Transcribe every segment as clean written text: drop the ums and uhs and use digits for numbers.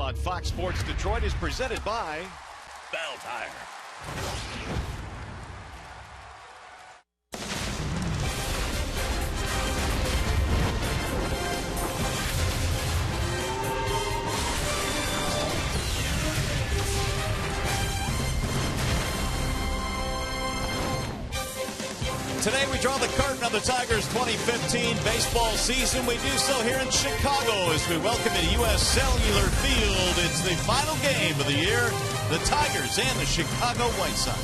on Fox Sports Detroit is presented by Bell Tire. Today we draw the curtain on the Tigers' 2015 baseball season. We do so here in Chicago as we welcome to U.S. Cellular Field. It's the final game of the year, the Tigers and the Chicago White Sox.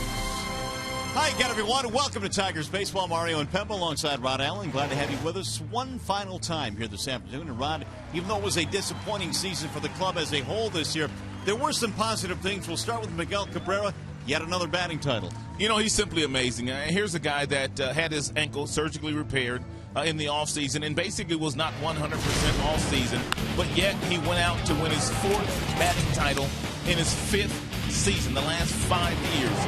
Hi again, everyone. Welcome to Tigers Baseball. Mario and Pemba alongside Rod Allen. Glad to have you with us one final time here this afternoon. And Rod, even though it was a disappointing season for the club as a whole this year, there were some positive things. We'll start with Miguel Cabrera. Yet another batting title. You know, he's simply amazing. Here's a guy that had his ankle surgically repaired in the offseason and basically was not 100% all season, but yet he went out to win his fourth batting title in his fifth season, the last 5 years.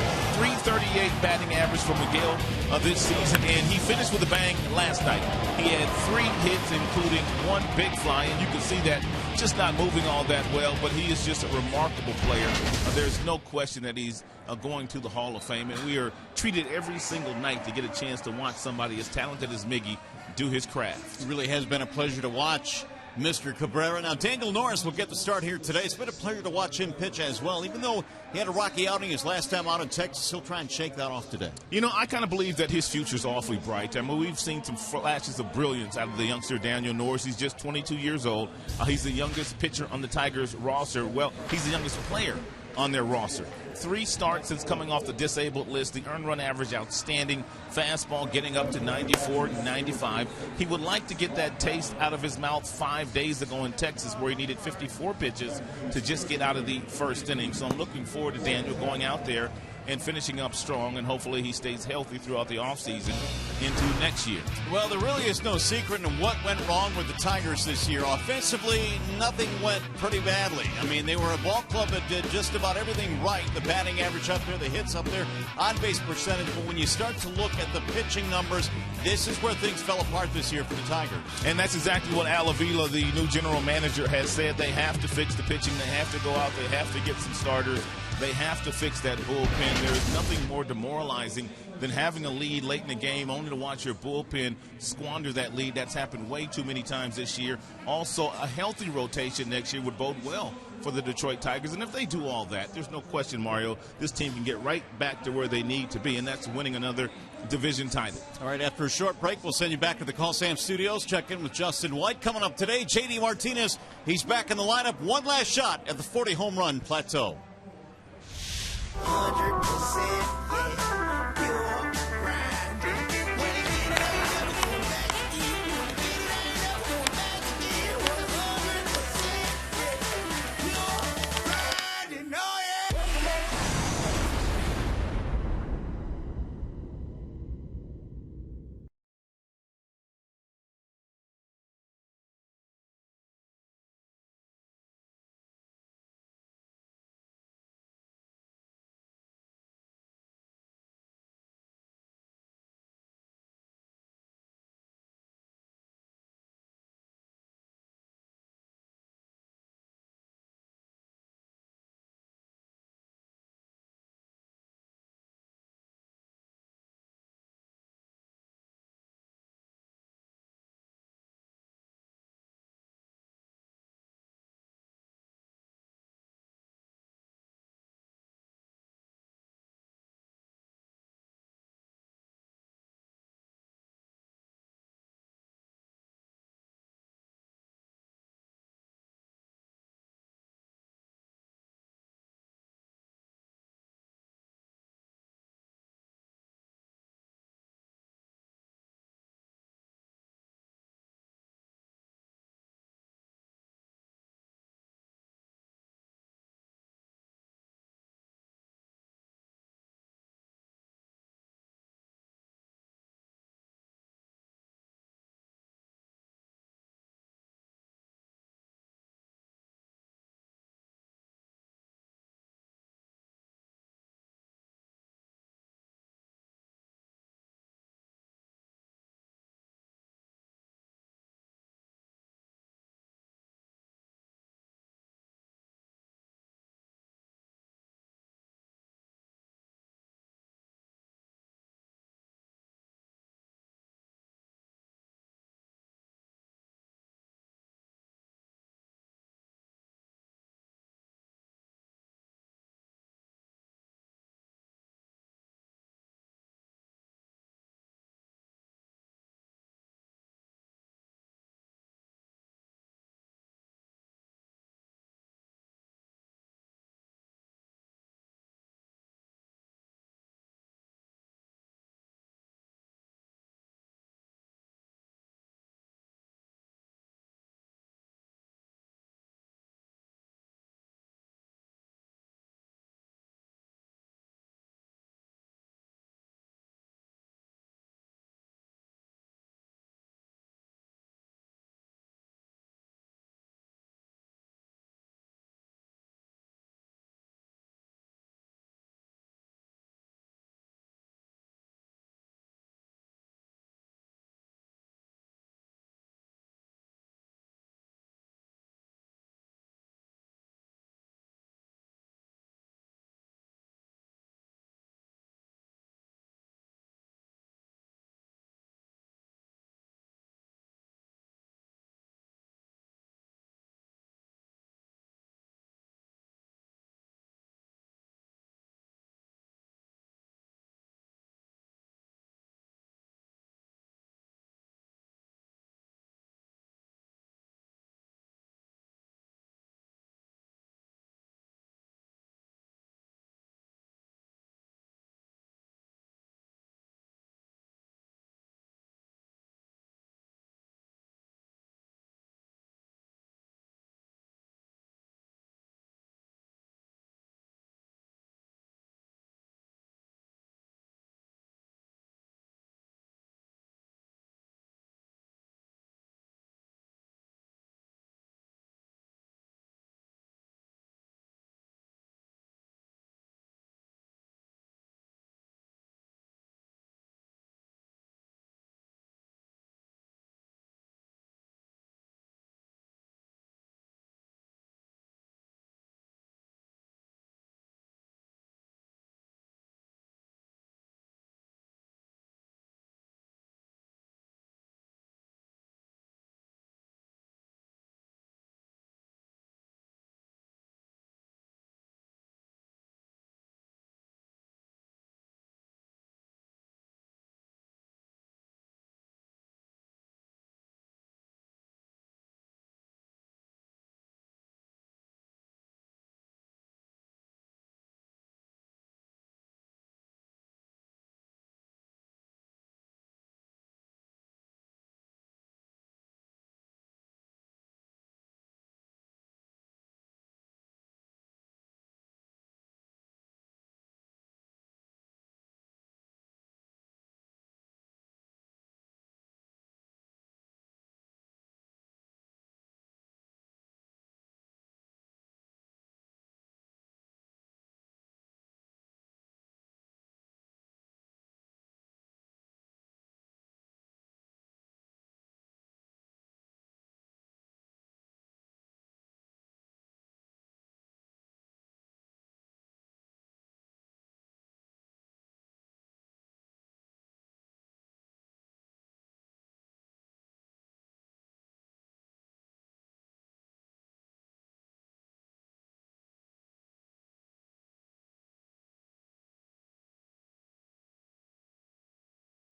338 batting average for Miguel this season, and he finished with a bang last night. He had 3 hits, including 1 big fly, and you can see that just not moving all that well, but he is just a remarkable player. There's no question that he's going to the Hall of Fame, and we are treated every single night to get a chance to watch somebody as talented as Miggy do his craft. It really has been a pleasure to watch Mr. Cabrera. Now, Daniel Norris will get the start here today. It's been a pleasure to watch him pitch as well. Even though he had a rocky outing his last time out in Texas, he'll try and shake that off today. You know, I kind of believe that his future's awfully bright. I mean, we've seen some flashes of brilliance out of the youngster Daniel Norris. He's just 22 years old. He's the youngest pitcher on the Tigers roster. Well, he's the youngest player on their roster. 3 starts since coming off the disabled list. The earned run average outstanding. Fastball getting up to 94, 95. He would like to get that taste out of his mouth 5 days ago in Texas, where he needed 54 pitches to just get out of the first inning. So I'm looking forward to Daniel going out there and finishing up strong, and hopefully he stays healthy throughout the offseason into next year. Well, there really is no secret in what went wrong with the Tigers this year. Offensively, nothing went pretty badly. I mean, they were a ball club that did just about everything right. The batting average up there, the hits up there, on-base percentage. But when you start to look at the pitching numbers, this is where things fell apart this year for the Tigers. And that's exactly what Al Avila, the new general manager, has said. They have to fix the pitching. They have to go out. They have to get some starters. They have to fix that bullpen. There is nothing more demoralizing than having a lead late in the game only to watch your bullpen squander that lead. That's happened way too many times this year. Also, a healthy rotation next year would bode well for the Detroit Tigers. And if they do all that, there's no question, Mario, this team can get right back to where they need to be, and that's winning another division title. All right, after a short break, we'll send you back to the Call Sam Studios. Check in with Justin White. Coming up today, J.D. Martinez. He's back in the lineup. One last shot at the 40 home run plateau. 100%, yeah.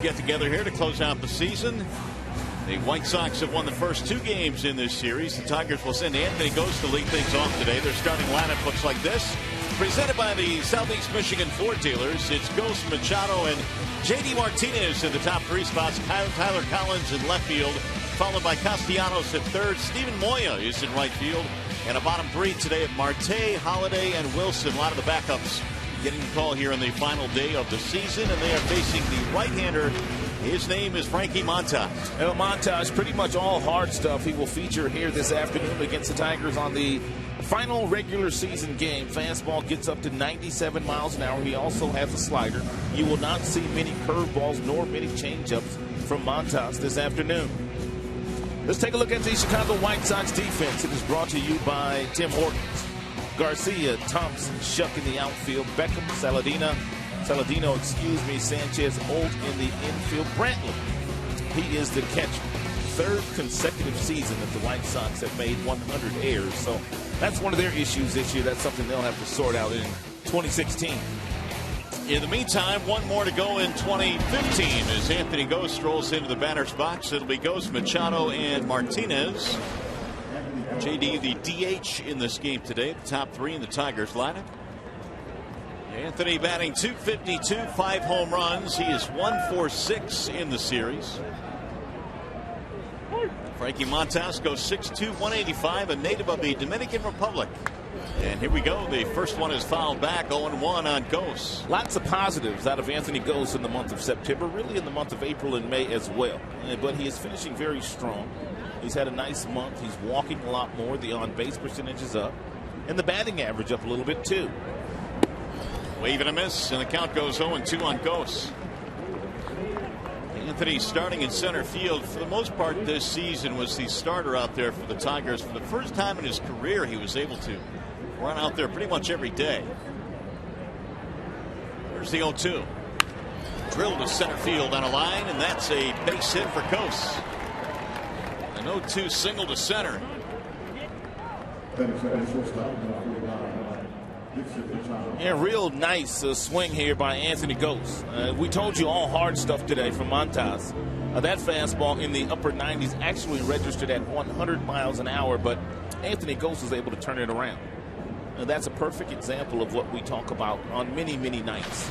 get together here to close out the season. The White Sox have won the first 2 games in this series. The Tigers will send Anthony Ghost to lead things off today. Their starting lineup looks like this. Presented by the Southeast Michigan Ford dealers, it's Ghost, Machado, and J.D. Martinez in the top 3 spots. Tyler Collins in left field, followed by Castellanos at third. Steven Moya is in right field. And a bottom 3 today of Marte, Holiday, and Wilson. A lot of the backups getting the call here on the final day of the season, and they are facing the right-hander. His name is Frankie Montas. Montas, pretty much all hard stuff. He will feature here this afternoon against the Tigers on the final regular season game. Fastball gets up to 97 miles an hour. He also has a slider. You will not see many curveballs nor many changeups from Montas this afternoon. Let's take a look at the Chicago White Sox defense. It is brought to you by Tim Hortons. Garcia, Thompson, Shuck in the outfield, Beckham, Saladino, Sanchez, Olt in the infield. Brantley, he is the catcher. 3rd consecutive season that the White Sox have made 100 errors. So that's one of their issues this year. That's something they'll have to sort out in 2016. In the meantime, one more to go in 2015 as Anthony Ghost rolls into the batter's box. It'll be Ghost, Machado, and Martinez. J.D. the DH in this game today. The top 3 in the Tigers lineup. Anthony batting .252, 5 home runs. He is 1 for 6 in the series. Frankie Montas goes 6'2", 185, a native of the Dominican Republic. And here we go. The first one is fouled back, 0-1 on Ghost. Lots of positives out of Anthony Ghost in the month of September, really in the month of April and May as well. But he is finishing very strong. He's had a nice month. He's walking a lot more. The on-base percentage is up. And the batting average up a little bit, too. Wave and a miss, and the count goes 0-2 on Ghost. Anthony starting in center field for the most part this season was the starter out there for the Tigers. For the first time in his career, he was able to run out there pretty much every day. There's the 0-2. Drilled to center field on a line, and that's a base hit for Ghost. An 0-2 single to center. Yeah, real nice swing here by Anthony Ghost. We told you all hard stuff today from Montas. That fastball in the upper 90s actually registered at 100 miles an hour, but Anthony Ghost was able to turn it around. That's a perfect example of what we talk about on many, many nights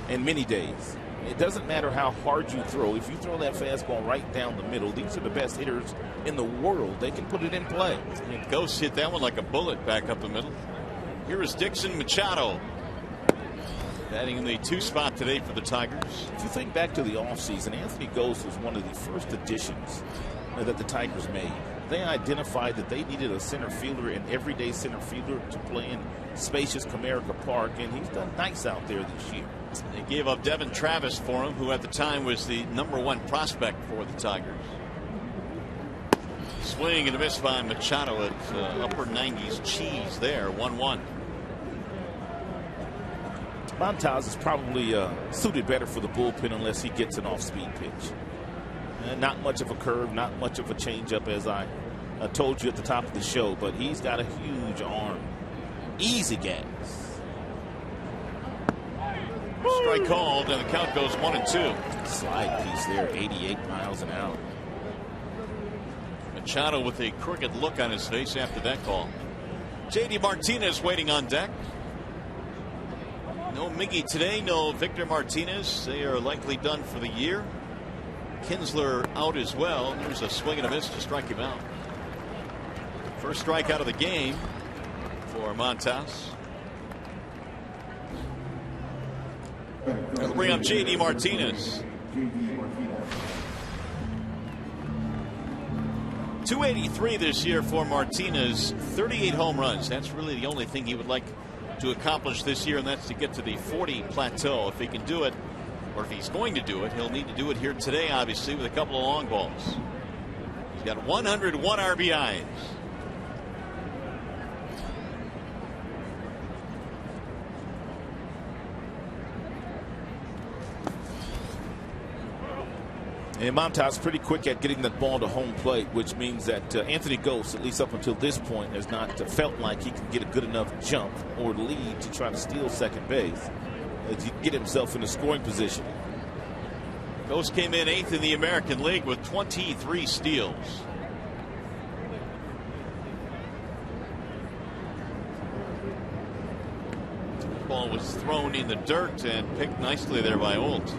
and many days. It doesn't matter how hard you throw. If you throw that fastball right down the middle, these are the best hitters in the world. They can put it in play. And Ghost hit that one like a bullet back up the middle. Here is Dixon Machado batting in the 2 spot today for the Tigers. If you think back to the offseason, Anthony Ghost was one of the first additions that the Tigers made. They identified that they needed a center fielder, an everyday center fielder, to play in spacious Comerica Park, and he's done nice out there this year. They gave up Devin Travis for him, who at the time was the #1 prospect for the Tigers. Swing and a miss by Machado at upper 90s cheese there, 1-1. Montas is probably suited better for the bullpen unless he gets an off-speed pitch. Not much of a curve, not much of a changeup, as I told you at the top of the show, but he's got a huge arm. Easy gas. Strike called, and the count goes 1-2. Slide piece there, 88 miles an hour. Machado with a crooked look on his face after that call. J.D. Martinez waiting on deck. No Miggy today, no Victor Martinez. They are likely done for the year. Kinsler out as well. There's a swing and a miss to strike him out. First strikeout of the game for Montas. We'll bring up J.D. Martinez. 283 this year for Martinez, 38 home runs. That's really the only thing he would like to accomplish this year, and that's to get to the 40 plateau. If he can do it, or if he's going to do it, he'll need to do it here today, obviously, with a couple of long balls. He's got 101 RBIs. And Montas pretty quick at getting that ball to home plate, which means that Anthony Ghost, at least up until this point, has not felt like he can get a good enough jump or lead to try to steal second base to get himself in a scoring position. Ghost came in 8th in the American League with 23 steals. Ball was thrown in the dirt and picked nicely there by Olt.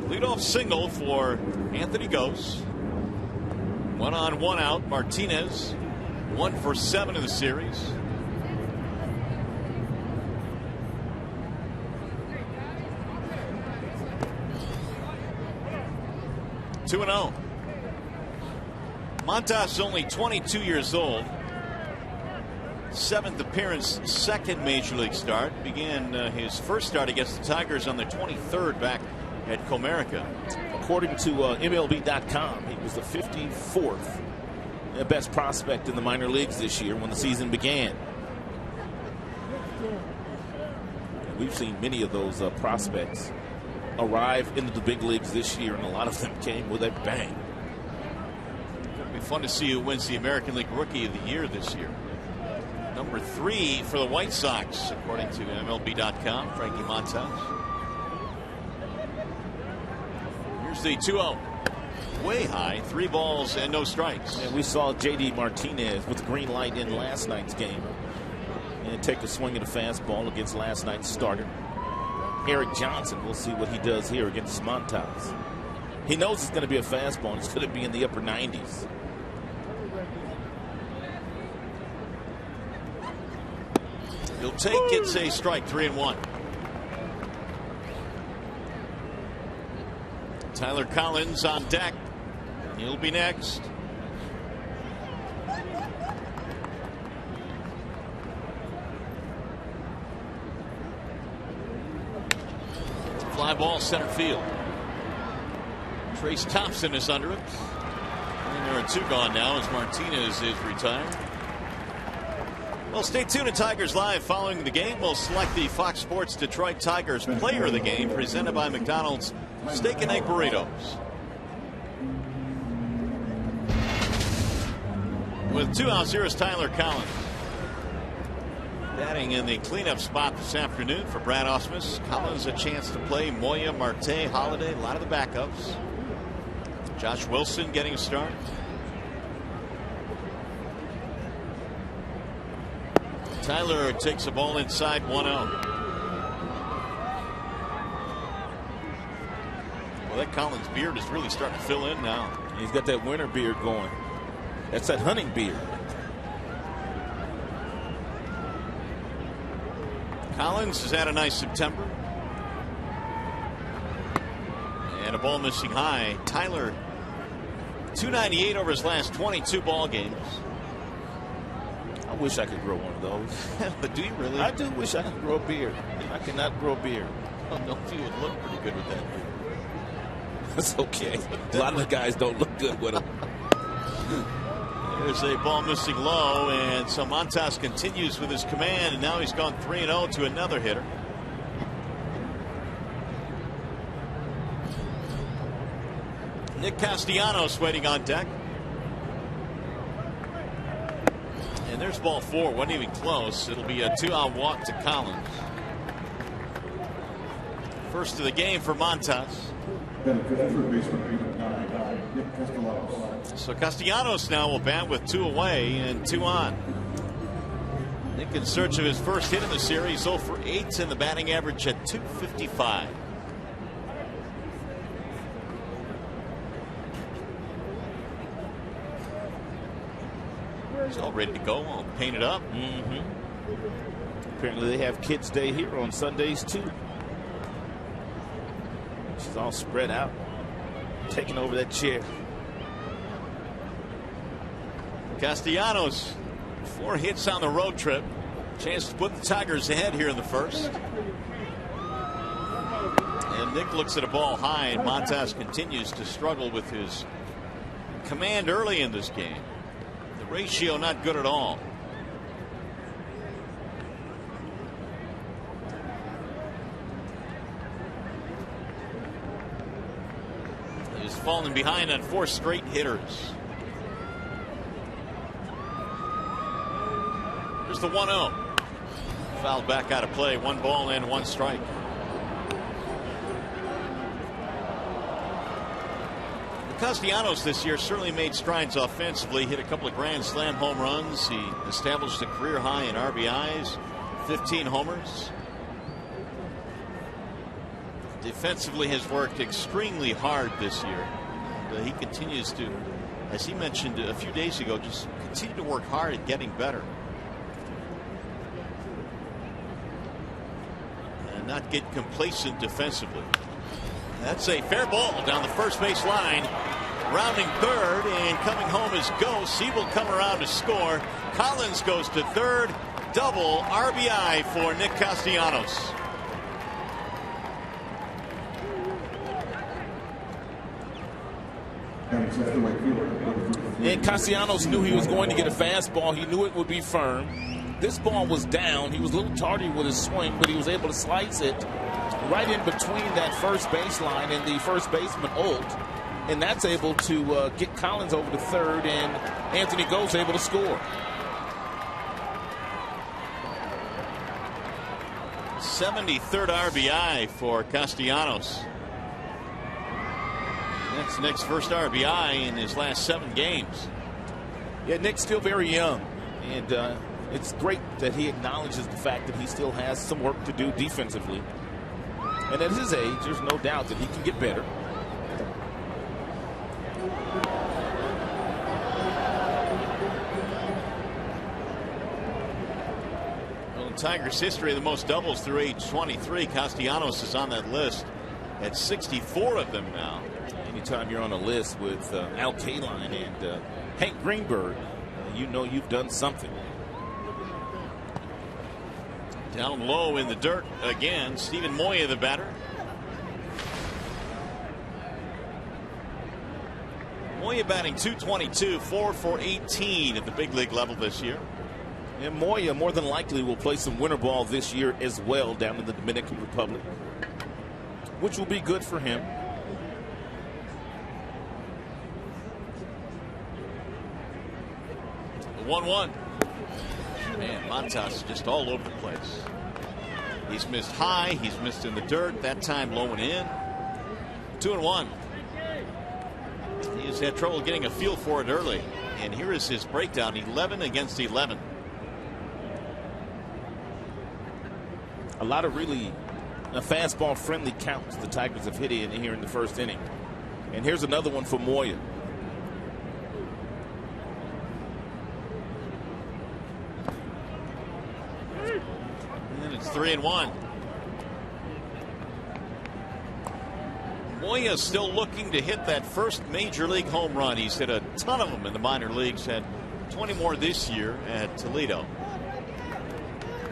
Leadoff single for Anthony Ghost. 1 on, 1 out. Martinez 1 for 7 in the series. Two and 0. Montas only 22 years old. 7th appearance, 2nd major league start. Began his first start against the Tigers on the 23rd back at Comerica. According to MLB.com, he was the 54th best prospect in the minor leagues this year when the season began. And we've seen many of those prospects arrive into the big leagues this year, and a lot of them came with a bang. It'll be fun to see who wins the American League Rookie of the Year this year. Number 3 for the White Sox, according to MLB.com, Frankie Montas. Here's the 2-0. Way high, 3 balls and no strikes. And we saw J.D. Martinez with the green light in last night's game and take a swing at a fastball against last night's starter. Eric Johnson, we'll see what he does here against Montas. He knows it's going to be a fastball. It's going to be in the upper 90s. He'll take it's a strike, 3-1. Tyler Collins on deck. He'll be next. Fly ball center field. Trace Thompson is under it. And there are 2 gone now as Martinez is retired. Well, stay tuned to Tigers Live. Following the game, we'll select the Fox Sports Detroit Tigers player of the game, presented by McDonald's Steak and Egg Burritos. With 2 outs, here is Tyler Collins. Batting in the cleanup spot this afternoon for Brad Ausmus. Collins a chance to play Moya, Marte, Holiday, a lot of the backups. Josh Wilson getting a start. Tyler takes a ball inside, 1-0. Well, that Collins beard is really starting to fill in now. He's got that winter beard going. That's that hunting beard. Collins has had a nice September. And a ball missing high. Tyler, 298 over his last 22 ball games. I wish I could grow one of those. But do you really? I do wish I could grow a beard. I cannot grow a beard. I don't know if you would look pretty good with that beard. That's okay. A lot of the guys don't look good with them. There's a ball missing low, and so Montas continues with his command, and now he's gone 3-0 to another hitter. Nick Castellanos waiting on deck. And there's ball 4. Wasn't even close. It'll be a 2-out walk to Collins. First of the game for Montas. So Castellanos now will bat with 2 away and 2 on. Nick in search of his first hit in the series, 0 for 8 and the batting average at .255. He's all ready to go, all painted up. Apparently they have Kids Day here on Sundays too. She's all spread out, taking over that chair. Castellanos, 4 hits on the road trip. Chance to put the Tigers ahead here in the first. And Nick looks at a ball high, and Montas continues to struggle with his command early in this game. The ratio not good at all. He's fallen behind on 4 straight hitters. Here's the 1-0. Fouled back out of play. 1 ball and 1 strike. Castellanos this year certainly made strides offensively. Hit a couple of grand slam home runs. He established a career high in RBIs, 15 homers. Defensively has worked extremely hard this year. And, he continues to, as he mentioned a few days ago, just continue to work hard at getting better. And not get complacent defensively. That's a fair ball down the first base line. Rounding third and coming home is Ghost. He will come around to score. Collins goes to third. Double RBI for Nick Castellanos. And Castellanos knew he was going to get a fastball. He knew it would be firm. This ball was down. He was a little tardy with his swing, but he was able to slice it right in between that first baseline and the first baseman Olt. And that's able to get Collins over to third, and Anthony Ghost able to score. 73rd RBI for Castellanos. That's Nick's first RBI in his last 7 games. Yeah, Nick's still very young, and it's great that he acknowledges the fact that he still has some work to do defensively. And at his age, there's no doubt that he can get better. Well, in Tigers history, the most doubles through age 23. Castellanos is on that list at 64 of them now. Anytime you're on a list with Al Kaline and Hank Greenberg, you know you've done something. Down low in the dirt again, Steven Moya, the batter. Moya batting .222, 4 for 18 at the big league level this year. And Moya more than likely will play some winter ball this year as well down in the Dominican Republic, which will be good for him. The 1-1. Man, Montas is just all over the place. He's missed high, he's missed in the dirt, that time low and in. 2-1. He has had trouble getting a feel for it early. And here is his breakdown, 11 against 11. A lot of really fastball friendly counts the Tigers have hit in here in the first inning. And here's another one for Moya. And it's 3-1. Moya still looking to hit that first major league home run. He's hit a ton of them in the minor leagues, had 20 more this year at Toledo.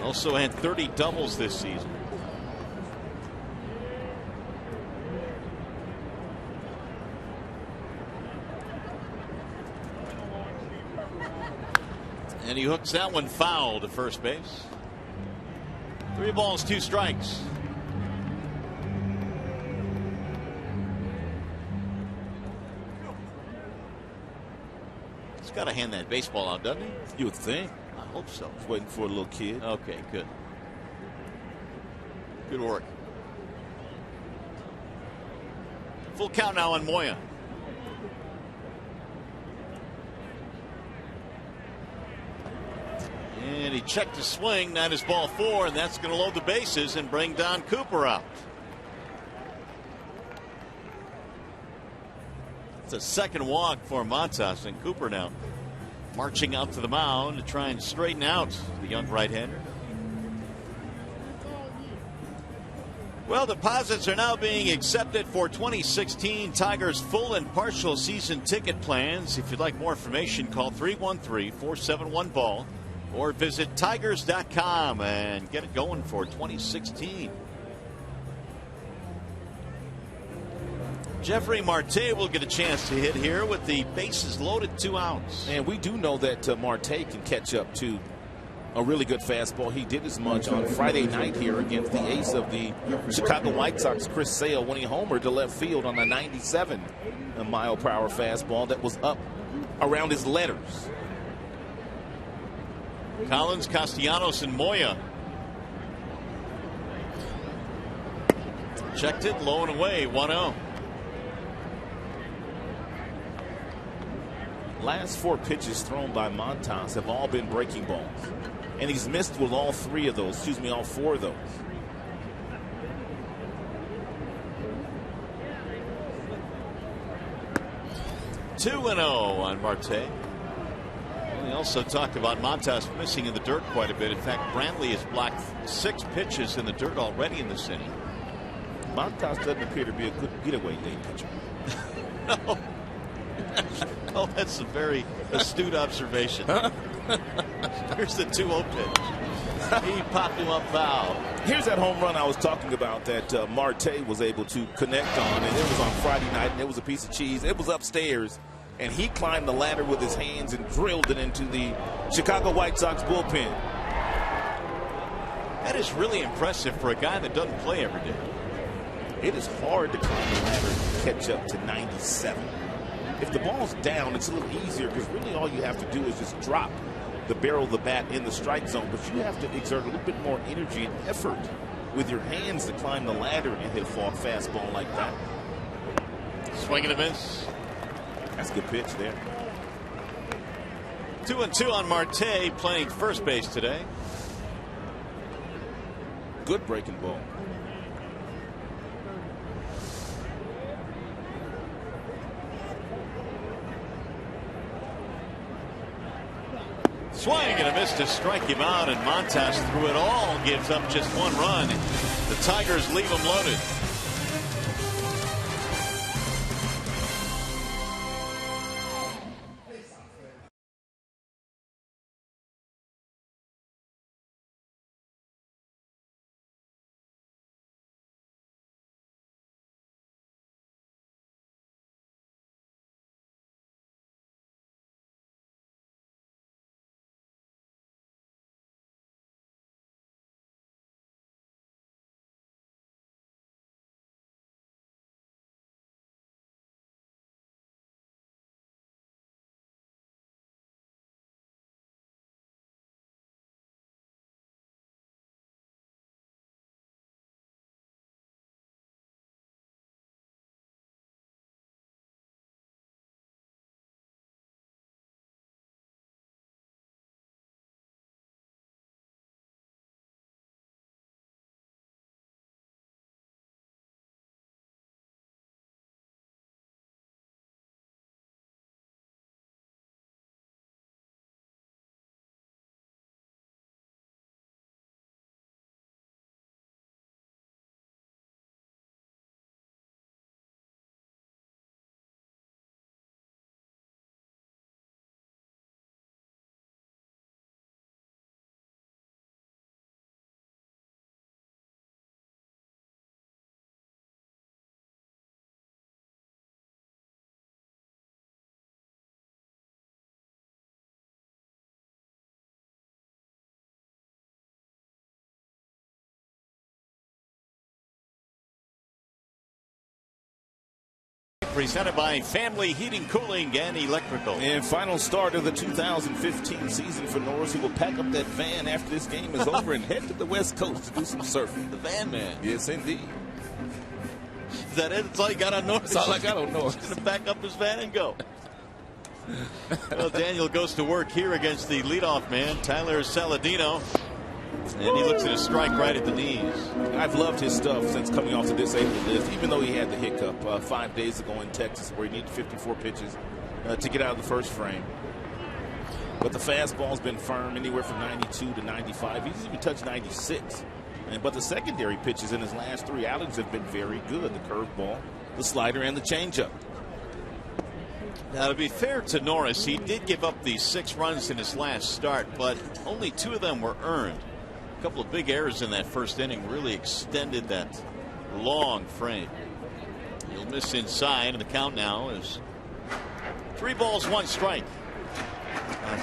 Also had 30 doubles this season. And he hooks that one foul to first base. 3 balls, 2 strikes. He's got to hand that baseball out, doesn't he? You would think. I hope so. Just waiting for a little kid. Okay, good. Good work. Full count now on Moya. And he checked his swing. That is ball 4, and that's going to load the bases and bring Don Cooper out. It's a second walk for Montas, and Cooper now marching out to the mound to try and straighten out the young right-hander. Well, deposits are now being accepted for 2016 Tigers full and partial season ticket plans. If you'd like more information, call 313-471-BALL or visit tigers.com and get it going for 2016. Jeffrey Marte will get a chance to hit here with the bases loaded, 2 outs. And we do know that Marte can catch up to a really good fastball. He did as much on Friday night here against the ace of the Chicago White Sox, Chris Sale, when he homered to left field on a 97-mile-per-hour fastball that was up around his letters. Collins, Castellanos, and Moya. Checked it, low and away, 1-0. last 4 pitches thrown by Montas have all been breaking balls. And he's missed with all 3 of those, all 4 of those. Two and 0 on Marte. We also talked about Montas missing in the dirt quite a bit. In fact, Brantley has blocked 6 pitches in the dirt already in this inning. Montas doesn't appear to be a good getaway day pitcher. No. Oh, that's a very astute observation. Here's the 2-0 pitch. He popped him up foul. Here's that home run I was talking about that Marte was able to connect on, and it was on Friday night, and it was a piece of cheese. It was upstairs, and he climbed the ladder with his hands and drilled it into the Chicago White Sox bullpen. That is really impressive for a guy that doesn't play every day. It is hard to climb the ladder and catch up to 97. If the ball's down, it's a little easier because really all you have to do is just drop the barrel of the bat in the strike zone. But you have to exert a little bit more energy and effort with your hands to climb the ladder and hit a fastball like that. Swing and a miss. That's a good pitch there. 2-2 on Marte, playing first base today. Good breaking ball. Swing and a miss to strike him out, and Montas through it all gives up just 1 run. The Tigers leave him loaded. Presented by Family Heating, Cooling, and Electrical. And final start of the 2015 season for Norris, who will pack up that van after this game is over and head to the West Coast to do some surfing. The van man. Yes, indeed. Is that it? That's all you got on Norris? That's all I got on Norris. He's going to pack up his van and go. Well, Daniel goes to work here against the leadoff man, Tyler Saladino. And he looks at a strike right at the knees. I've loved his stuff since coming off the disabled list, even though he had the hiccup 5 days ago in Texas where he needed 54 pitches to get out of the first frame. But the fastball's been firm, anywhere from 92 to 95. He's even touched 96. But the secondary pitches in his last 3 outings have been very good. The curveball, the slider, and the changeup. Now, to be fair to Norris, he did give up the 6 runs in his last start, but only 2 of them were earned. A couple of big errors in that first inning really extended that long frame. He'll miss inside, and the count now is 3 balls, 1 strike.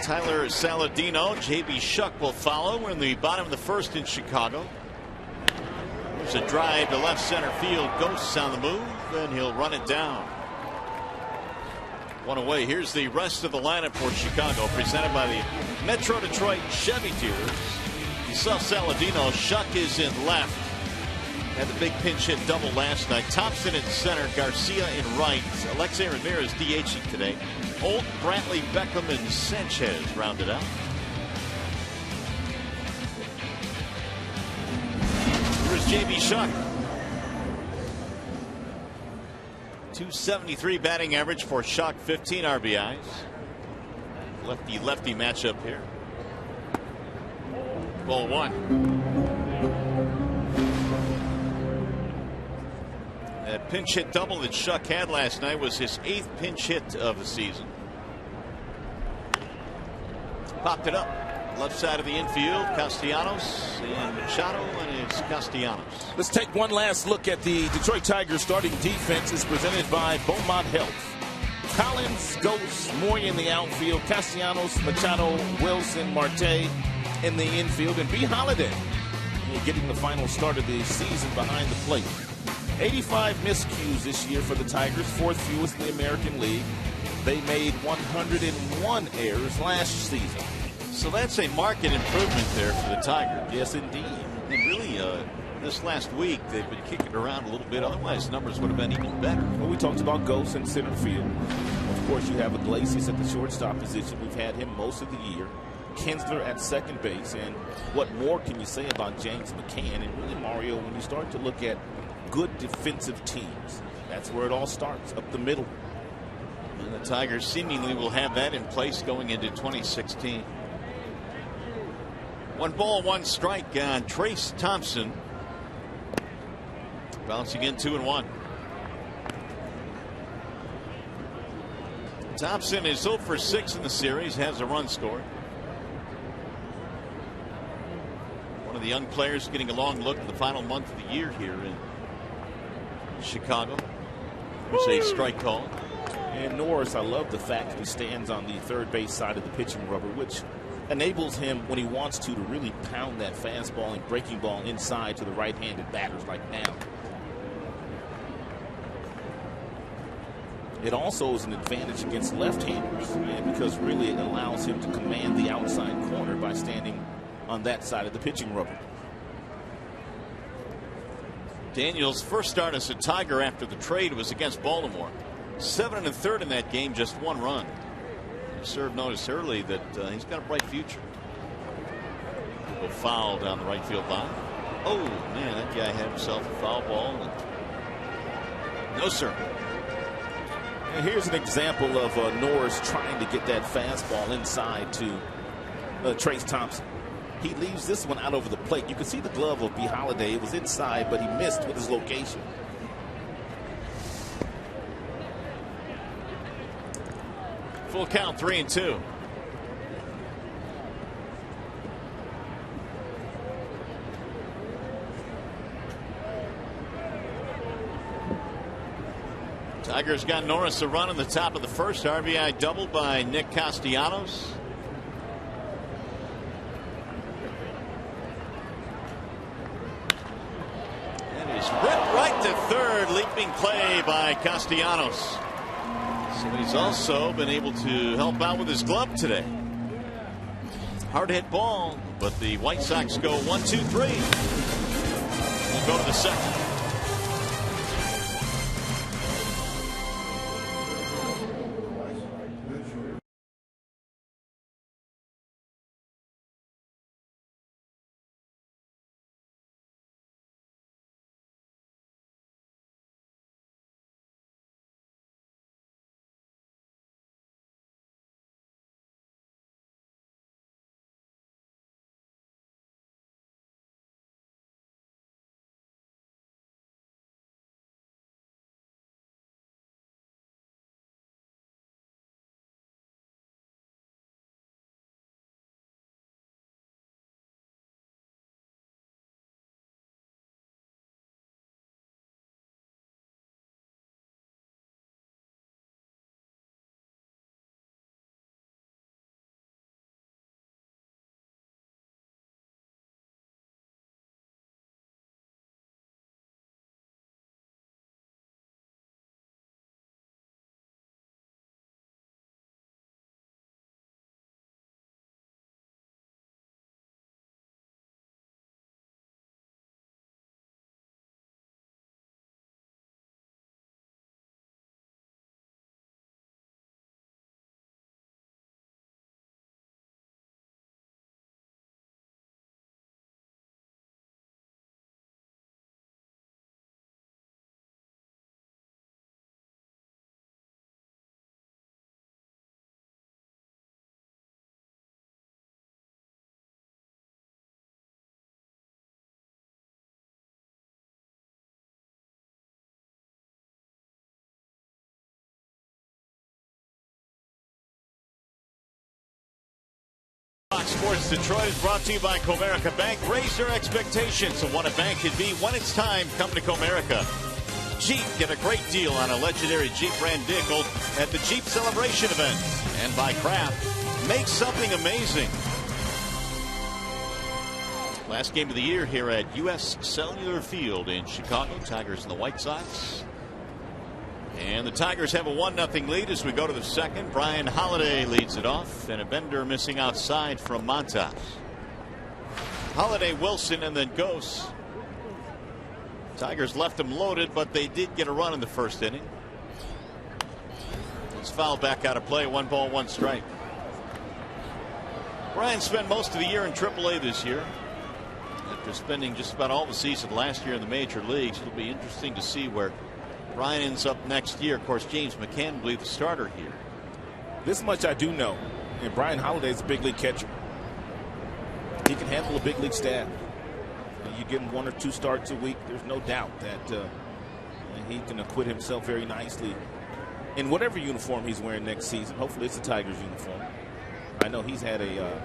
Tyler Saladino, J.B. Shuck will follow. We're in the bottom of the first in Chicago. There's a drive to left center field. Ghosts on the move, and he'll run it down. 1 away. Here's the rest of the lineup for Chicago, presented by the Metro Detroit Chevy Dealers. You saw Saladino. Shuck is in left. Had the big pinch hit double last night. Thompson in center. Garcia in right. Alexei Ramirez DHing today. Holt, Brantley, Beckham, and Sanchez rounded out. Here's J.B. Shuck. 273 batting average for Shuck, 15 RBIs. Lefty-lefty matchup here. Ball one. That pinch hit double that Shuck had last night was his 8th pinch hit of the season. Popped it up. Left side of the infield, Castellanos and Machado, and it's Castellanos. Let's take one last look at the Detroit Tigers starting defense. Is presented by Beaumont Health. Collins, Ghost, Moy in the outfield, Castellanos, Machado, Wilson, Marte in the infield, and B. Holiday getting the final start of the season behind the plate. 85 miscues this year for the Tigers, 4th fewest in the American League. They made 101 errors last season. So that's a marked improvement there for the Tigers. Yes, indeed. And really, this last week, they've been kicking around a little bit. Otherwise, numbers would have been even better. Well, we talked about Ghost in center field. Of course, you have Iglesias at the shortstop position. We've had him most of the year. Kinsler at second base. And what more can you say about James McCann? And really, Mario, when you start to look at good defensive teams, that's where it all starts, up the middle. And the Tigers seemingly will have that in place going into 2016. 1 ball, 1 strike on Trace Thompson. Bouncing in 2-1. Thompson is 0 for 6 in the series, has a run scored. One of the young players getting a long look at the final month of the year here in Chicago. There's a strike call. And Norris, I love the fact that he stands on the third base side of the pitching rubber, which enables him, when he wants to really pound that fastball and breaking ball inside to the right-handed batters like now. It also is an advantage against left-handers, because really it allows him to command the outside corner by standing on that side of the pitching rubber. Daniels' first start as a Tiger after the trade was against Baltimore. 7 1/3 in that game, just 1 run. Serve notice early that he's got a bright future. Go foul down the right field line. Oh man, that guy had himself a foul ball. No sir. And here's an example of Norris trying to get that fastball inside to Trace Thompson. He leaves this one out over the plate. You can see the glove of B. Holiday. It was inside, but he missed with his location. Full count, 3-2. Tigers got Norris a run in the top of the first. RBI doubled by Nick Castellanos. And he's ripped right to third. Leaping play by Castellanos. So he's also been able to help out with his glove today. Hard hit ball, but the White Sox go 1-2-3. We'll go to the second. Detroit is brought to you by Comerica Bank. Raise your expectations of what a bank can be when it's time. Come to Comerica. Jeep, get a great deal on a legendary Jeep brand vehicle at the Jeep Celebration event. And by Kraft, make something amazing. Last game of the year here at U.S. Cellular Field in Chicago. Tigers and the White Sox. And the Tigers have a 1-0 lead as we go to the second. Brian Holiday leads it off, and a bender missing outside from Montas. Holiday, Wilson, and then Gose. Tigers left them loaded, but they did get a run in the first inning. It's fouled back out of play. 1 ball, 1 strike. Brian spent most of the year in AAA this year. After spending just about all the season last year in the major leagues, it'll be interesting to see where Brian ends up next year. Of course, James McCann will be the starter here. This much I do know. And Brian Holiday's a big league catcher. He can handle a big league staff. You give him 1 or 2 starts a week, there's no doubt that he can acquit himself very nicely in whatever uniform he's wearing next season. Hopefully it's a Tigers uniform. I know he's had a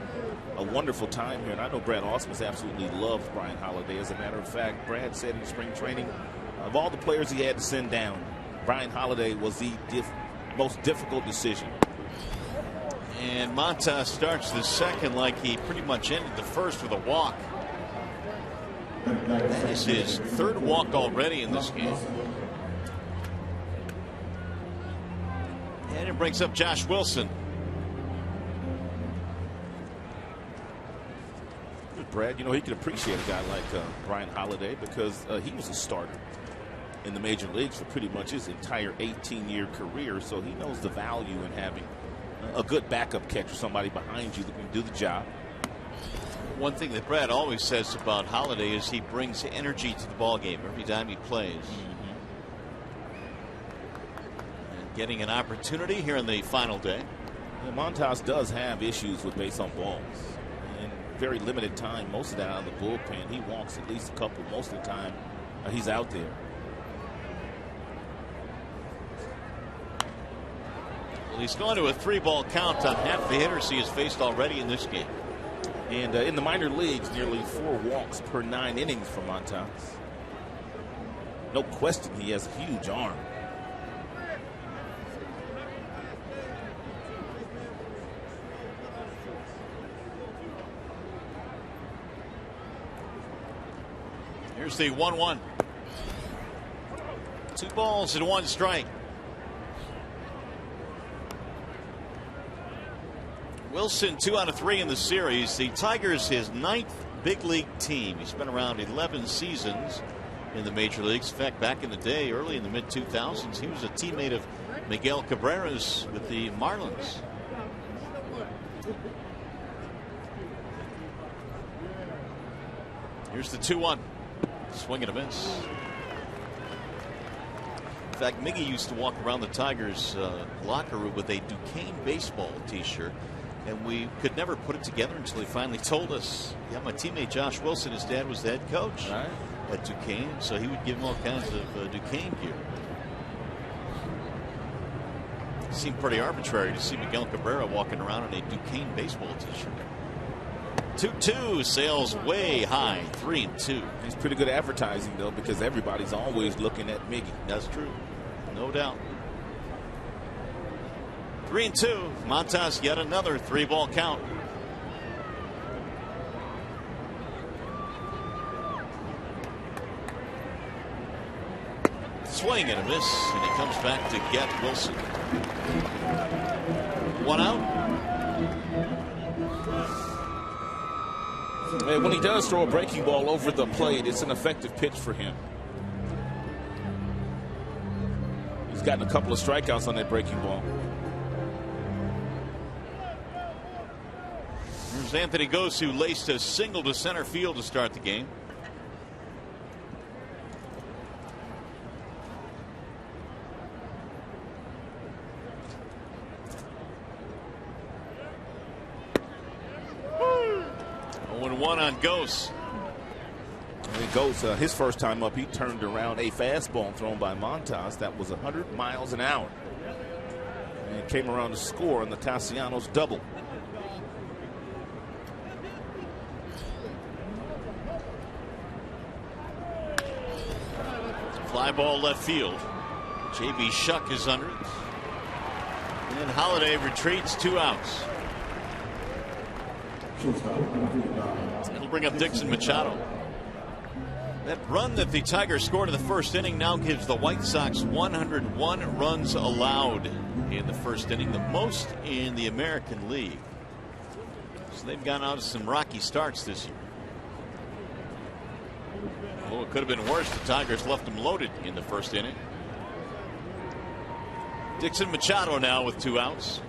wonderful time here, and I know Brad Ausmus absolutely loves Brian Holiday. As a matter of fact, Brad said in spring training, of all the players he had to send down, Brian Holiday was the most difficult decision. And Montas starts the second like he pretty much ended the first with a walk. That is his 3rd walk already in this game. And it brings up Josh Wilson. Brad, you know, he could appreciate a guy like Brian Holiday because he was a starter in the major leagues for pretty much his entire 18-year career, so he knows the value in having a good backup catcher, somebody behind you that can do the job. One thing that Brad always says about Holiday is he brings energy to the ball game every time he plays. And getting an opportunity here in the final day. Yeah, Montas does have issues with base on balls. In very limited time, most of that out of the bullpen. He walks at least a couple most of the time he's out there. Well, he's going to a 3-ball count on half the hitters he has faced already in this game. And in the minor leagues, nearly 4 walks per 9 innings for Montas. No question he has a huge arm. Here's the 1-1. 2 balls and 1 strike. Wilson 2 out of 3 in the series. The Tigers, his 9th big league team. He spent around 11 seasons in the major leagues. In fact, back in the day, early in the mid-2000s, he was a teammate of Miguel Cabrera's with the Marlins. Here's the 2-1. Swing and a miss. In fact, Miggy used to walk around the Tigers locker room with a Duquesne baseball t-shirt, and we could never put it together until he finally told us. Yeah, my teammate Josh Wilson, his dad was the head coach at Duquesne, so he would give him all kinds of Duquesne gear. It seemed pretty arbitrary to see Miguel Cabrera walking around in a Duquesne baseball t-shirt. 2-2, sails way high. 3-2. He's pretty good advertising, though, because everybody's always looking at Miggy. That's true. No doubt. 3-2. Montas yet another 3-ball count. Swing and a miss, and it comes back to get Wilson. 1 out. And when he does throw a breaking ball over the plate, it's an effective pitch for him. He's gotten a couple of strikeouts on that breaking ball. There's Anthony Gose, who laced a single to center field to start the game. On Gose. And Gose, his first time up, he turned around a fastball thrown by Montas that was 100 miles an hour and came around to score on the Tassiano's double. Fly ball left field. J.B. Shuck is under it. And Holiday retreats, 2 outs. It'll bring up Dixon Machado. That run that the Tigers scored in the first inning now gives the White Sox 101 runs allowed in the first inning, the most in the American League. So they've gone out of some rocky starts this year. Well, it could have been worse. The Tigers left them loaded in the first inning. Dixon Machado now with 2 outs.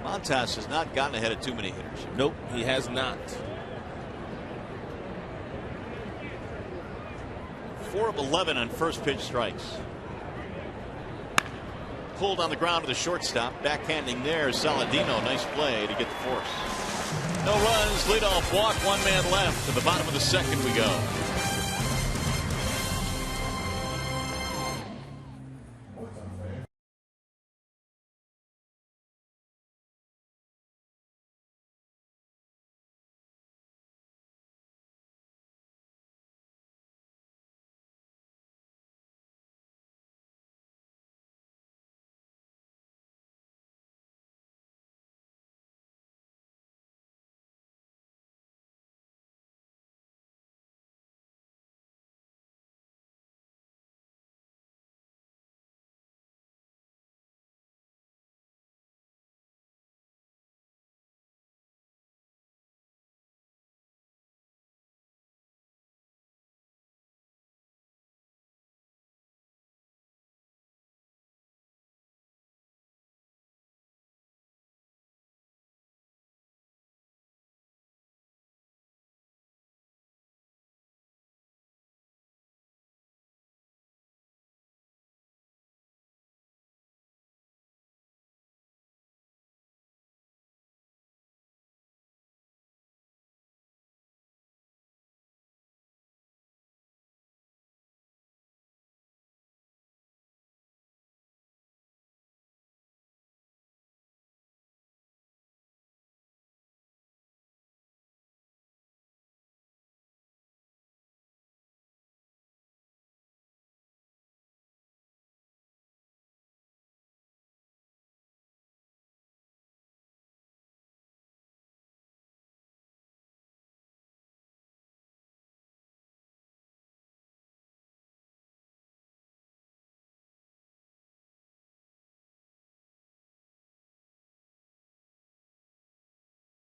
Montas has not gotten ahead of too many hitters. Nope, he has not. 4 of 11 on first pitch strikes. Pulled on the ground to the shortstop. Backhanding there, Saladino. Nice play to get the force. No runs, leadoff walk, 1 man left. To the bottom of the second we go.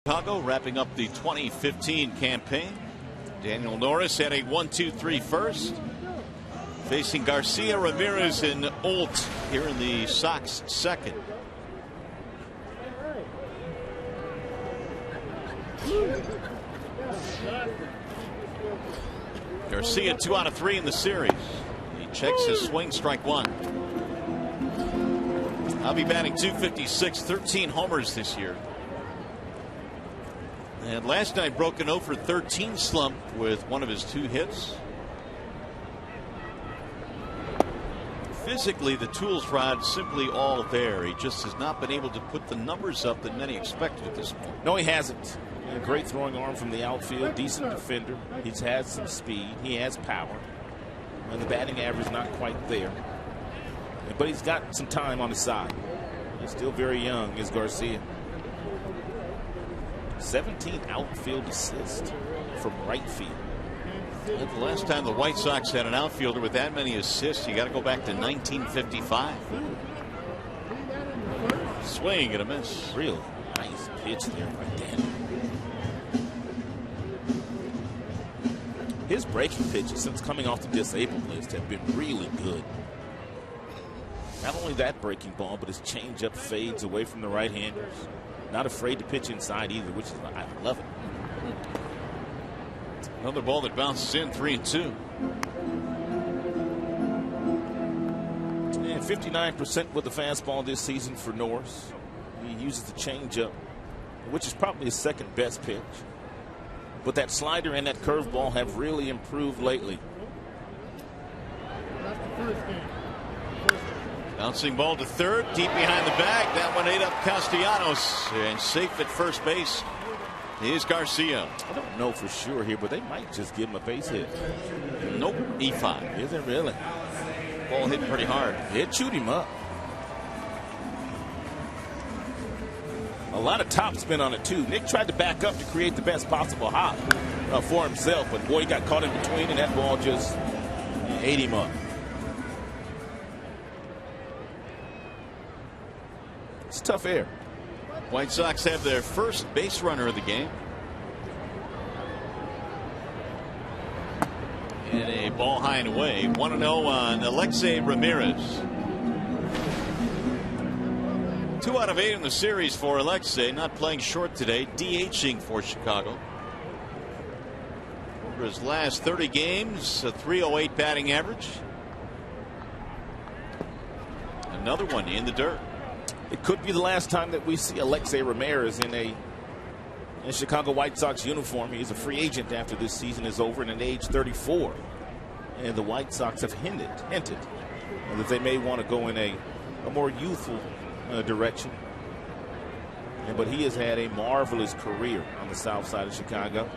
Chicago wrapping up the 2015 campaign. Daniel Norris had a 1-2-3 first. Facing Garcia, Ramirez, and Olt here in the Sox second. Garcia 2 out of 3 in the series. He checks his swing, strike 1. I'll be batting .256, 13 homers this year. And last night broke an 0 for 13 slump with one of his 2 hits. Physically, the tools rod simply all there. He just has not been able to put the numbers up that many expected at this point. No, he hasn't. A great throwing arm from the outfield, decent defender. He's had some speed. He has power. And the batting average is not quite there. But he's got some time on his side. He's still very young, is Garcia. 17th outfield assist from right field. And the last time the White Sox had an outfielder with that many assists, you got to go back to 1955. Swing and a miss. Real nice pitch there by Danny. His breaking pitches since coming off the disabled list have been really good. Not only that breaking ball, but his changeup fades away from the right-handers. Not afraid to pitch inside either, which is, I love it. Another ball that bounces in, 3-2. And 59% with the fastball this season for Norris. He uses the changeup, which is probably his second best pitch. But that slider and that curveball have really improved lately. Bouncing ball to third, deep behind the bag. That one ate up Castellanos, and safe at first base. Here's Garcia. I don't know for sure here, but they might just give him a base hit. Nope. E5. Is it really? Ball hit pretty hard. It chewed him up. A lot of top spin on it, too. Nick tried to back up to create the best possible hop for himself, but boy, he got caught in between, and that ball just ate him up. It's tough air. White Sox have their first base runner of the game. And a ball high and away. 1-0 on Alexei Ramirez. 2 out of 8 in the series for Alexei. Not playing short today. DHing for Chicago. Over his last 30 games, a .308 batting average. Another one in the dirt. It could be the last time that we see Alexei Ramirez in a Chicago White Sox uniform. He's a free agent after this season is over, and at age 34. And the White Sox have hinted that they may want to go in a more youthful direction. But he has had a marvelous career on the south side of Chicago.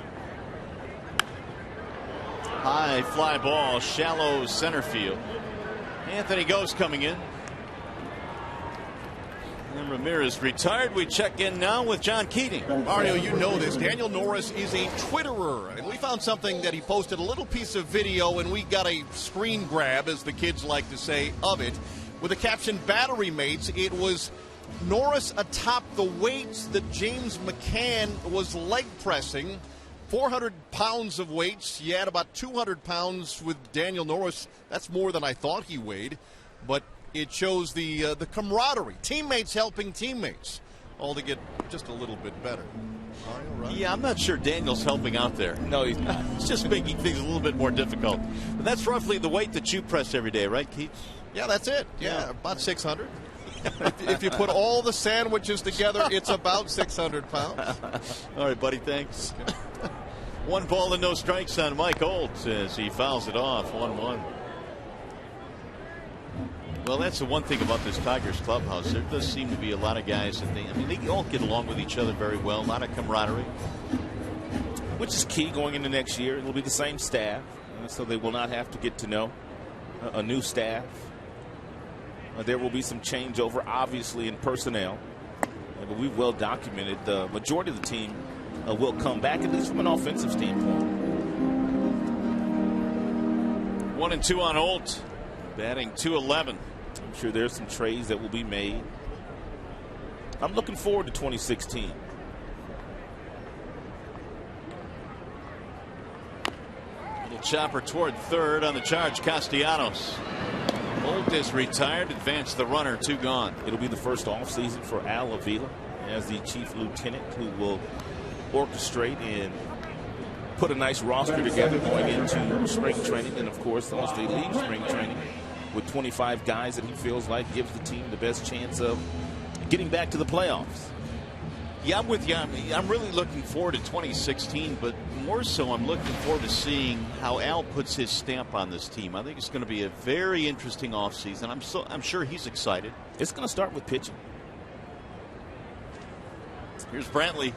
High fly ball, shallow center field. Anthony Gose coming in. And Ramirez retired. We check in now with John Keating. Mario, you know this. Daniel Norris is a Twitterer, and we found something that he posted, a little piece of video, and we got a screen grab, as the kids like to say, of it, with the caption, "Battery Mates." It was Norris atop the weights that James McCann was leg pressing. 400 pounds of weights. You add about 200 pounds with Daniel Norris. That's more than I thought he weighed, but it shows the camaraderie, teammates helping teammates, all to get just a little bit better. Mario, right? Yeah, I'm not sure Daniel's helping out there. No, he's not. It's just making things a little bit more difficult. But that's roughly the weight that you press every day, right, Keith? Yeah, that's it. Yeah, about 600. if you put all the sandwiches together, it's about 600 pounds. All right, buddy, thanks. 1 ball and no strikes on Mike Olds as he fouls it off. 1-1. Well, that's the one thing about this Tigers clubhouse. There does seem to be a lot of guys that they all get along with each other very well. A lot of camaraderie. Which is key going into next year. It'll be the same staff, so they will not have to get to know a new staff. There will be some changeover, obviously, in personnel. But we've well documented the majority of the team will come back, at least from an offensive standpoint. 1-2 on Olt, batting .211. I'm sure there's some trades that will be made. I'm looking forward to 2016. Little chopper toward third on the charge. Castellanos. Olt is retired. Advanced the runner. 2 gone. It'll be the first offseason for Al Avila as the chief lieutenant, who will orchestrate and put a nice roster together going into spring training, and of course the All-State League spring training with 25 guys that he feels like gives the team the best chance of getting back to the playoffs. Yeah, I'm with you. I'm really looking forward to 2016, but more so I'm looking forward to seeing how Al puts his stamp on this team. I think it's going to be a very interesting offseason. I'm sure he's excited. It's going to start with pitching. Here's Brantley.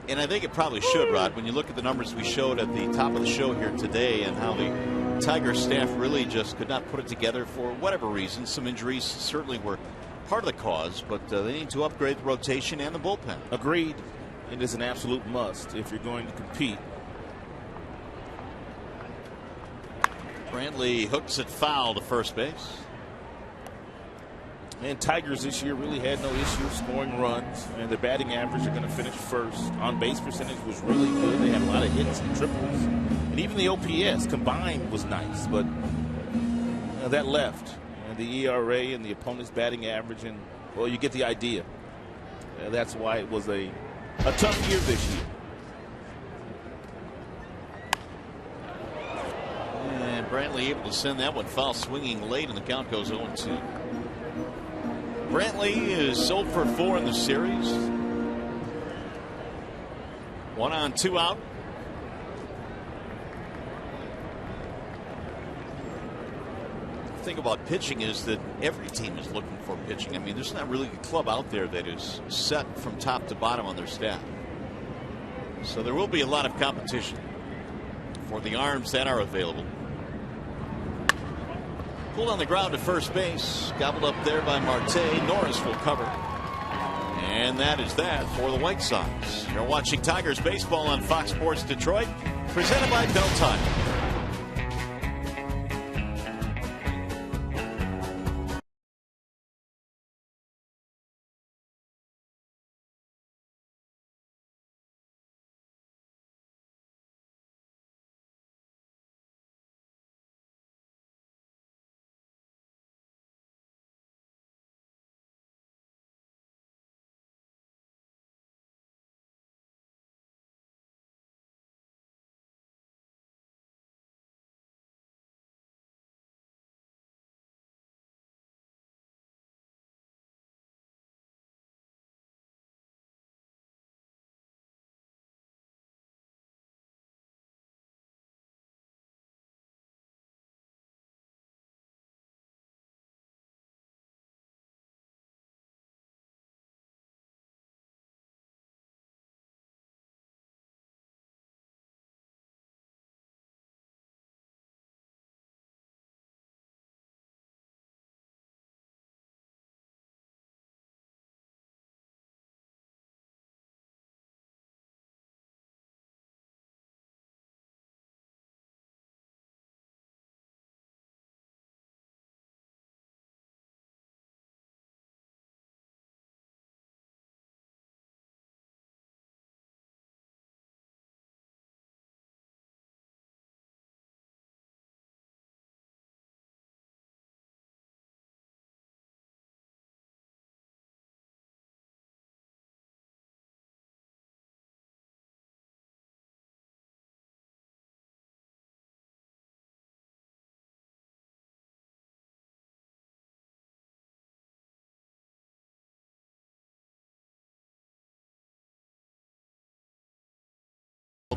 And I think it probably should, Rod, when you look at the numbers we showed at the top of the show here today and how the Tigers staff really just could not put it together for whatever reason. Some injuries certainly were part of the cause, but they need to upgrade the rotation and the bullpen. Agreed. It is an absolute must if you're going to compete. Brantley hooks it foul to first base. And Tigers this year really had no issue scoring runs, and their batting average are going to finish first. On base percentage was really good. They had a lot of hits and triples, and even the OPS combined was nice, but that left. And the ERA and the opponent's batting average, and well, you get the idea. That's why it was a tough year this year. And Brantley able to send that one foul, swinging late, and the count goes 0-2. Brantley is 0 for 4 in the series. 1 on, 2 out. thing about pitching is that every team is looking for pitching. I mean, there's not really a club out there that is set from top to bottom on their staff. So there will be a lot of competition for the arms that are available. Pulled on the ground to first base. Gobbled up there by Marte. Norris will cover. And that is that for the White Sox. You're watching Tigers baseball on Fox Sports Detroit, presented by Bell Tire.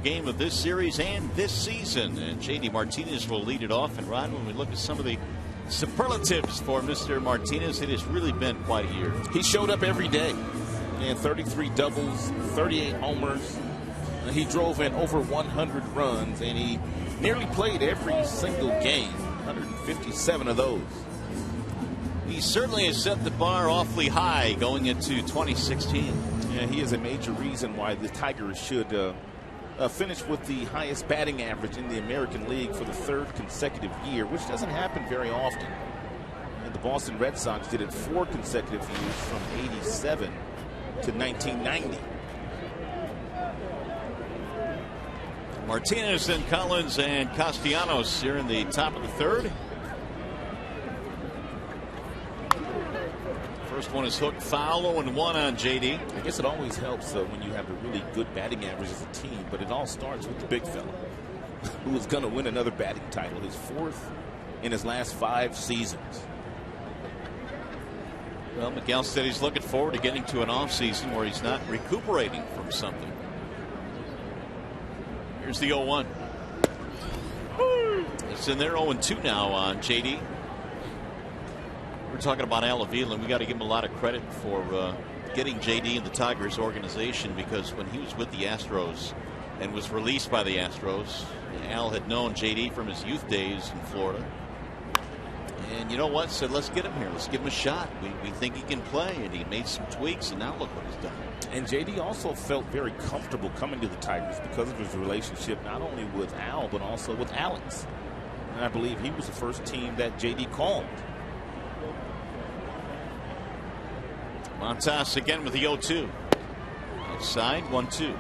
Game of this series and this season, and JD Martinez will lead it off. And Ron, when we look at some of the superlatives for Mr. Martinez, it has really been quite a year. He showed up every day. And 33 doubles, 38 homers. He drove in over 100 runs, and he nearly played every single game, 157 of those. He certainly has set the bar awfully high going into 2016. Yeah, he is a major reason why the Tigers should finished with the highest batting average in the American League for the third consecutive year, which doesn't happen very often. And the Boston Red Sox did it 4 consecutive years from 87 to 1990. Martinez and Collins and Castellanos here in the top of the third. First one is hooked foul, 0-1 on JD. I guess it always helps when you have a really good batting average as a team, but it all starts with the big fella who is going to win another batting title, his 4th in his last 5 seasons. Well, Miguel said he's looking forward to getting to an offseason where he's not recuperating from something. Here's the 0-1. It's in there 0-2 now on JD. We're talking about Al Avila, and we got to give him a lot of credit for getting JD in the Tigers organization, because when he was with the Astros and was released by the Astros, Al had known JD from his youth days in Florida. And you know what? Said, let's get him here. Let's give him a shot. We think he can play. And he made some tweaks, and now look what he's done. And JD also felt very comfortable coming to the Tigers because of his relationship not only with Al, but also with Alex. And I believe he was the first team that JD called. Montas again with the 0-2. Outside, 1-2.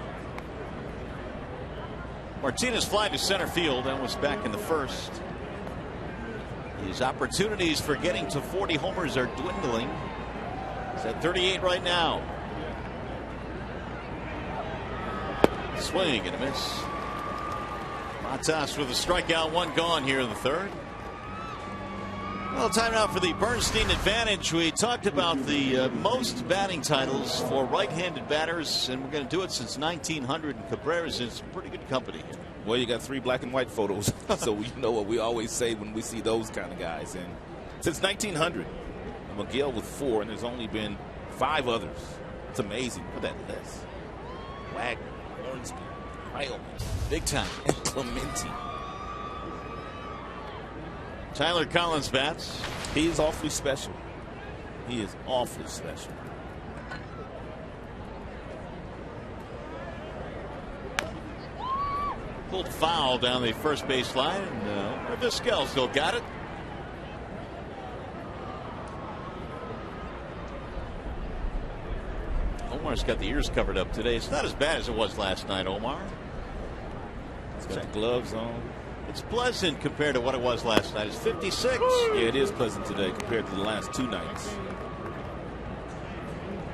Martinez fly to center field and was back in the first. His opportunities for getting to 40 homers are dwindling. He's at 38 right now. Swing and a miss. Montas with a strikeout, 1 gone here in the third. Well, time now for the Bernstein advantage. We talked about the most batting titles for right-handed batters, and we're going to do it since 1900. And Cabrera's in some pretty good company here. Well, you got 3 black and white photos, so we know what we always say when we see those kind of guys. And Since 1900. Miguel with 4, and there's only been 5 others. It's amazing. Look at that list. Wagner, Hornsby, Heilman, Big time. and Clemente. Tyler Collins bats. He is awfully special. He is awfully special. Pulled foul down the first base line, and Vizquel still got it. Omar's got the ears covered up today. It's not as bad as it was last night, Omar. He's got the gloves on. It's pleasant compared to what it was last night. It's 56. Yeah, it is pleasant today compared to the last 2 nights.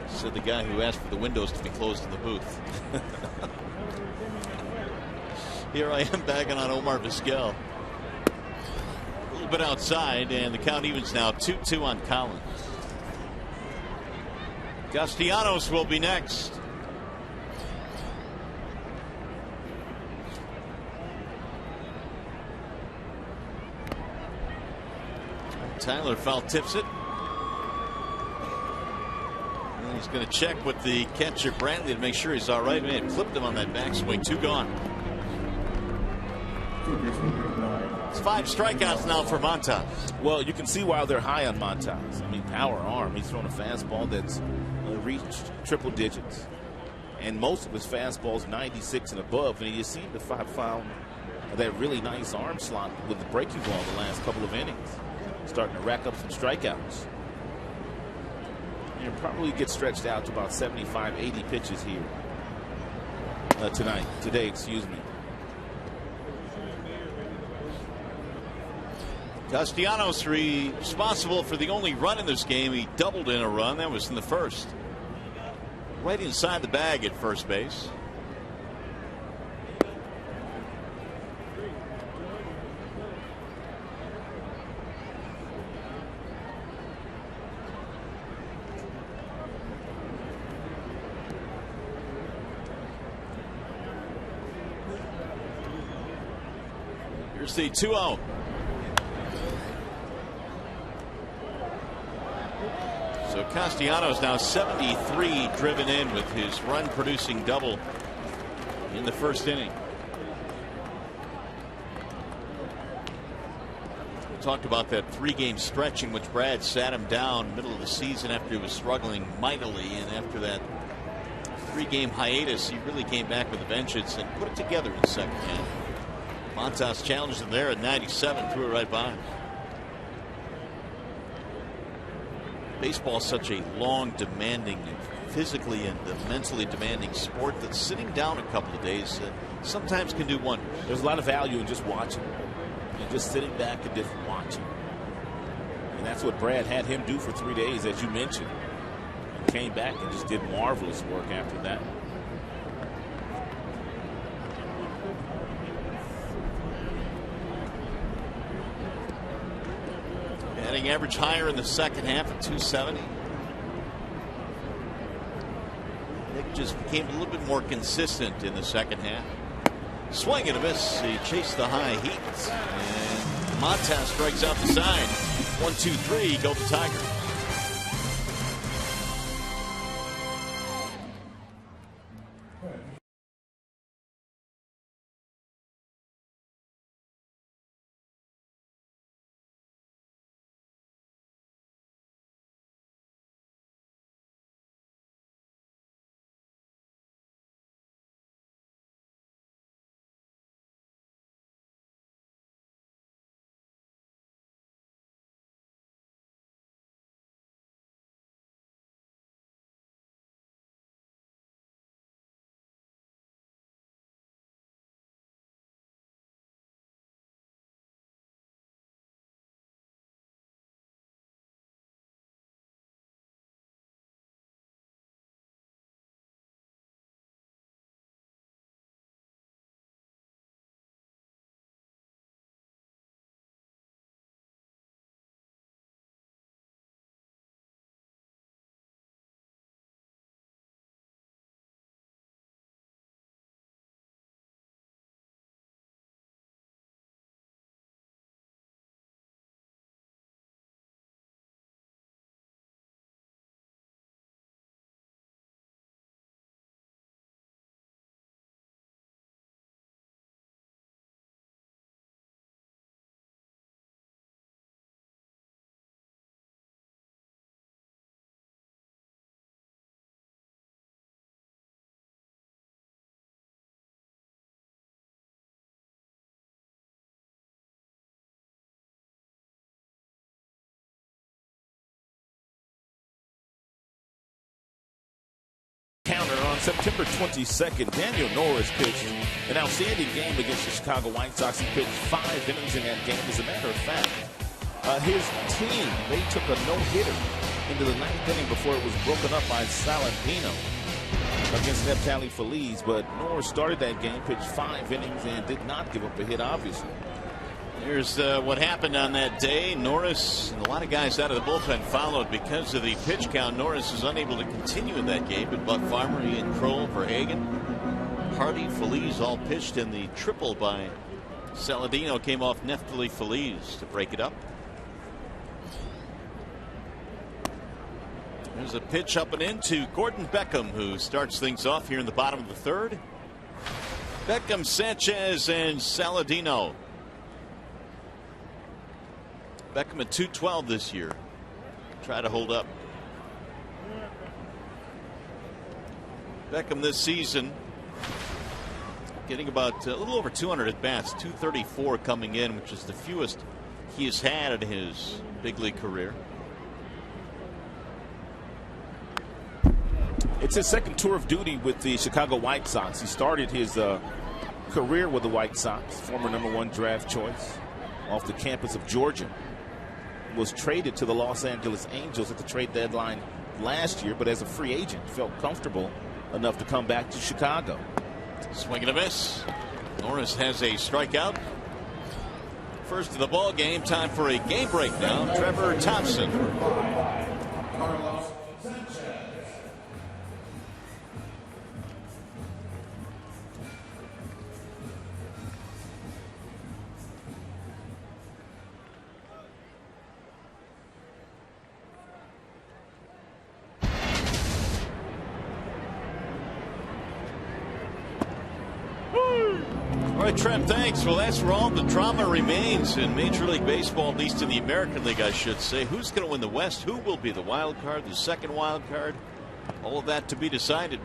Said the guy who asked for the windows to be closed in the booth. Here I am bagging on Omar Vizquel. A little bit outside, and the count evens now 2-2 on Collins. Castellanos will be next. Tyler foul tips it. And he's going to check with the catcher Brantley to make sure he's all right. Man, clipped him on that backswing. 2 gone. It's 5 strikeouts now for Montas. Well, you can see why they're high on Montas. I mean, power arm. He's throwing a fastball that's reached triple digits. And most of his fastballs 96 and above. And you seem to found that really nice arm slot with the breaking ball the last couple of innings. Starting to rack up some strikeouts. He'll probably get stretched out to about 75, 80 pitches here today, excuse me. Castellanos responsible for the only run in this game. He doubled in a run. That was in the first. Right inside the bag at first base. Here's the 2-0. So Castellanos now 73 driven in with his run producing double in the first inning. We talked about that 3-game stretch in which Brad sat him down middle of the season after he was struggling mightily, and after that 3-game hiatus he really came back with a vengeance and put it together in the second half. Montas challenged him there at 97, threw it right by him. Baseball is such a long, demanding, physically and mentally demanding sport that sitting down a couple of days sometimes can do wonders. There's a lot of value in just watching and just sitting back and just watching. And that's what Brad had him do for 3 days, as you mentioned. And came back and just did marvelous work after that. Batting average higher in the second half at 270. Nick just became a little bit more consistent in the second half. Swing and a miss. He chased the high heat. And Montas strikes out the side. 1-2-3. Go the Tigers. September 22nd, Daniel Norris pitched an outstanding game against the Chicago White Sox. He pitched 5 innings in that game. As a matter of fact, his team, they took a no-hitter into the 9th inning before it was broken up by Saladino against the Phillies. But Norris started that game, pitched 5 innings, and did not give up a hit, obviously. Here's what happened on that day. Norris and a lot of guys out of the bullpen followed because of the pitch count. Norris was unable to continue in that game, but Buck Farmer, Ian Kroll, Verhagen, Hardy, Feliz all pitched, in the triple by Saladino came off Neftali Feliz to break it up. There's a pitch up and into Gordon Beckham, who starts things off here in the bottom of the 3rd. Beckham, Sanchez, and Saladino. Beckham at 212 this year. Try to hold up. Beckham this season getting about a little over 200 at bats, 234 coming in, which is the fewest he has had in his big league career. It's his 2nd tour of duty with the Chicago White Sox. He started his career with the White Sox, former #1 draft choice off the campus of Georgia. Was traded to the Los Angeles Angels at the trade deadline last year, but as a free agent felt comfortable enough to come back to Chicago. Swing and a miss. Norris has a strikeout. First of the ball game. Time for a game break now. Trevor Thompson. All right, Trev, thanks. Well, that's where all the drama remains in Major League Baseball, at least in the American League, I should say. Who's going to win the West? Who will be the wild card, the second wild card? All of that to be decided.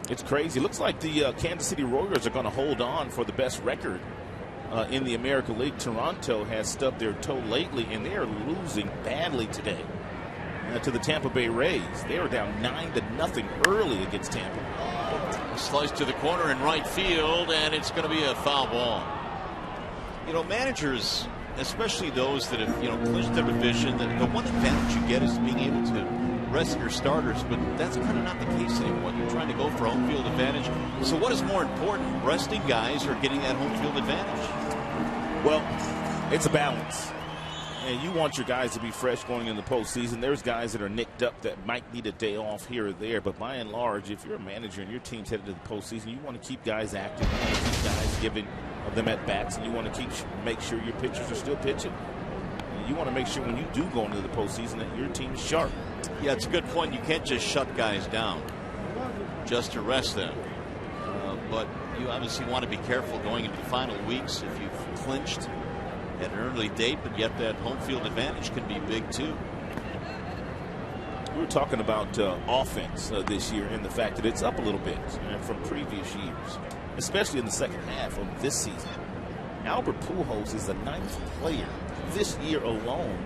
It's crazy. Looks like the Kansas City Royals are going to hold on for the best record in the American League. Toronto has stubbed their toe lately, and they are losing badly today to the Tampa Bay Rays. They are down 9-0 early against Tampa. Slice to the corner in right field, and it's going to be a foul ball. You know, managers, especially those that have, clinched their division, the one advantage you get is being able to rest your starters, but that's kind of not the case anymore. You're trying to go for home field advantage. So what is more important, resting guys or getting that home field advantage? Well, it's a balance. And you want your guys to be fresh going into the postseason. There's guys that are nicked up that might need a day off here or there. But by and large, if you're a manager and your team's headed to the postseason, you want to keep guys active. You want to keep guys giving them at bats, and you want to make sure your pitchers are still pitching. And you want to make sure when you do go into the postseason that your team's sharp. Yeah, it's a good point. You can't just shut guys down just to rest them. But you obviously want to be careful going into the final weeks if you've clinched at an early date, but yet that home field advantage can be big too. We were talking about offense this year and the fact that it's up a little bit from previous years, especially in the second half of this season. Albert Pujols is the 9th player this year alone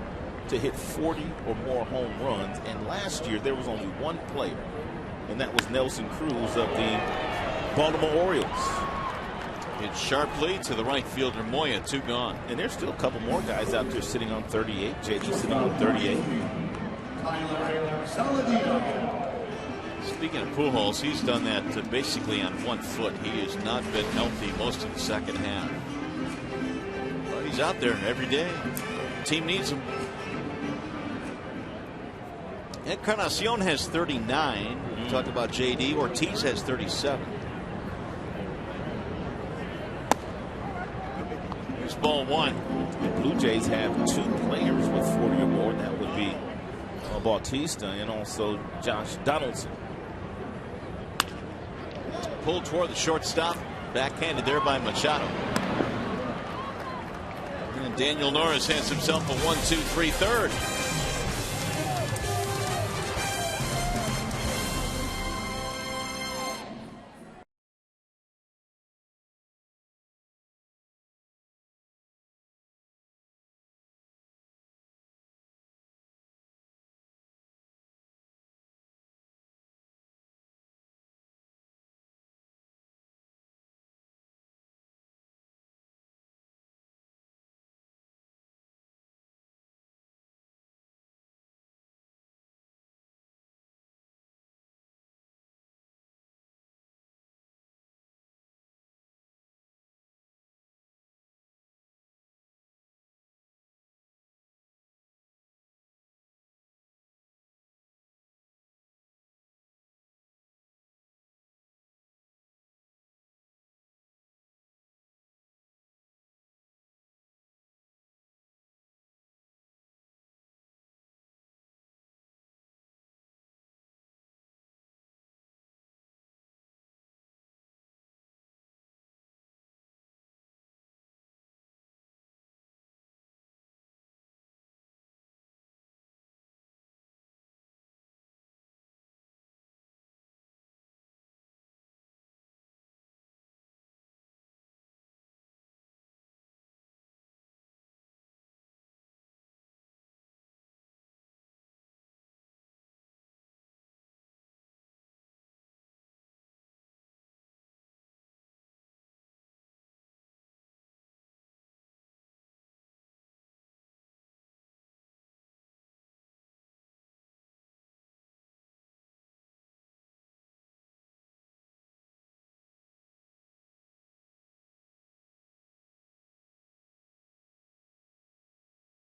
to hit 40 or more home runs, and last year there was only one player, and that was Nelson Cruz of the Baltimore Orioles. Hit sharply to the right fielder Moya, 2 gone. And there's still a couple more guys out there sitting on 38. JD sitting on 38. Speaking of Pujols, he's done that basically on 1 foot. He has not been healthy most of the second half. But he's out there every day. The team needs him. Encarnacion has 39. We talked about JD. Ortiz has 37. Here's ball 1. The Blue Jays have 2 players with 40 or more. That would be Bautista and also Josh Donaldson. Pulled toward the shortstop. Backhanded there by Machado. And Daniel Norris has himself a 1-2-3 third.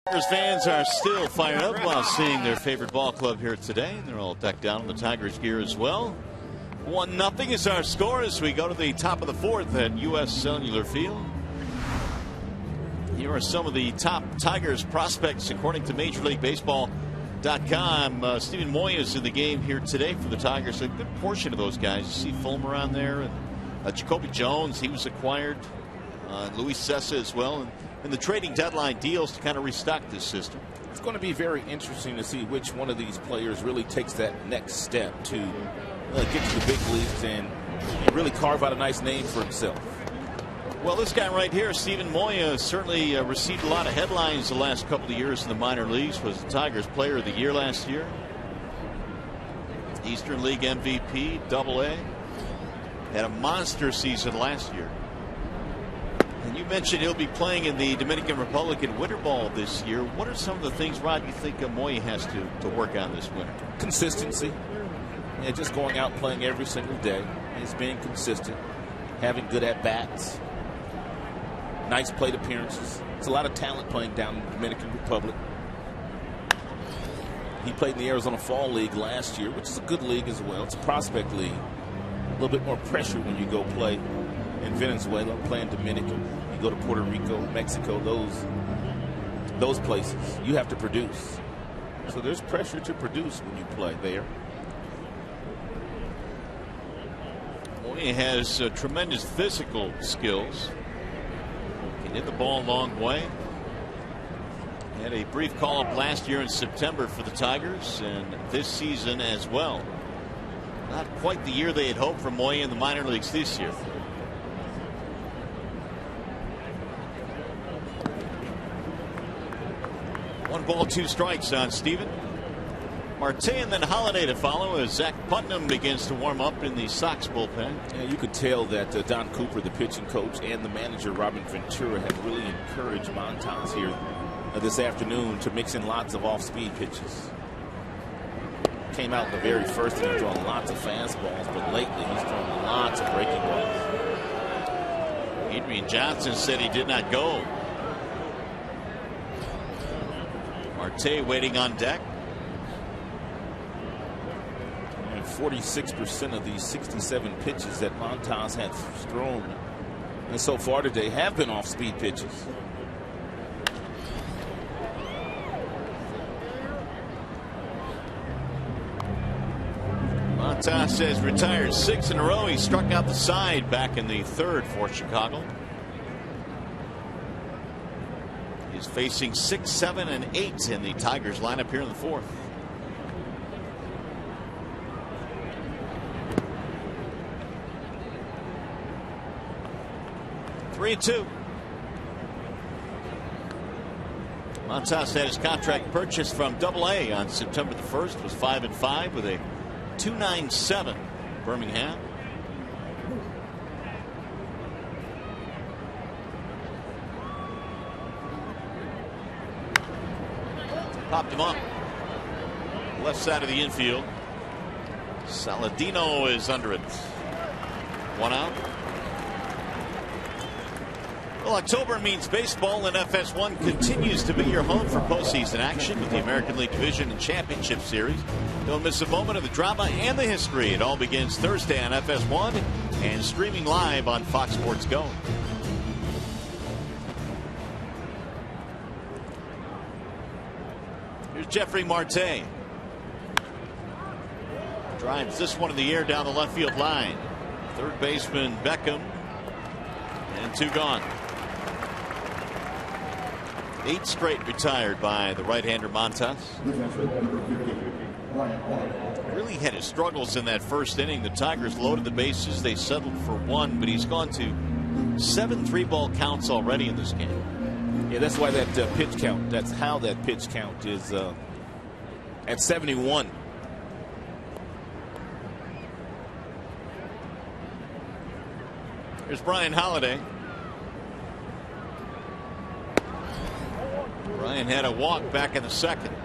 Tigers fans are still fired up while seeing their favorite ball club here today. They're all decked out in the Tigers gear as well. 1-0 is our score as we go to the top of the fourth at U.S. Cellular Field. Here are some of the top Tigers prospects according to Major League Baseball.com. Stephen Moya is in the game here today for the Tigers. A good portion of those guys. You see Fulmer on there, and Jacoby Jones, he was acquired. Luis Cessa as well. And the trading deadline deals to kind of restock this system. It's going to be very interesting to see which one of these players really takes that next step to get to the big leagues and really carve out a nice name for himself. Well, this guy right here, Stephen Moya, certainly received a lot of headlines the last couple of years in the minor leagues. Was the Tigers Player of the Year last year. Eastern League MVP, AA. Had a monster season last year. And you mentioned he'll be playing in the Dominican Republic in Winter Ball this year. What are some of the things, Rod, you think Moya has to work on this winter? Consistency. Yeah, just going out playing every single day. He's being consistent. Having good at-bats. Nice plate appearances. It's a lot of talent playing down in the Dominican Republic. He played in the Arizona Fall League last year, which is a good league as well. It's a prospect league. A little bit more pressure when you go play in Venezuela, play in Dominican. You go to Puerto Rico, Mexico, those places. You have to produce. So there's pressure to produce when you play there. Moya has tremendous physical skills. Can hit the ball a long way. Had a brief call-up last year in September for the Tigers, and this season as well. Not quite the year they had hoped for Moya in the minor leagues this year. 1 ball, 2 strikes on Steven. Marte and then Holiday to follow as Zach Putnam begins to warm up in the Sox bullpen. Yeah, you could tell that Don Cooper, the pitching coach, and the manager, Robin Ventura, have really encouraged Montas here this afternoon to mix in lots of off-speed pitches. Came out in the very first inning throwing lots of fastballs, but lately he's thrown lots of breaking balls. Adrian Johnson said he did not go. Marte waiting on deck. 46% of these 67 pitches that Montas has thrown and so far today have been off-speed pitches. Montas has retired 6 in a row. He struck out the side back in the third for Chicago. He's facing 6, 7, and 8 in the Tigers lineup here in the fourth. 3-2. Montas had his contract purchased from AA on September the 1st. Was 5-5 with a 2.97 Birmingham. Popped him up. Left side of the infield. Saladino is under it. 1 out. Well, October means baseball, and FS1 continues to be your home for postseason action with the American League Division and Championship Series. Don't miss a moment of the drama and the history. It all begins Thursday on FS1 and streaming live on Fox Sports Go. Here's Jeffrey Marte. Drives this one in the air down the left field line. Third baseman Beckham. And 2 gone. 8 straight retired by the right-hander Montas. Really had his struggles in that first inning. The Tigers loaded the bases. They settled for 1, but he's gone to 7 3-ball counts already in this game. Yeah, that's why that pitch count, that's how that pitch count is at 71. Here's Brian Holiday. Brian had a walk back in the second.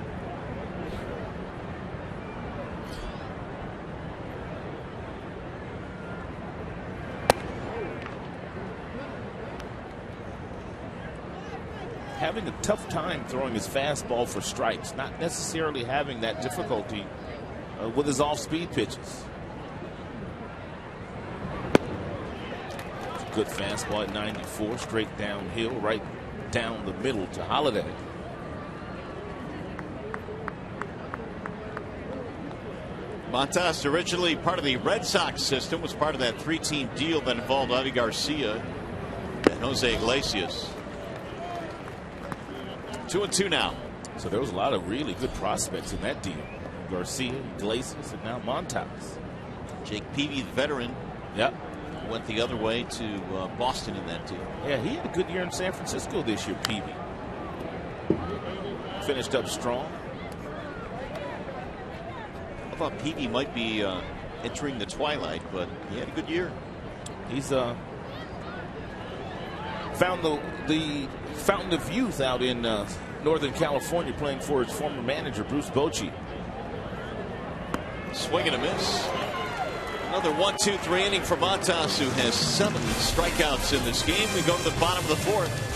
having a tough time throwing his fastball for strikes, not necessarily having that difficulty with his off-speed pitches. Good fastball at 94, straight downhill, right down the middle to Holiday. Montas, originally part of the Red Sox system, was part of that three-team deal that involved Avi Garcia and Jose Iglesias. 2-2 now. So there was a lot of really good prospects in that deal. Garcia, Iglesias, and now Montas. Jake Peavy, the veteran, went the other way to Boston in that deal. Yeah, he had a good year in San Francisco this year, Peavy. Finished up strong. I thought Peavy might be entering the twilight, but he had a good year. He's found the fountain of youth out in Northern California, playing for his former manager, Bruce Bochy. Swing and a miss. Another 1-2-3 inning for Montas, who has 7 strikeouts in this game. We go to the bottom of the fourth.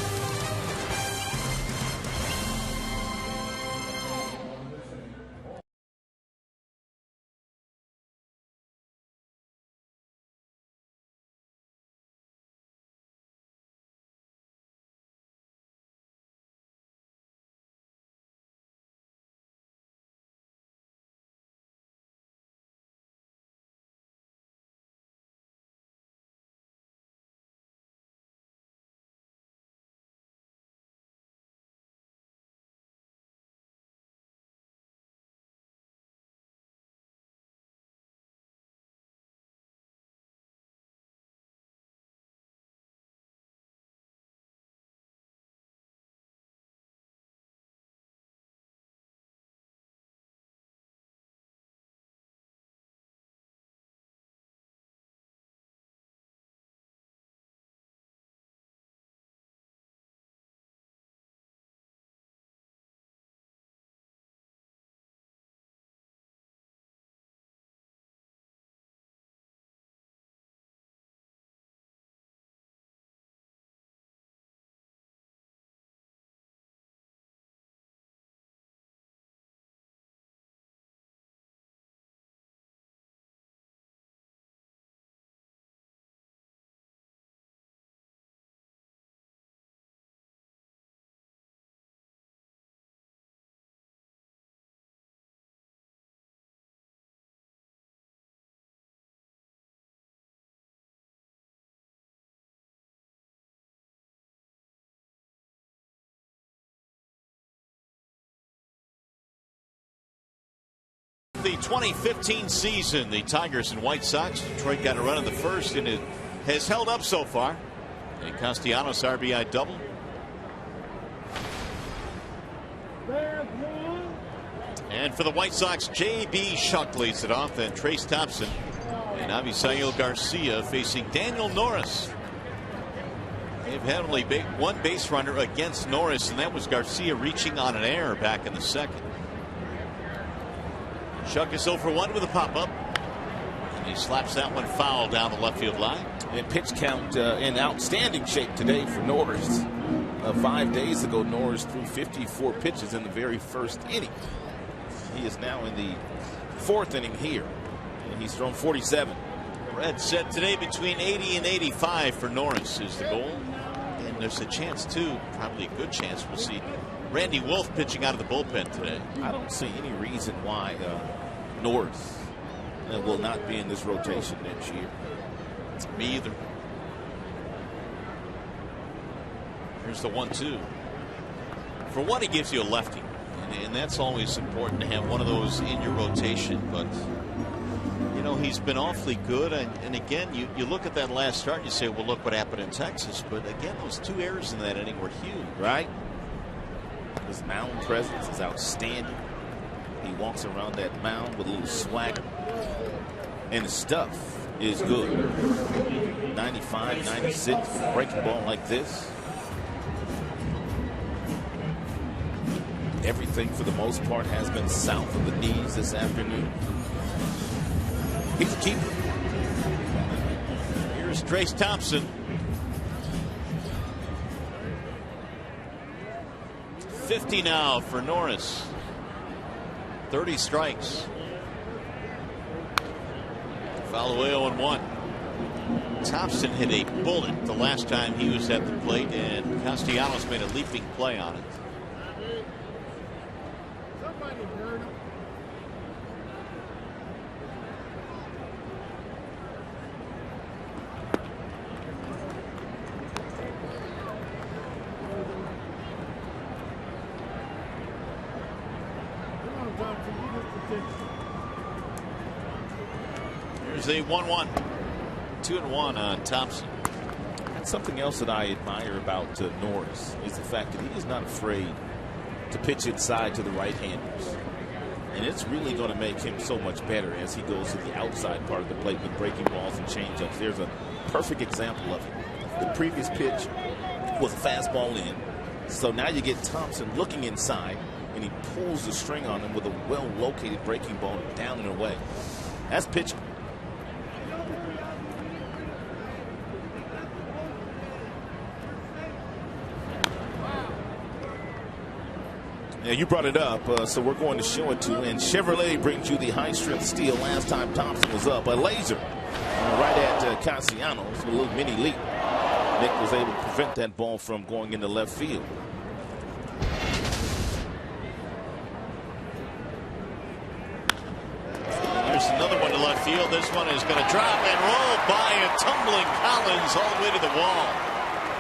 The 2015 season, the Tigers and White Sox. Detroit got a run in the first, and it has held up so far. A Castellanos RBI double. And for the White Sox, J.B. Shuck leads it off, then Trace Thompson and Avisail Garcia facing Daniel Norris. They've had only one base runner against Norris, and that was Garcia reaching on an error back in the second. Shuck is 0 for 1 with a pop-up. And he slaps that one foul down the left field line. And pitch count in outstanding shape today for Norris. 5 days ago, Norris threw 54 pitches in the very first inning. He is now in the 4th inning here. And he's thrown 47. Red set today between 80 and 85 for Norris is the goal. And there's a chance, too, probably a good chance, we'll see Randy Wolf pitching out of the bullpen today. I don't see any reason why Norris will not be in this rotation next year. Me either. Here's the 1-2. For one, he gives you a lefty, and that's always important to have one of those in your rotation. But you know, he's been awfully good, and again, you look at that last start and you say, well, look what happened in Texas. But again, those 2 errors in that inning were huge. Right. His mound presence is outstanding. He walks around that mound with a little swagger, and his stuff is good. 95, 96, breaking ball like this. Everything for the most part has been south of the knees this afternoon. He's a keeper. Here's Trace Thompson. 50 now for Norris. 30 strikes. Foul away 0-1. Thompson hit a bullet the last time he was at the plate, and Castellanos made a leaping play on it. Here's a 1-1. 2-1 on Thompson. And something else that I admire about Norris is the fact that he is not afraid to pitch inside to the right-handers. And it's really going to make him so much better as he goes to the outside part of the plate with breaking balls and changeups. There's a perfect example of it. The previous pitch was a fastball in. So now you get Thompson looking inside, and he pulls the string on him with a well-located breaking ball down and away. That's pitching. Yeah, you brought it up, so we're going to show it to you. And Chevrolet brings you the high-strength steel. Last time Thompson was up, a laser right at Castellanos with a little mini leap. Nick was able to prevent that ball from going into left field. Here's another one to left field. This one is going to drop and roll by a tumbling Collins all the way to the wall.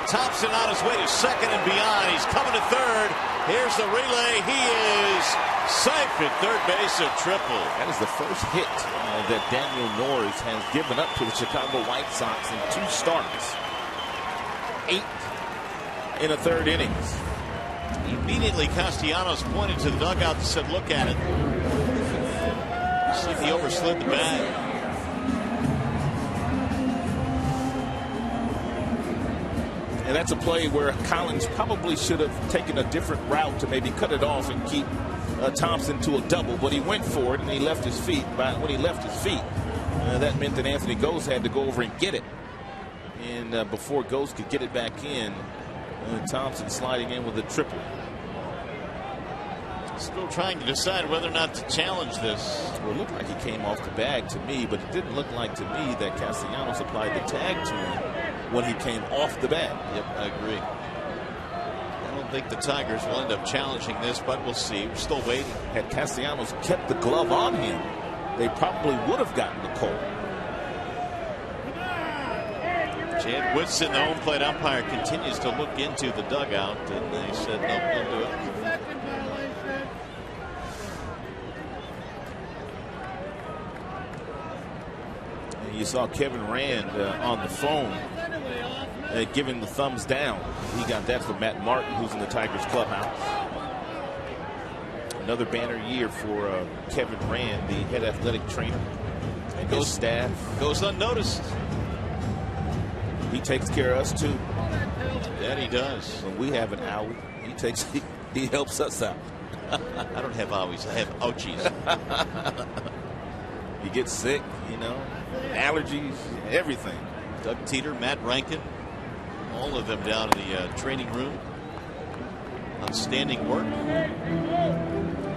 Thompson on his way to second and beyond. He's coming to third. Here's the relay. He is safe at third base, a triple. That is the first hit that Daniel Norris has given up to the Chicago White Sox in 2 starts. 8 in a third innings. Immediately, Castellanos pointed to the dugout and said, look at it. See if he overslid the bag. And that's a play where Collins probably should have taken a different route to maybe cut it off and keep Thompson to a double, but he went for it and he left his feet. But when he left his feet, that meant that Anthony Gose had to go over and get it. And before Gose could get it back in, Thompson sliding in with a triple. Still trying to decide whether or not to challenge this. Well, it looked like he came off the bag to me, but it didn't look like to me that Castellanos applied the tag to him when he came off the bag. Yep, I agree. I don't think the Tigers will end up challenging this, but we'll see. We're still waiting. Had Castellanos kept the glove on him, they probably would have gotten the call. Chad Woodson, the home plate umpire, continues to look into the dugout, and they said nope, they'll do it. You saw Kevin Rand on the phone giving the thumbs down. He got that from Matt Martin, who's in the Tigers clubhouse. Another banner year for Kevin Rand, the head athletic trainer, and his staff. Goes unnoticed. He takes care of us too. That he does. When we have an owie, he helps us out. I don't have owies. I have ouchies. You get sick, you know, allergies, everything. Doug Teeter, Matt Rankin, all of them down in the training room. Outstanding work.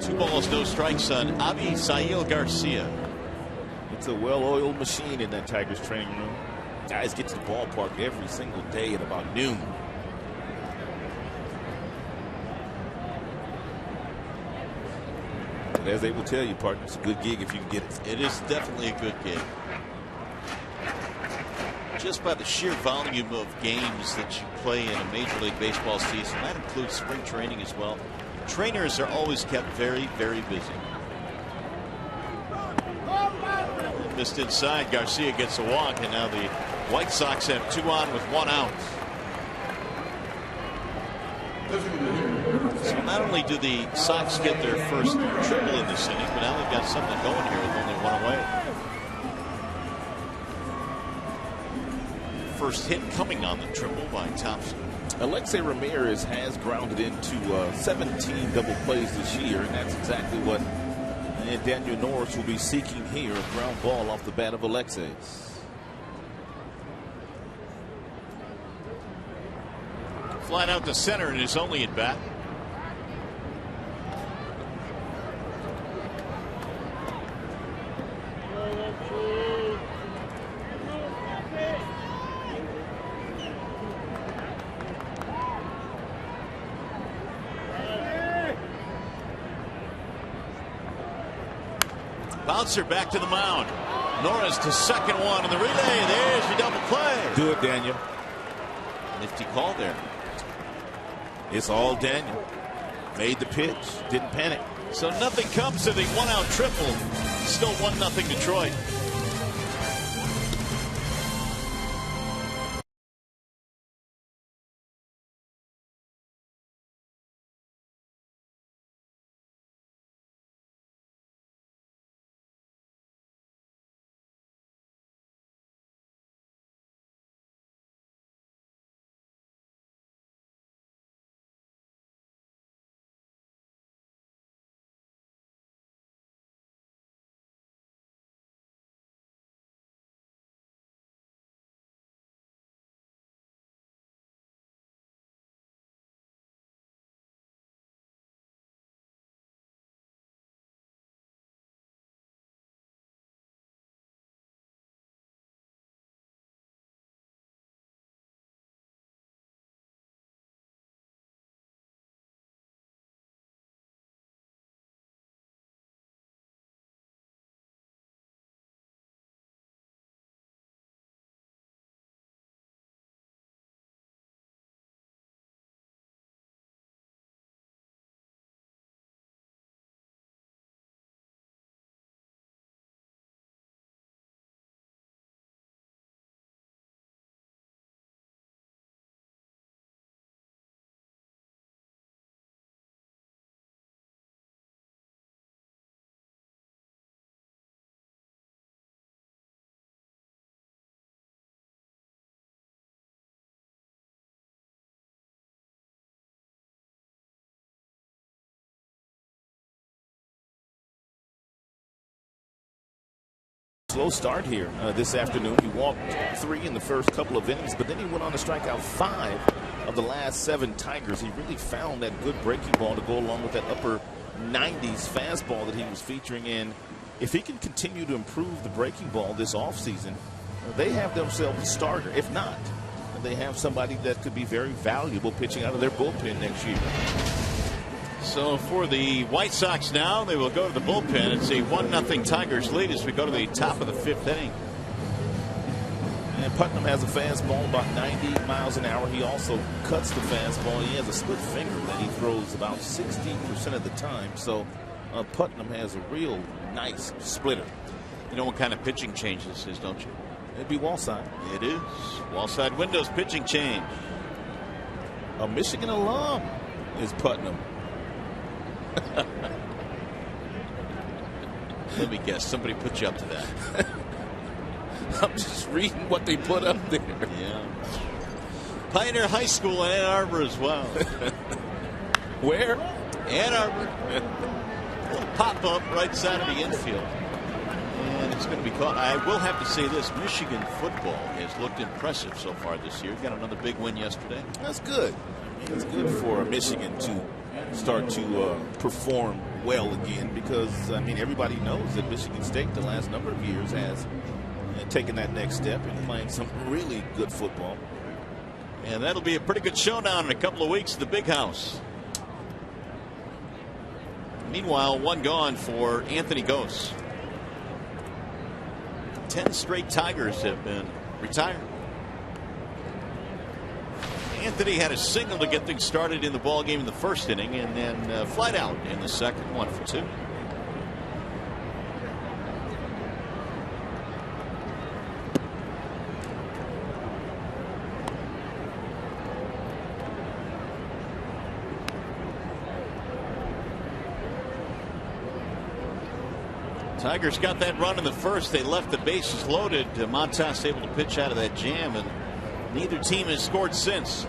2 balls, no strikes on Avisail Garcia. It's a well-oiled machine in that Tigers training room. Guys get to the ballpark every single day at about noon. And as they will tell you, partner, it's a good gig if you can get it. It is definitely a good gig. Just by the sheer volume of games that you play in a Major League Baseball season, that includes spring training as well. Trainers are always kept very, very busy. Missed inside. Garcia gets a walk, and now the White Sox have 2 on with 1 out. So not only do the Sox get their first triple in this inning, but now they've got something going here with only 1 away. First hit coming on the triple by Thompson. Alexei Ramirez has grounded into 17 double plays this year, and that's exactly what Daniel Norris will be seeking here, a ground ball off the bat of Alexei's. Flying out to center and is only at bat. Bouncer back to the mound. Norris to second one in the relay. There's your double play. Do it, Daniel. Nifty call there. It's all Daniel. Made the pitch. Didn't panic. So nothing comes to the one-out triple. Still 1-0 Detroit. Slow start here this afternoon. He walked 3 in the first couple of innings, but then he went on to strike out 5 of the last 7 Tigers. He really found that good breaking ball to go along with that upper 90s fastball that he was featuring in. If he can continue to improve the breaking ball this offseason, they have themselves a starter. If not, they have somebody that could be very valuable pitching out of their bullpen next year. So for the White Sox now, they will go to the bullpen. It's a 1-0 Tigers lead as we go to the top of the 5th inning. And Putnam has a fastball about 90 miles an hour. He also cuts the fastball. He has a split finger that he throws about 60% of the time. So Putnam has a real nice splitter. You know what kind of pitching change this is, don't you? It'd be Wallside. It is. Wallside Windows pitching change. A Michigan alum is Putnam. Let me guess. Somebody put you up to that. I'm just reading what they put up there. Yeah. Pioneer High School in Ann Arbor as well. Where? Ann Arbor. A little pop-up right side of the infield. And it's going to be caught. I will have to say this. Michigan football has looked impressive so far this year. Got another big win yesterday. That's good. It's good for Michigan to start to perform well again because, I mean, everybody knows that Michigan State the last number of years has taken that next step and playing some really good football. And that'll be a pretty good showdown in a couple of weeks at the Big House. Meanwhile, one gone for Anthony Gose. 10 straight Tigers have been retired. Anthony had a single to get things started in the ball game in the first inning, and then flied out in the second, 1 for 2. Tigers got that run in the first. They left the bases loaded. Montas able to pitch out of that jam, and neither team has scored since.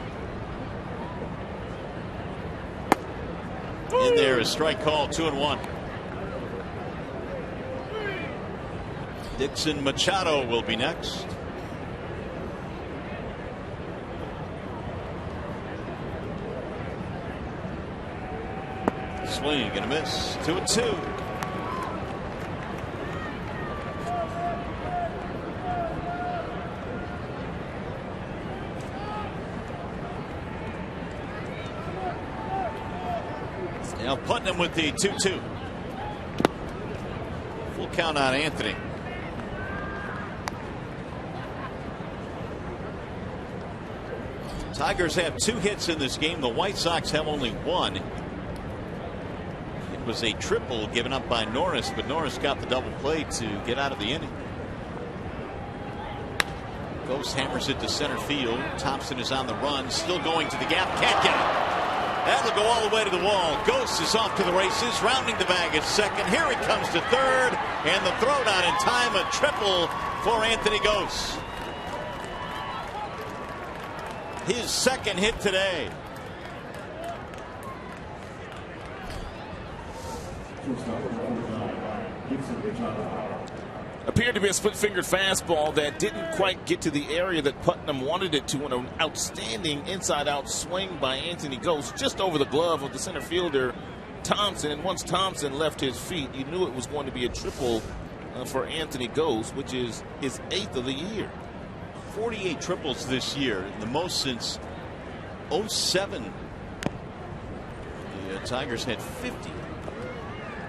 In there is strike call, 2-1. Dixon Machado will be next. Swing and a miss. 2-2. Oakland with the 2-2. Full count on Anthony. Tigers have 2 hits in this game. The White Sox have only 1. It was a triple given up by Norris, but Norris got the double play to get out of the inning. Ghost hammers it to center field. Thompson is on the run, still going to the gap. Can't get it. That'll go all the way to the wall. Ghost is off to the races, rounding the bag at second. Here he comes to third, and the throwdown in time, a triple for Anthony Ghost. His second hit today. Appeared to be a split-fingered fastball that didn't quite get to the area that Putnam wanted it to, and an outstanding inside-out swing by Anthony Ghost just over the glove of the center fielder Thompson. And once Thompson left his feet, you knew it was going to be a triple for Anthony Ghost, which is his 8th of the year. 48 triples this year, the most since 07. The Tigers had 50.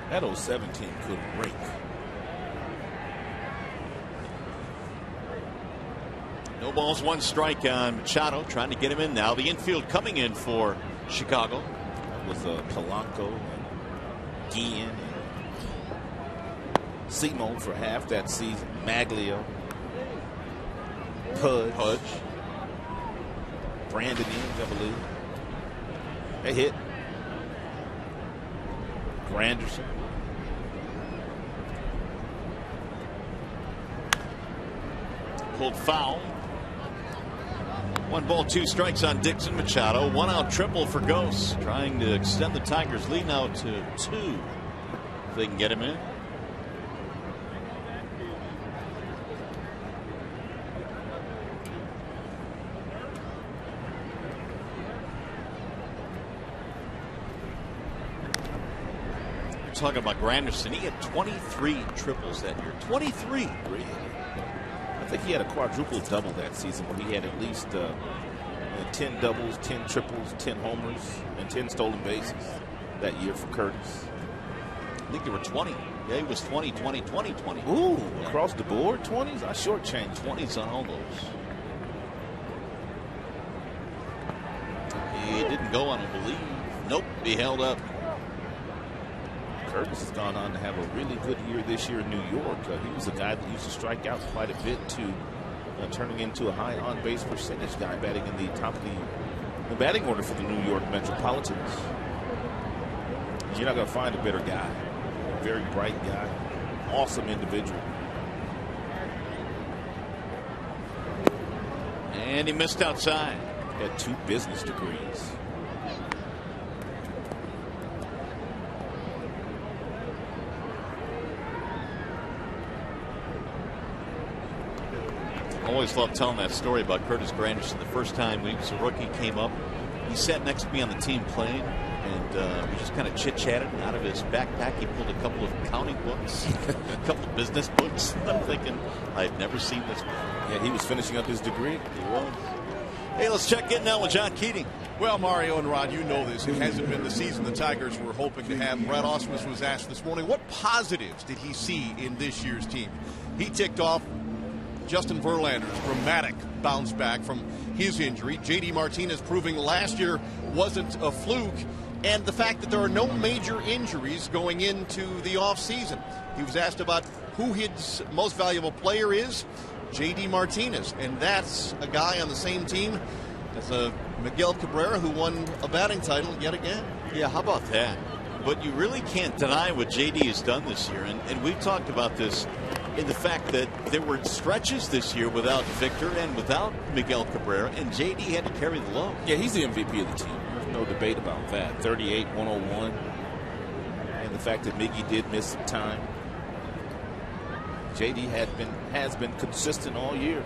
That 07 team could break. No balls, 1 strike on Machado, trying to get him in now. The infield coming in for Chicago. With Polanco and Guillen and Simo for half that season. Maglio. Pudge. Brandon Eames, I believe. A hit. Granderson. Pulled foul. 1 ball, 2 strikes on Dixon. Machado. 1 out triple for Ghost. Trying to extend the Tigers' lead now to 2. If they can get him in. Talking about Granderson, he had 23 triples that year. 23. Really? I think he had a quadruple double that season where he had at least 10 doubles, 10 triples, 10 homers, and 10 stolen bases that year for Curtis. I think there were 20. Yeah, he was 20, 20, 20, 20. Ooh, yeah. Across the board, 20s? I shortchanged 20s on all those. He didn't go on a believe. Nope, he held up. Curtis has gone on to have a really good year this year in New York. He was a guy that used to strike out quite a bit, to turning into a high on-base percentage guy, batting in the top of the batting order for the New York Metropolitans. You're not going to find a better guy. Very bright guy. Awesome individual. And he missed outside. Had 2 business degrees. Always loved telling that story about Curtis Granderson. The first time he was a rookie, came up, he sat next to me on the team playing, and we just kind of chit-chatted. Out of his backpack, he pulled a couple of accounting books, a couple of business books. I'm thinking, I've never seen this before. Yeah, he was finishing up his degree. He was. Hey, let's check in now with John Keating. Well, Mario and Rod, you know this. It hasn't been the season the Tigers were hoping to have. Brad Ausmus was asked this morning, what positives did he see in this year's team? He ticked off Justin Verlander's dramatic bounce back from his injury. J.D. Martinez proving last year wasn't a fluke, and the fact that there are no major injuries going into the offseason. He was asked about who his most valuable player is. J.D. Martinez, and that's a guy on the same team as Miguel Cabrera, who won a batting title yet again. Yeah, how about that? But you really can't deny what J.D. has done this year, and we've talked about this in the fact that there were stretches this year without Victor and without Miguel Cabrera, and J.D. had to carry the load. Yeah, he's the MVP of the team. There's no debate about that. 38, 101. And the fact that Miggy did miss some time. J.D. has been consistent all year.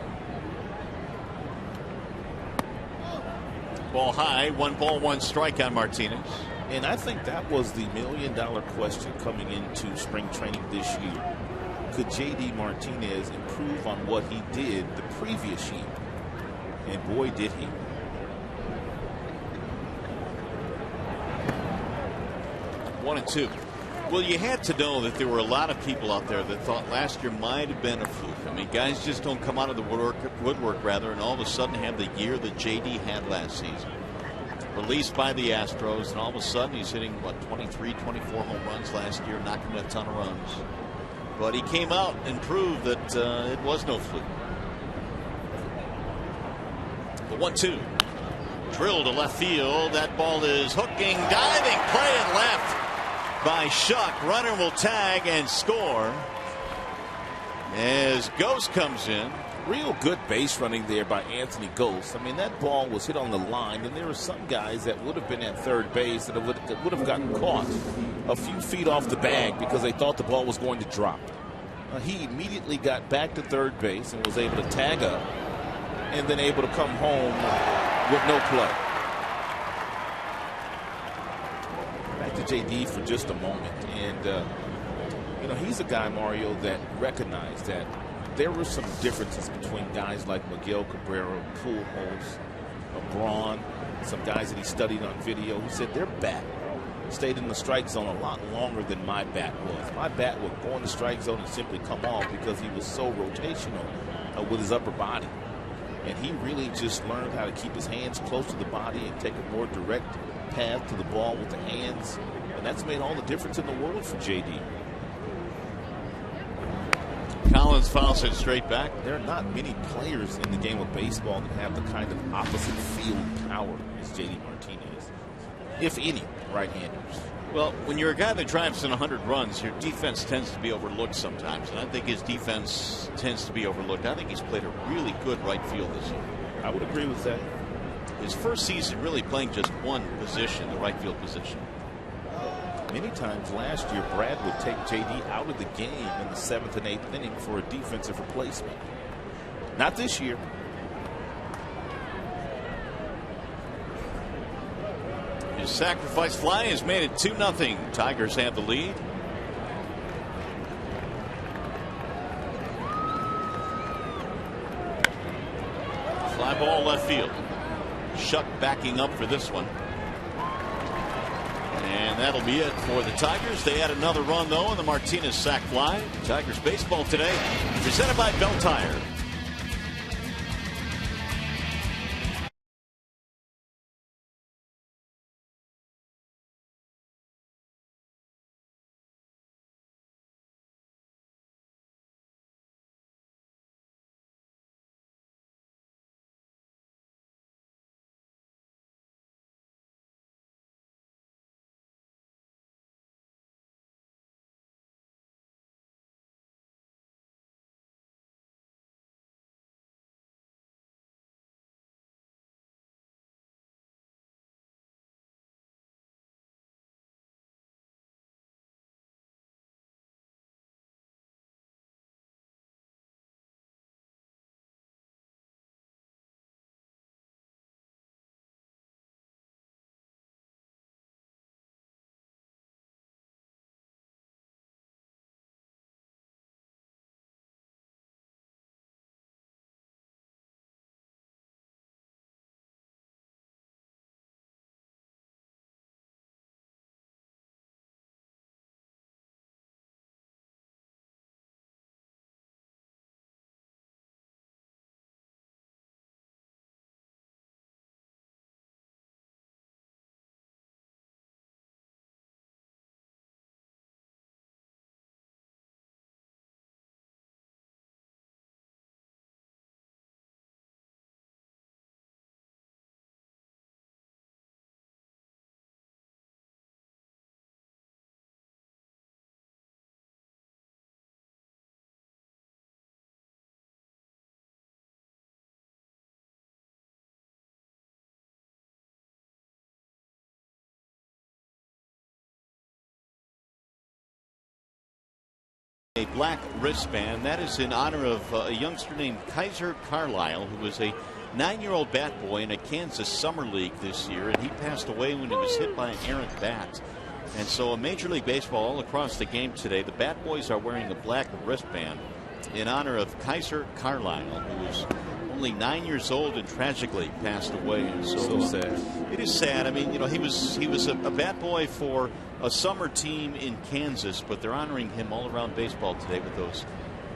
Ball high, 1 ball, 1 strike on Martinez. And I think that was the $1 million question coming into spring training this year. Could J.D. Martinez improve on what he did the previous year? And boy, did he. 1-2. Well, you had to know that there were a lot of people out there that thought last year might have been a fluke. I mean, guys just don't come out of the woodwork rather, and all of a sudden have the year that JD had last season. Released by the Astros, and all of a sudden he's hitting, what, 23, 24 home runs last year, knocking a ton of runs. But he came out and proved that it was no fluke. The 1-2. Drill to left field. That ball is hooking, diving, play it left by Shuck. Runner will tag and score as Ghost comes in. Real good base running there by Anthony Ghost. I mean, that ball was hit on the line, and there were some guys that would have been at third base that would have gotten caught a few feet off the bag because they thought the ball was going to drop. He immediately got back to third base and was able to tag up and then able to come home with no play. Back to JD for just a moment. And, you know, he's a guy, Mario, that recognized that there were some differences between guys like Miguel Cabrera, Pujols, Braun, some guys that he studied on video who said their bat stayed in the strike zone a lot longer than my bat was. My bat would go in the strike zone and simply come off because he was so rotational with his upper body. And he really just learned how to keep his hands close to the body and take a more direct path to the ball with the hands. And that's made all the difference in the world for JD. Collins fouls it straight back. There are not many players in the game of baseball that have the kind of opposite field power as JD Martinez, if any, right-handers. Well, when you're a guy that drives in 100 runs, your defense tends to be overlooked sometimes, and I think his defense tends to be overlooked. I think he's played a really good right field this year. I would agree with that. His first season really playing just one position, the right field position. Many times last year, Brad would take JD out of the game in the 7th and 8th inning for a defensive replacement. Not this year. His sacrifice fly has made it 2-0. Tigers have the lead. Fly ball left field. Shuck backing up for this one. And that'll be it for the Tigers. They had another run, though, on the Martinez sac fly. Tigers baseball today, presented by Bell Tire. A black wristband that is in honor of a youngster named Kaiser Carlisle, who was a 9-year-old bat boy in a Kansas Summer League this year, and he passed away when he was hit by an errant bat. And so, a Major League Baseball all across the game today, the Bat Boys are wearing a black wristband in honor of Kaiser Carlisle, who was only 9 years old and tragically passed away. And So sad. It is sad. I mean, he was a bat boy for a summer team in Kansas, but they're honoring him all around baseball today with those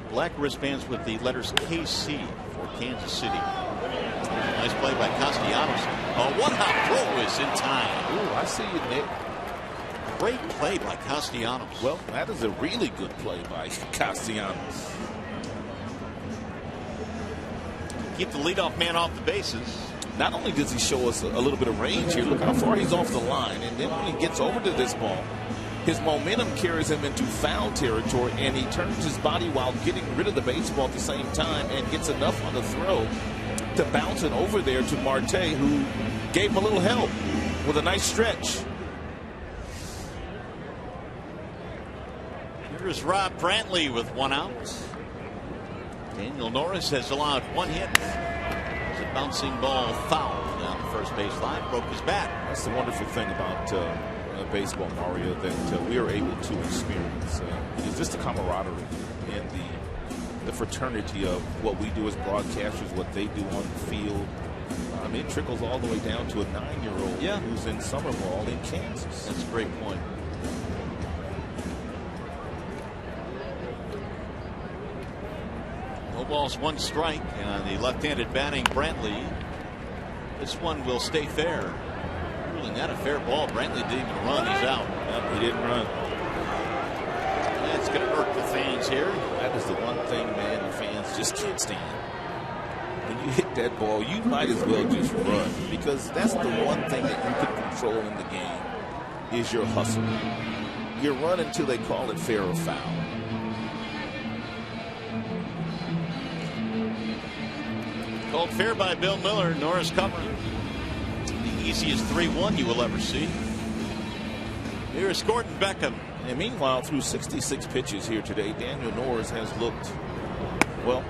black wristbands with the letters KC for Kansas City. Nice play by Castellanos. A one-hop throw is in time. Ooh, I see you, Nick. Great play by Castellanos. Well, that is a really good play by Castellanos. Keep the leadoff man off the bases. Not only does he show us a little bit of range here, look how far he's off the line. And then when he gets over to this ball, his momentum carries him into foul territory, and he turns his body while getting rid of the baseball at the same time and gets enough on the throw to bounce it over there to Marte, who gave him a little help with a nice stretch. Here's Rob Brantley with 1 out. Daniel Norris has allowed 1 hit. It's a bouncing ball foul down the first base line. Broke his bat. That's the wonderful thing about baseball, Mario, that we are able to experience. It's just the camaraderie and the fraternity of what we do as broadcasters, what they do on the field. I mean, it trickles all the way down to a 9-year-old who's in summer ball in Kansas. That's a great point. No balls, 1 strike on the left-handed batting Brantley. This one will stay fair. Ruling that a fair ball. Brantley didn't even run. He's out. He didn't run. That's going to irk the fans here. That is the one thing, man, the fans just can't stand. When you hit that ball, you might as well just run, because that's the one thing that you can control in the game is your hustle. You run until they call it fair or foul. Called fair by Bill Miller. Norris covering. The easiest 3-1 you will ever see. Here's Gordon Beckham. And meanwhile, through 66 pitches here today, Daniel Norris has looked, well,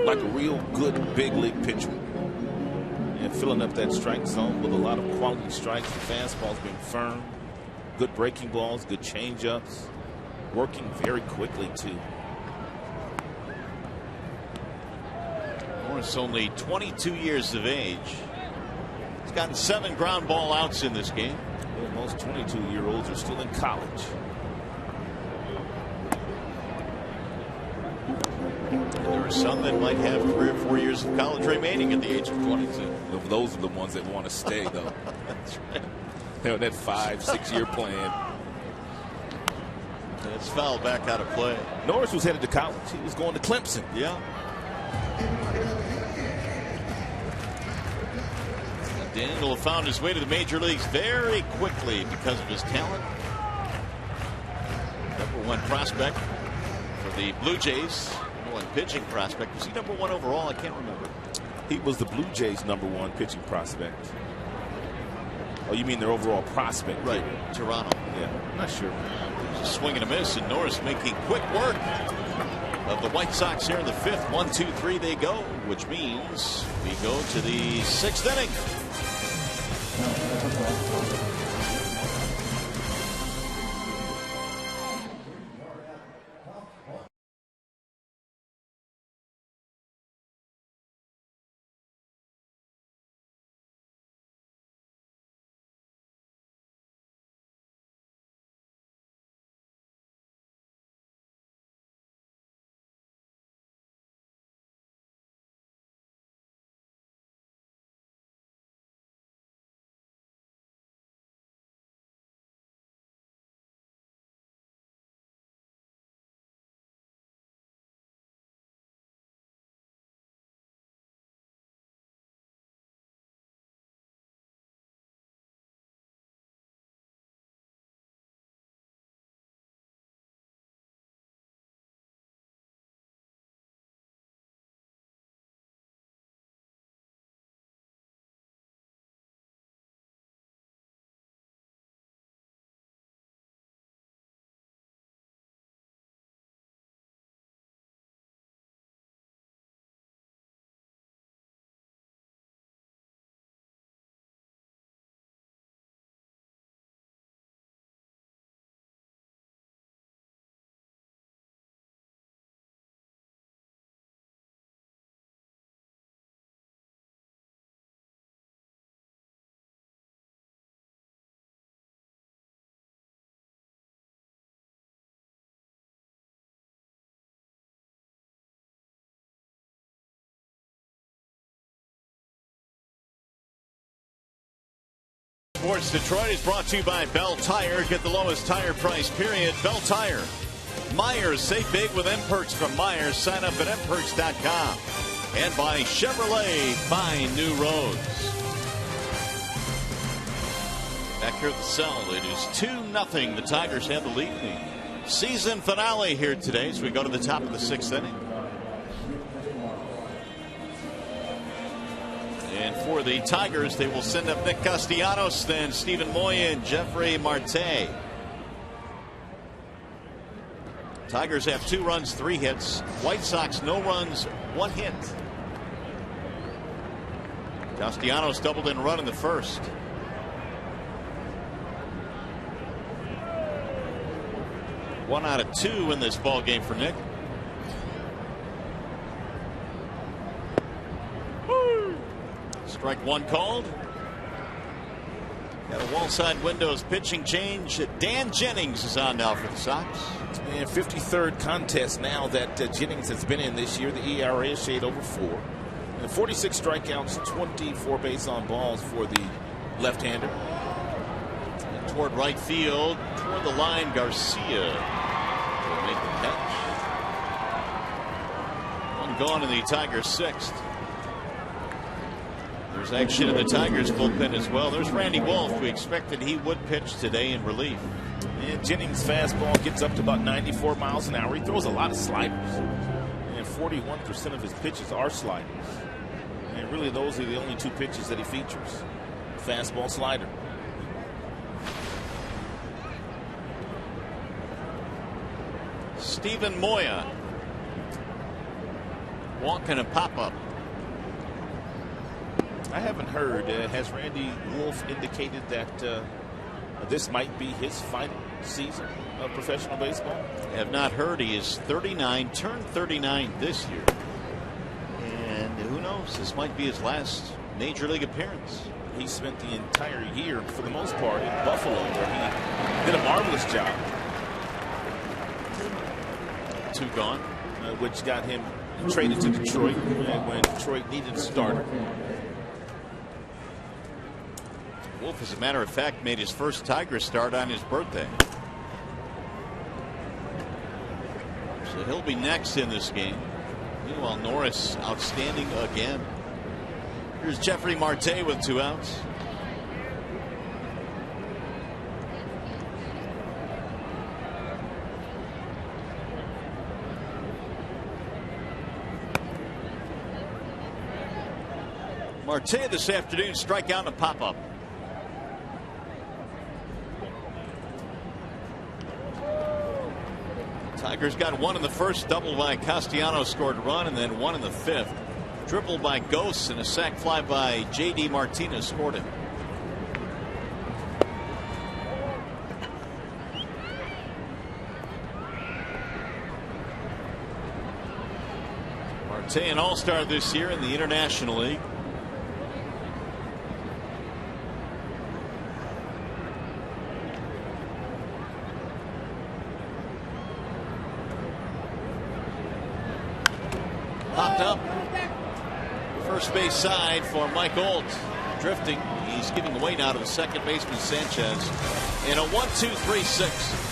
like a real good big league pitcher. And filling up that strike zone with a lot of quality strikes. The fastball's been firm. Good breaking balls, good changeups. Working very quickly, too. Norris only 22 years of age. He's gotten 7 ground ball outs in this game. Well, most 22-year-olds are still in college. And there are some that might have 3 or 4 years of college remaining at the age of 22. Those are the ones that want to stay, though. That's right. They're on that 5-6 year plan. It's fouled back out of play. Norris was headed to college. He was going to Clemson. Yeah. Daniel found his way to the major leagues very quickly because of his talent. #1 prospect for the Blue Jays. #1 pitching prospect. Was he #1 overall? I can't remember. He was the Blue Jays' #1 pitching prospect. Oh, you mean their overall prospect? Right. Toronto. Yeah, I'm not sure. It was a swing and a miss, and Norris making quick work of the White Sox here in the 5th. 1, 2, 3 they go, which means we go to the 6th inning. Sports Detroit is brought to you by Bell Tire. Get the lowest tire price, period. Bell Tire. Myers, save big with M-Perks from Myers. Sign up at mperks.com. And by Chevrolet, find new roads. Back here at the cell, it is 2-0. The Tigers have the lead in the season finale here today as we go to the top of the 6th inning. And for the Tigers, they will send up Nick Castellanos, then Steven Moya and Jeffrey Marte. Tigers have 2 runs, 3 hits. White Sox, no runs, 1 hit. Castellanos doubled in a run in the first. One out of 2 in this ball game for Nick. Strike 1 called. Got a wall side windows pitching change. Dan Jennings is on now for the Sox. And 53rd contest now that Jennings has been in this year. The ERA is shade over 4. And 46 strikeouts, 24 base on balls for the left-hander. And toward right field, toward the line, Garcia will make the catch. 1 gone in the Tigers' 6th. There's action in the Tigers bullpen as well. There's Randy Wolf. We expected he would pitch today in relief. And Jennings' fastball gets up to about 94 miles an hour. He throws a lot of sliders. And 41% of his pitches are sliders. And really those are the only 2 pitches that he features. Fastball, slider. Steven Moya walking a pop-up. I haven't heard. Has Randy Wolf indicated that this might be his final season of professional baseball? Have not heard. He is 39, turned 39 this year. And who knows? This might be his last major league appearance. He spent the entire year, for the most part, in Buffalo, where he did a marvelous job. 2 gone. Which got him traded to Detroit when Detroit needed a starter. Wolf, as a matter of fact, made his first Tigers start on his birthday. So he'll be next in this game. Meanwhile, Norris outstanding again. Here's Jeffrey Marte with 2 outs. Marte this afternoon, strikeout and a pop-up. Tigers got 1 in the first, double by Castellanos scored a run, and then 1 in the 5th. Triple by Ghosts and a sac fly by J.D. Martinez scored it. Marte an all-star this year in the International League. Popped up. First base side for Mike Olt. Drifting. He's giving away now to the second baseman Sanchez. In a 1-2-3-6.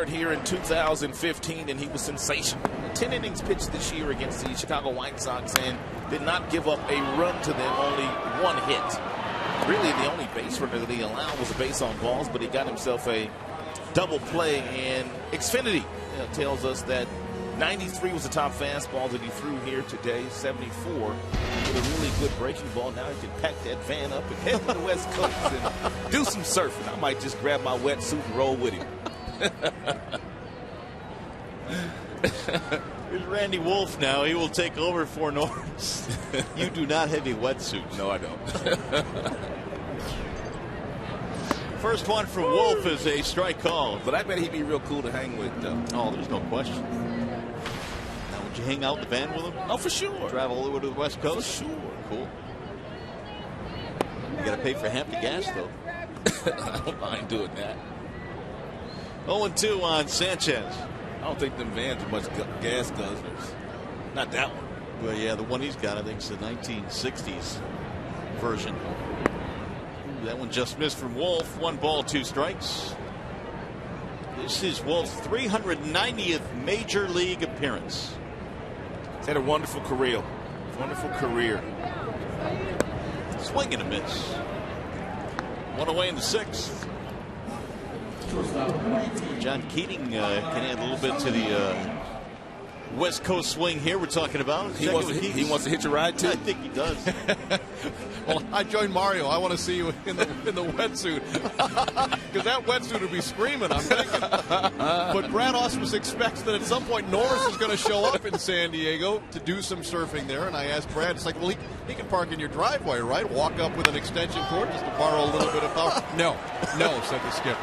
Here in 2015, and he was sensational. 10 innings pitched this year against the Chicago White Sox and did not give up a run to them, only one hit. Really, the only base runner that he allowed was a base on balls, but he got himself a double play. And Xfinity tells us that 93 was the top fastball that he threw here today. 74 with a really good breaking ball. Now he can pack that van up and head to the West Coast and do some surfing. I might just grab my wetsuit and roll with him. Here's Randy Wolf now. He will take over for Norris. You do not have a wetsuit. No, I don't. First one from Wolf is a strike call. But I bet he'd be real cool to hang with, though. Oh, there's no question. Now, would you hang out in the van with him? Oh, for sure. Travel all the way to the West Coast? For sure. Cool. You got to pay for half the gas, though. I don't mind doing that. 0-2 on Sanchez. I don't think them vans are much gas guzzlers. Not that one. Well, yeah, the one he's got, I think, is the 1960s version. Ooh, that one just missed from Wolf. 1 ball, 2 strikes. This is Wolf's 390th major league appearance. He's had a wonderful career. Wonderful career. Swing and a miss. 1 away in the 6th. John Keating can add a little bit to the West Coast swing here we're talking about. He wants to hitch a ride too? I think he does. Well, I joined Mario. I want to see you in the wetsuit. Because that wetsuit would be screaming, I'm thinking. But Brad Ausmus expects that at some point Norris is going to show up in San Diego to do some surfing there. And I asked Brad, it's like, well, he can park in your driveway, right? Walk up with an extension cord just to borrow a little bit of power. No, said the skipper.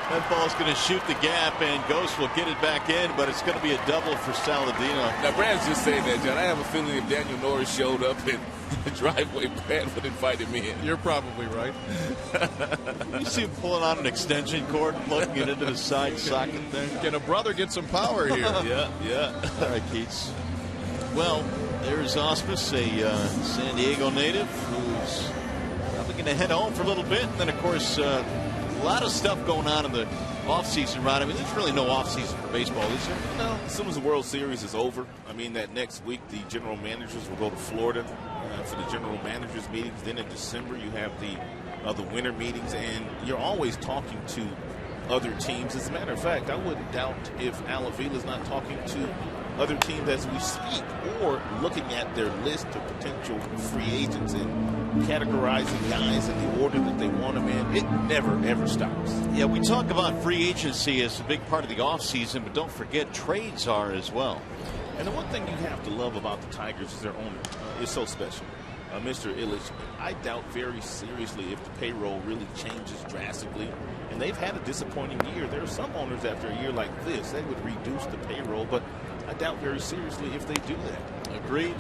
That ball's going to shoot the gap, and Ghost will get it back in, but it's going to be a double for Saladino. Now, Brad's just saying that, John. I have a feeling if Daniel Norris showed up in the driveway, Brad would invite him in. You're probably right. You see him pulling on an extension cord, plugging it into the side socket there. Can a brother get some power here? Yeah. All right, Keats. Well, there's Ausmus, a San Diego native, who's probably going to head home for a little bit. And then, of course, a lot of stuff going on in the offseason, Rod. I mean, there's really no offseason for baseball, is there? No. As soon as the World Series is over, I mean, that next week the general managers will go to Florida for the general managers meetings. Then in December you have the winter meetings, and you're always talking to other teams. As a matter of fact, I wouldn't doubt if Al Avila's not talking to other teams as we speak, or looking at their list of potential free agents and categorizing guys in the order that they want them in. It never, ever stops. Yeah, we talk about free agency as a big part of the offseason, but don't forget trades are as well. And the one thing you have to love about the Tigers is their owner. It's so special. Mr. Illich, I doubt very seriously if the payroll really changes drastically. And they've had a disappointing year. There are some owners after a year like this, they would reduce the payroll, but I doubt very seriously if they do that. Agreed.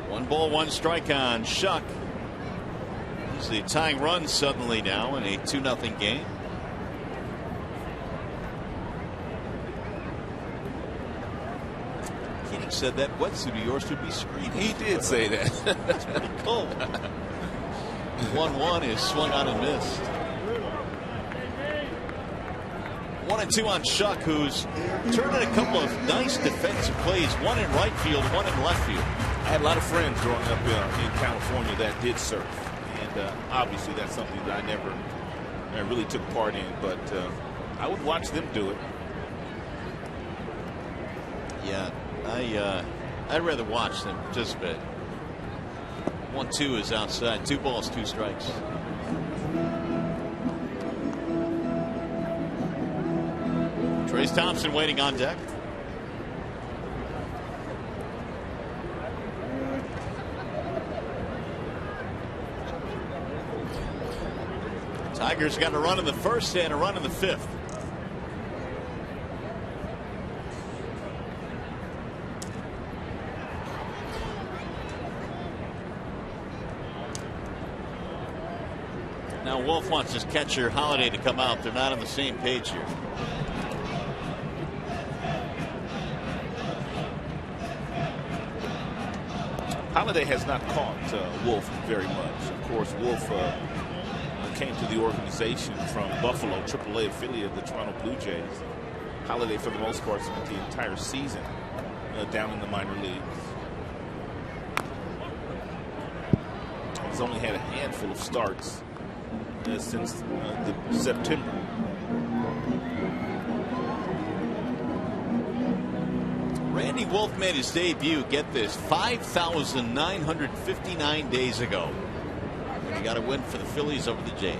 1 ball, 1 strike on Shuck. He's the tying run suddenly now in a 2-0 game. Keating said that wetsuit of yours would be screaming. He did say that. That's pretty cool. 1-1 is swung on and missed. 1-2 on Shuck, who's turned in a couple of nice defensive plays. 1 in right field, 1 in left field. I had a lot of friends growing up in California that did surf, and obviously that's something that I really took part in, but I would watch them do it. Yeah, I'd rather watch than participate. 1-2 is outside. 2 balls, 2 strikes. Trace Thompson waiting on deck. Tigers got a run in the first and a run in the 5th. Now Wolf wants his catcher Holiday to come out. They're not on the same page here. Holiday has not caught Wolf very much. Of course, Wolf came to the organization from Buffalo, AAA affiliate of the Toronto Blue Jays. Holiday, for the most part, spent the entire season down in the minor leagues. He's only had a handful of starts since September. Randy Wolf made his debut, get this, 5,959 days ago. He got a win for the Phillies over the Jays.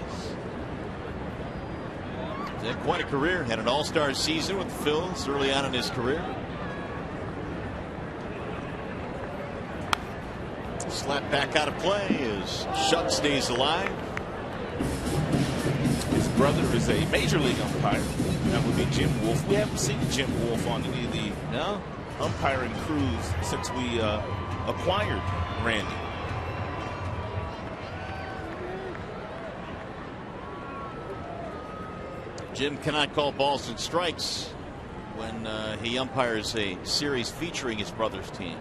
He's had quite a career. Had an all-star season with the Phillies early on in his career. Slapped back out of play as Shuck stays alive. His brother is a major league umpire. That would be Jim Wolf. We haven't seen Jim Wolf on any of the umpiring crews since we acquired Randy. Jim cannot call balls and strikes when he umpires a series featuring his brother's team.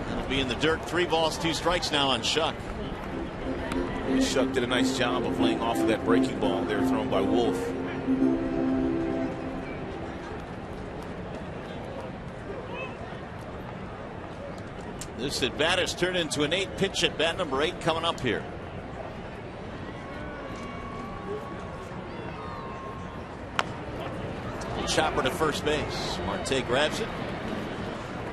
That'll be in the dirt. 3 balls, 2 strikes now on Shuck. Shuck did a nice job of laying off of that breaking ball there thrown by Wolf. This at bat has turned into an 8-pitch at bat number 8 coming up here. Chopper to first base. Marte grabs it.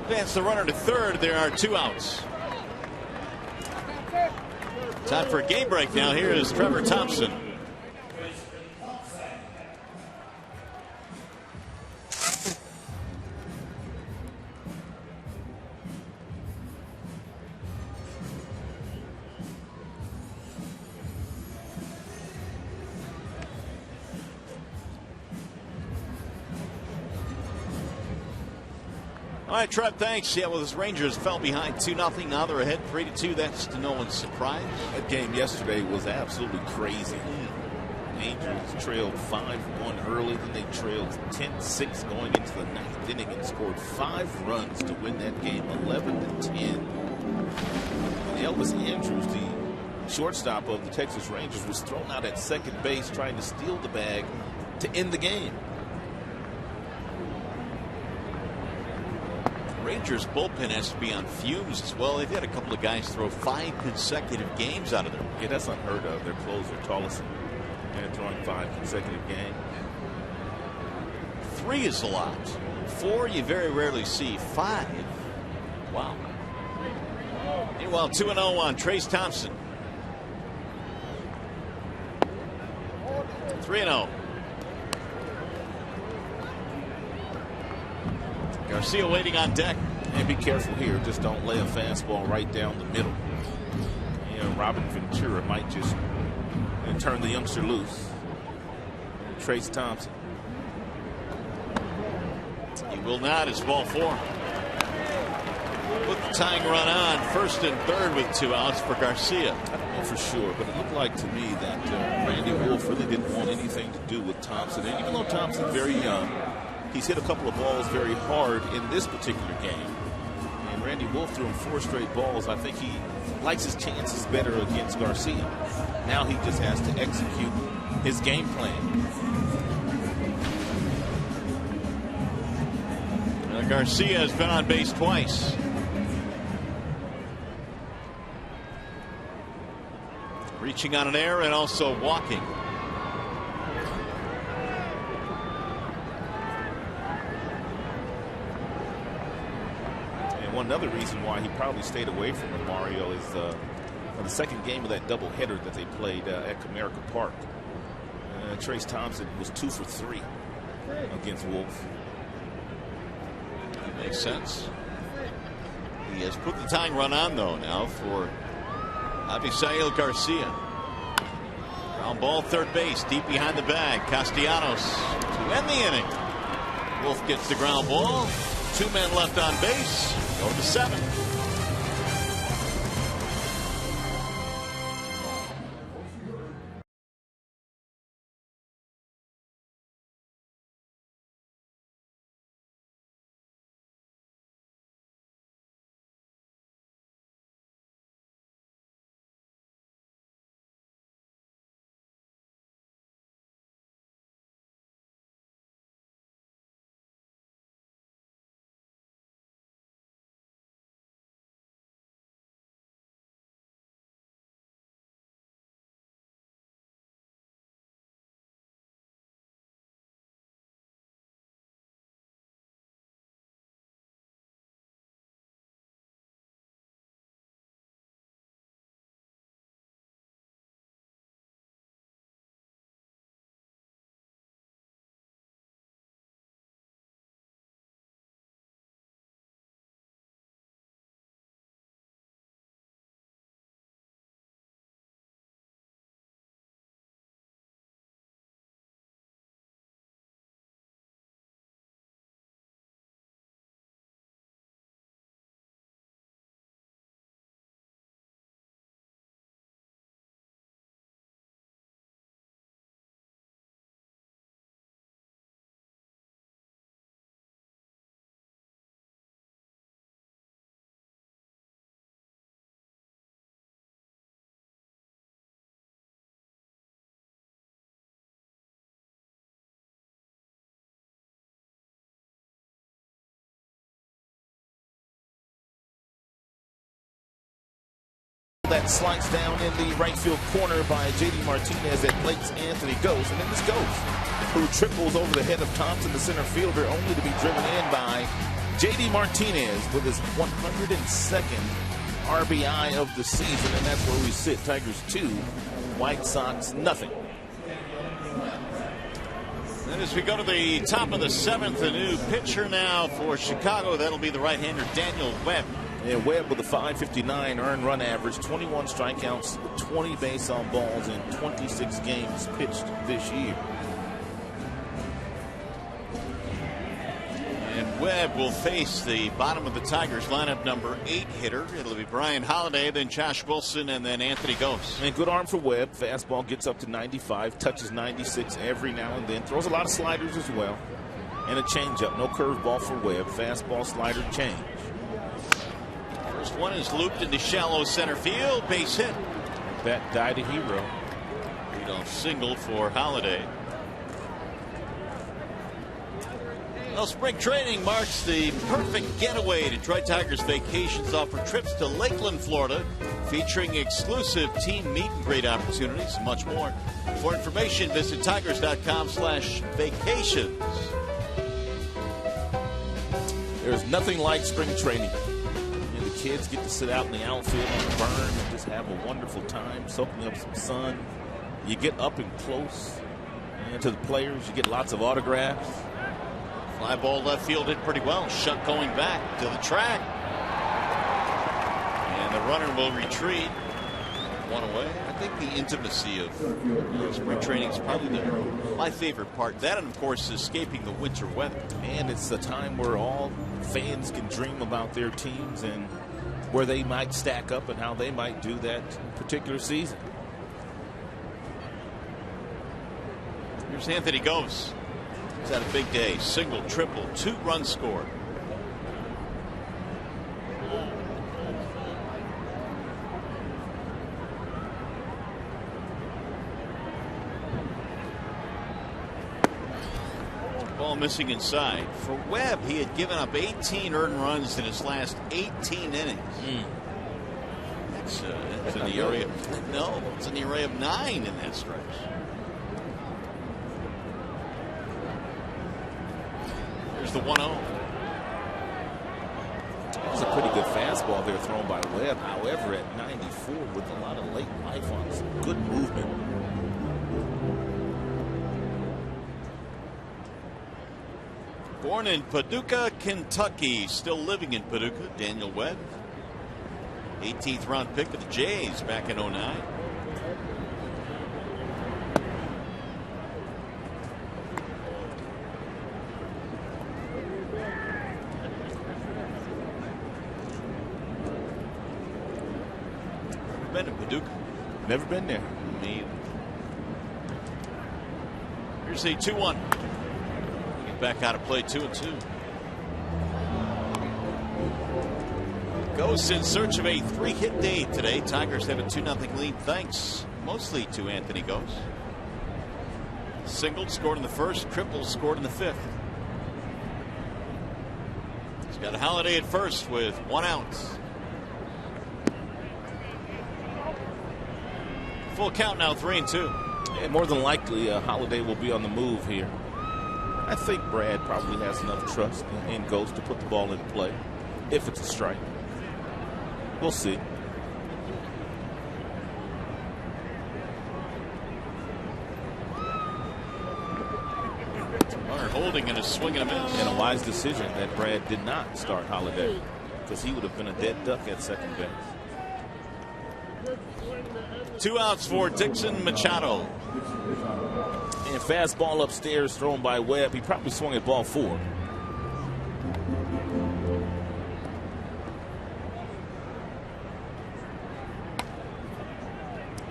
Advance the runner to third. There are 2 outs. Time for a game break now. Here is Trevor Thompson. All right, Trev, thanks. Yeah, well, his Rangers fell behind 2-0. Now they're ahead 3-2. That's to no one's surprise. That game yesterday was absolutely crazy. Angels trailed 5-1 early, then they trailed 10-6 going into the 9th inning and scored 5 runs to win that game, 11-10. And Elvis Andrews, the shortstop of the Texas Rangers, was thrown out at second base trying to steal the bag to end the game. Rangers bullpen has to be on fumes as well. They've had a couple of guys throw 5 consecutive games out of there. Yeah, that's unheard of. Their closer, Tolleson, and throwing 5 consecutive games. 3 is a lot. 4 you very rarely see. 5. Wow. Meanwhile, 2-0 on Trace Thompson. 3-0. Garcia waiting on deck. And be careful here. Just don't lay a fastball right down the middle. You know, Robin Ventura might just turn the youngster loose. Trace Thompson. He will not. It's ball 4. Put the tying run on. First and third with 2 outs for Garcia. I don't know for sure, but it looked like to me that Randy Wolf really didn't want anything to do with Thompson. And even though Thompson's very young, he's hit a couple of balls very hard in this particular game. And Randy Wolf threw him 4 straight balls. I think he likes his chances better against Garcia. Now he just has to execute his game plan. Garcia has been on base twice. Reaching on an error and also walking. One other reason why he probably stayed away from Mario is the second game of that doubleheader that they played at Comerica Park. Trace Thompson was 2 for 3 against Wolf. That makes sense. He has put the tying run on though now for Avisail Garcia. Ground ball third base deep behind the bag. Castellanos to end the inning. Wolf gets the ground ball. 2 men left on base. Go to the 7th. that slice down in the right field corner by J.D. Martinez that Blake's Anthony goes. And then this goes, who triples over the head of Thompson, the center fielder, only to be driven in by J.D. Martinez with his 102nd RBI of the season. And that's where we sit. Tigers 2, White Sox nothing. And as we go to the top of the 7th, a new pitcher now for Chicago. That'll be the right-hander Daniel Webb. And Webb with a .559 earned run average, 21 strikeouts, 20 base on balls in 26 games pitched this year. And Webb will face the bottom of the Tigers lineup, number 8 hitter. It'll be Brian Holiday, then Josh Wilson, and then Anthony Gose. And good arm for Webb. Fastball gets up to 95, touches 96 every now and then. Throws a lot of sliders as well. And a changeup. No curveball for Webb. Fastball, slider, change. First one is looped into shallow center field. Base hit. That died a hero. Leadoff single for Holiday. Well, spring training marks the perfect getaway. Detroit Tigers vacations offer trips to Lakeland, Florida, featuring exclusive team meet and greet opportunities and much more. For information, visit tigers.com/vacations. There's nothing like spring training. And the kids get to sit out in the outfield on the berm and just have a wonderful time, soaking up some sun. You get up and close and to the players. You get lots of autographs. Fly ball left field hit pretty well. Shuck going back to the track. And the runner will retreat. One away. I think the intimacy of spring training is probably my favorite part. That, and of course, escaping the winter weather. And it's the time where all fans can dream about their teams and where they might stack up and how they might do that particular season. Here's Anthony Gose. He's had a big day. Single, triple, 2 runs scored. Ball missing inside. For Webb, he had given up 18 earned runs in his last 18 innings. That's in the area. No, it's in the area of 9 in that stretch. There's the 1-0. It was a pretty good fastball there thrown by Webb. However, at 94 with a lot of late life on some good movement. Born in Paducah, Kentucky, still living in Paducah, Daniel Webb. 18th round pick of the Jays back in 09. Been to Paducah? Never been there. Me either. Here's a 2-1. Get back out of play, 2-2. Goes in search of a 3-hit day today. Tigers have a 2-0 lead thanks mostly to Anthony Gose. Singled, scored in the first. Triple, scored in the 5th. He's got a Holiday at first with 1 out. Full count now, 3-2. And more than likely, Holiday will be on the move here. I think Brad probably has enough trust in Gose to put the ball in play if it's a strike. We'll see. Runner holding and a swing and a miss. And a wise decision that Brad did not start Holiday, because he would have been a dead duck at second base. 2 outs for Dixon Machado. And fastball upstairs thrown by Webb. He probably swung at ball 4.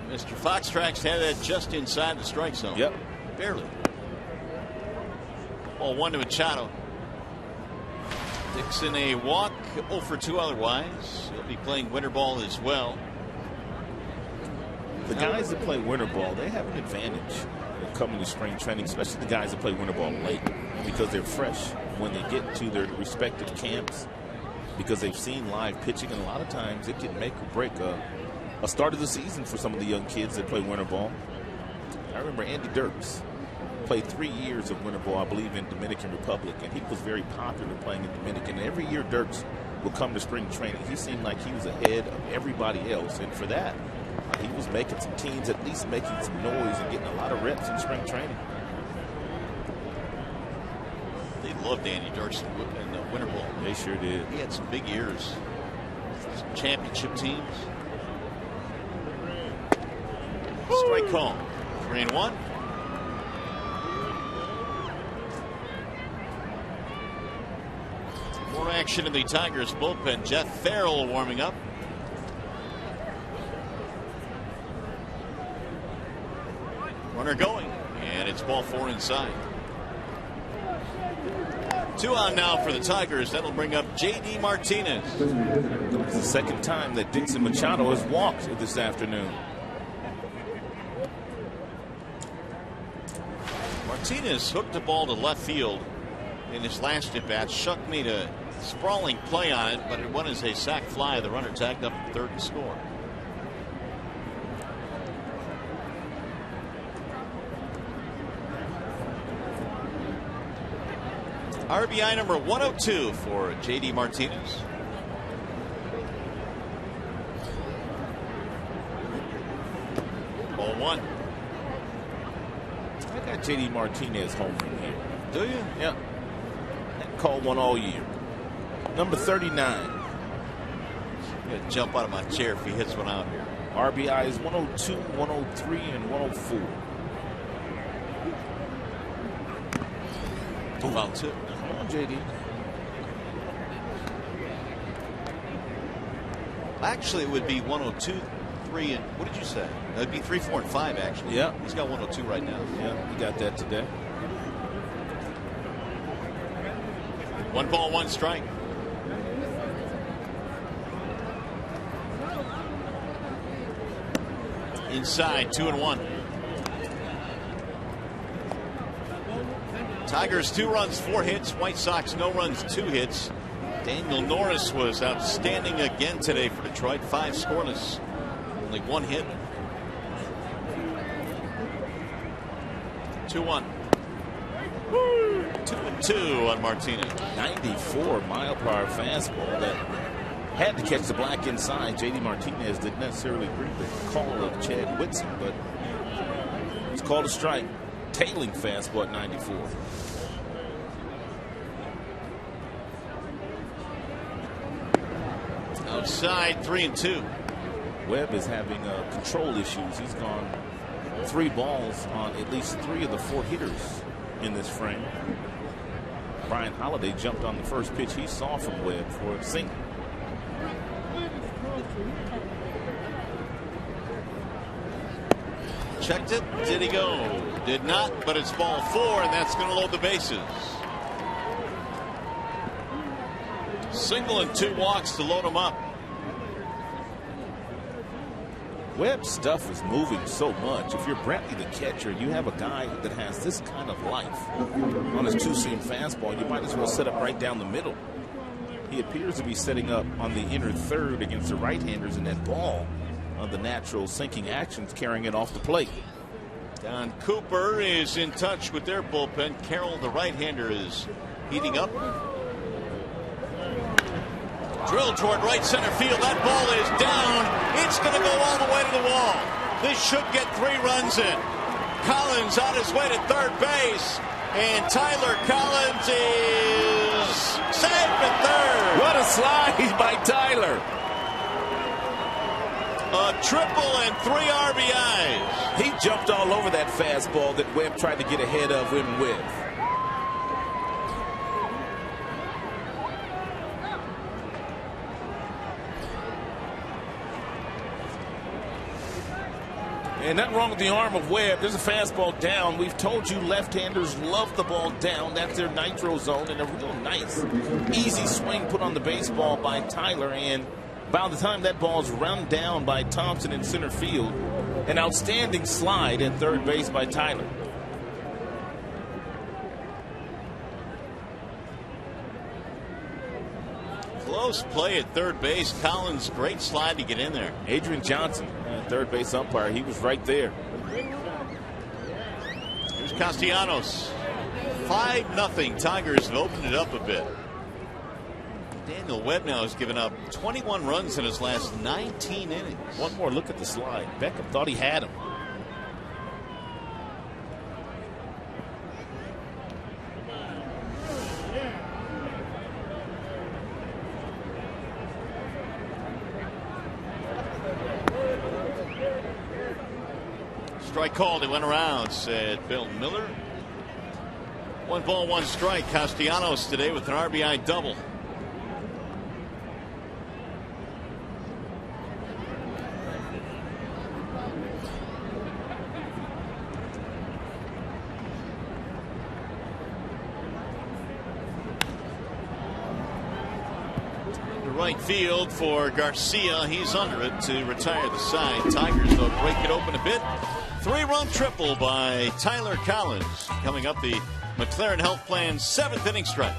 Mr. Foxtracks had that just inside the strike zone. Yep. Barely. Ball 1 to Machado. Dixon a walk, 0 for 2 otherwise. He'll be playing winter ball as well. The guys that play winter ball, they have an advantage coming to spring training, especially the guys that play winter ball late, because they're fresh when they get to their respective camps, because they've seen live pitching, and a lot of times it can make or break a start of the season for some of the young kids that play winter ball. I remember Andy Dirks played 3 years of winter ball, I believe, in Dominican Republic, and he was very popular playing in Dominican. Every year Dirks would come to spring training. He seemed like he was ahead of everybody else, and for that, he was making some teams at least making some noise and getting a lot of reps in spring training. They loved Andy Dirks in the winter ball. They sure did. He had some big years, some championship teams. Strike call. 3-1. More action in the Tigers bullpen. Jeff Farrell warming up. Runner going, and it's ball 4 inside. 2 on now for the Tigers. That'll bring up J.D. Martinez. It's the second time that Dixon Machado has walked this afternoon. Martinez hooked the ball to left field in his last at bat. Shuck made a sprawling play on it, but it went as a sac fly. The runner tagged up at third to score. RBI number 102 for J.D. Martinez. Ball 1. I got J.D. Martinez home from here. Do you? Yeah. I called one all year. Number 39. I'm going to jump out of my chair if he hits one out here. RBI is 102, 103, and 104. 2-2. Come on, J.D. Actually, it would be 102, 3, and what did you say? That would be 3, 4, and 5, actually. Yeah. He's got 102 right now. Yeah, he got that today. 1 ball, 1 strike. Inside, 2-1. Tigers 2 runs, 4 hits. White Sox no runs, 2 hits. Daniel Norris was outstanding again today for Detroit. 5 scoreless, only 1 hit. 2-1. 2-2 on Martinez. 94-mile-per-hour fastball that had to catch the black inside. J.D. Martinez didn't necessarily agree with the call of Chad Whitson, but it's called a strike. Tailing fastball at 94. Outside, 3-2. Webb is having control issues. He's gone 3 balls on at least 3 of the 4 hitters in this frame. Brian Holiday jumped on the first pitch he saw from Webb for a single. Checked it. Did he go? Did not, but it's ball 4, and that's going to load the bases. Single and 2 walks to load him up. Webb's stuff is moving so much. If you're Brantley, the catcher, you have a guy that has this kind of life on his 2-seam fastball, you might as well set up right down the middle. He appears to be setting up on the inner third against the right-handers, and that ball on the natural sinking actions carrying it off the plate. Don Cooper is in touch with their bullpen. Carroll, the right-hander, is heating up. Drill toward right center field. That ball is down. It's going to go all the way to the wall. This should get 3 runs in. Collins on his way to third base. And Tyler Collins is safe at third. What a slide by Tyler. A triple and 3 RBIs. He jumped all over that fastball that Webb tried to get ahead of him with. And nothing wrong with the arm of Webb. There's a fastball down. We've told you left-handers love the ball down. That's their nitro zone, and a real nice, easy swing put on the baseball by Tyler. And by the time that ball's run down by Thompson in center field, an outstanding slide at third base by Tyler. Close play at third base. Collins, great slide to get in there. Adrian Johnson, third base umpire, he was right there. Here's Castellanos. 5-0. Tigers have opened it up a bit. Daniel Webb now has given up 21 runs in his last 19 innings. One more look at the slide. Beckham thought he had him. Strike called. It went around, said Bill Miller. 1 ball, 1 strike. Castellanos today with an RBI double. Right field for Garcia. He's under it to retire the side. Tigers, though, break it open a bit. 3-run triple by Tyler Collins. Coming up, the McLaren Health Plan's 7th inning stretch.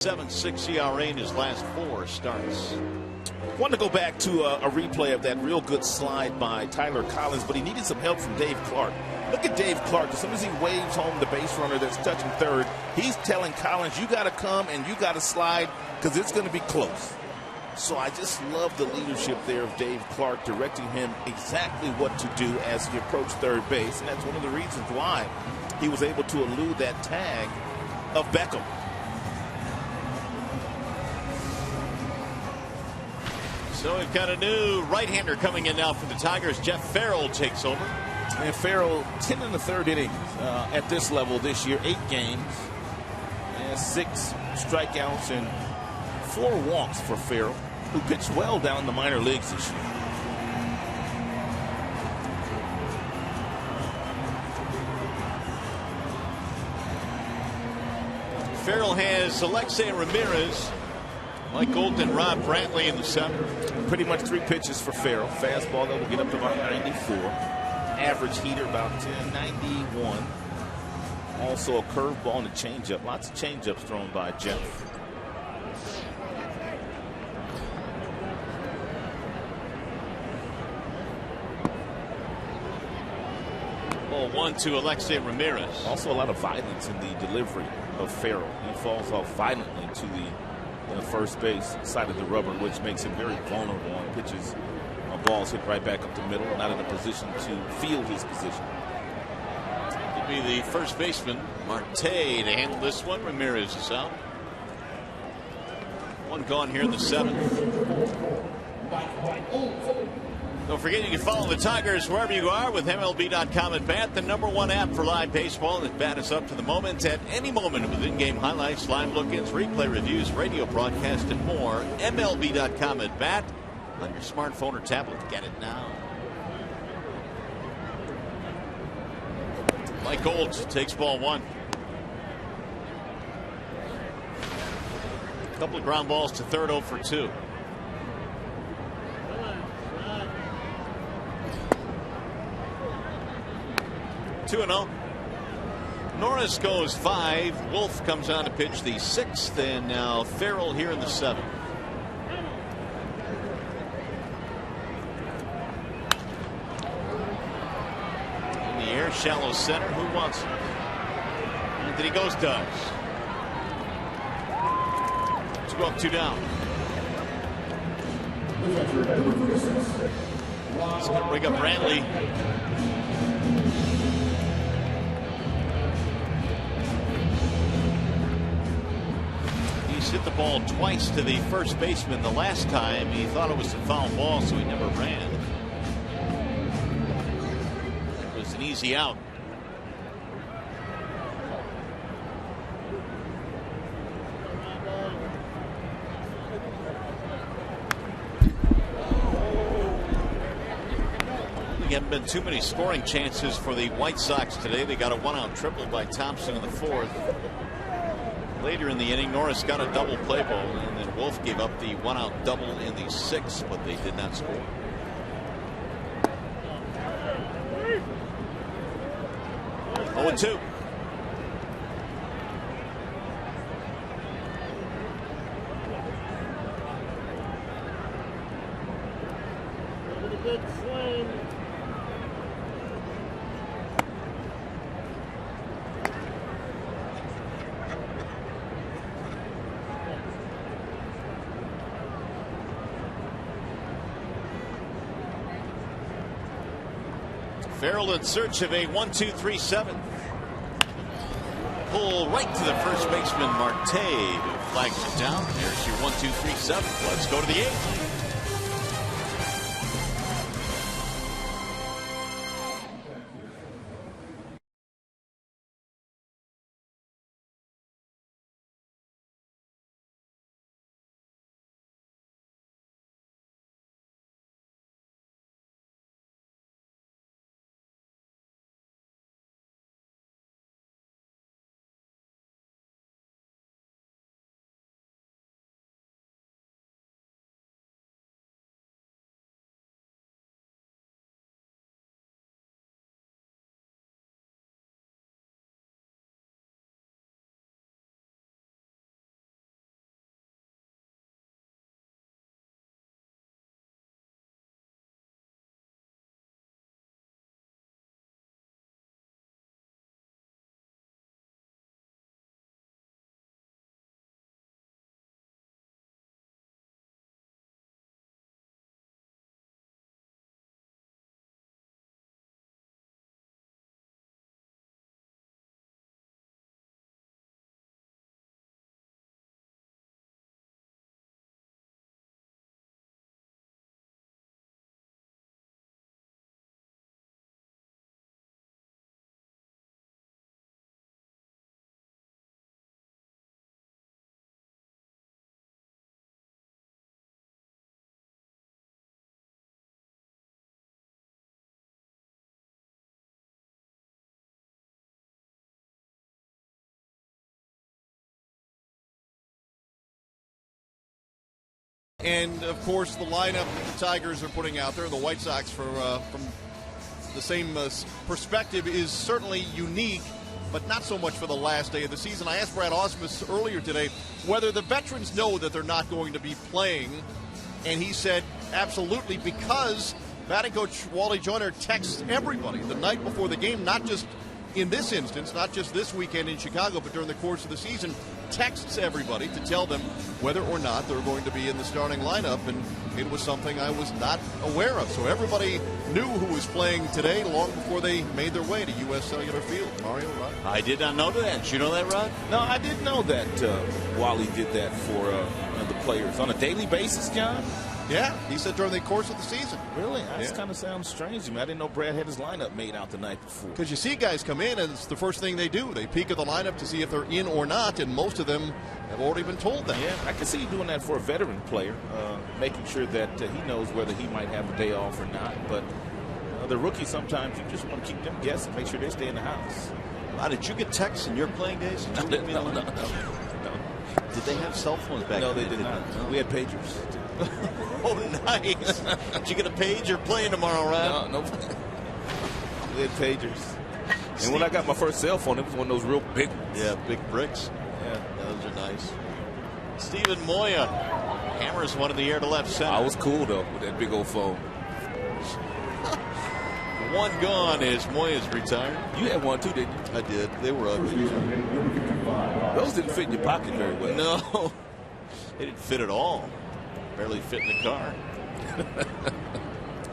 .76 ERA in his last 4 starts. Want to go back to a replay of that real good slide by Tyler Collins, but he needed some help from Dave Clark. Look at Dave Clark. As soon as he waves home the base runner that's touching third, he's telling Collins, you got to come and you got to slide because it's going to be close. So I just love the leadership there of Dave Clark, directing him exactly what to do as he approached third base. And that's one of the reasons why he was able to elude that tag of Beckham. So we've got a new right-hander coming in now for the Tigers. Jeff Farrell takes over. And Farrell, 10 in the third inning at this level this year, 8 games, and 6 strikeouts and 4 walks for Farrell, who pitched well down the minor leagues this year. Farrell has Alexei Ramirez, Mike Golden, Rob Brantley in the 7th. Pretty much 3 pitches for Farrell. Fastball that will get up to about 94. Average heater about 91. Also a curveball and a changeup. Lots of changeups thrown by Jeff. Ball 1 to Alexei Ramirez. Also a lot of violence in the delivery of Farrell. He falls off violently to the first base side of the rubber, which makes him very vulnerable on pitches. Balls hit right back up the middle, not in a position to field his position. be the first baseman, Marte, to handle this one. Ramirez is out. One gone here in the 7th. Don't forget you can follow the Tigers wherever you are with MLB.com at Bat, the #1 app for live baseball. That Bat is up to the moment at any moment with in-game highlights, live look-ins, replay reviews, radio broadcast, and more. MLB.com at Bat on your smartphone or tablet. Get it now. Mike Gold takes ball 1. A couple of ground balls to third, 0 for 2. 2-0. Norris goes 5. Wolf comes on to pitch the 6th, and now Farrell here in the 7th. In the air, shallow center. Who wants it? Anthony goes does. 2 up, 2 down. He's going to bring up Brantley. He's hit the ball twice to the first baseman. The last time he thought it was a foul ball, so he never ran. It was an easy out. There haven't been too many scoring chances for the White Sox today. They got a 1-out triple by Thompson in the 4th. Later in the inning, Norris got a double play ball, and then Wolf gave up the 1-out double in the 6th, but they did not score. Oh, 2. Good swing. Farrell in search of a 1-2-3-7. Pull right to the first baseman, Marte, who flags it down. There's your 1-2-3-7. Let's go to the 8th. And, of course, the lineup that the Tigers are putting out there, the White Sox, from the same perspective, is certainly unique, but not so much for the last day of the season. I asked Brad Ausmus earlier today whether the veterans know that they're not going to be playing, and he said absolutely, because batting coach Wally Joyner texts everybody the night before the game, not just in this instance, not just this weekend in Chicago, but during the course of the season, texts everybody to tell them whether or not they're going to be in the starting lineup. And it was something I was not aware of. So everybody knew who was playing today long before they made their way to U.S. Cellular Field. Mario, Rod? I did not know that. Did you know that, Rod? No, I didn't know that Wally did that for the players on a daily basis, John. Yeah, he said during the course of the season. Really? That kind of sounds strange to me. I didn't know Brad had his lineup made out the night before. Because you see guys come in, and it's the first thing they do. They peek at the lineup to see if they're in or not, and most of them have already been told that. Yeah, I can see you doing that for a veteran player, making sure that he knows whether he might have a day off or not. But the rookies, sometimes you just want to keep them guessing, make sure they stay in the house. Did you get texts in your playing days? No. Did they have cell phones back then? No, they did not. No. We had pagers. Oh, nice. Did you get a pager playing tomorrow, Rod? No. We had pagers. And when I got my first cell phone, it was one of those real big ones. Yeah, big bricks. Yeah. Those are nice. Steven Moya hammers one in the air to left center. I was cool, though, with that big old phone. One gone as Moya's retired. You had one, too, didn't you? I did. They were ugly. Those didn't fit in your pocket very well. No. They didn't fit at all. Barely fit in the car.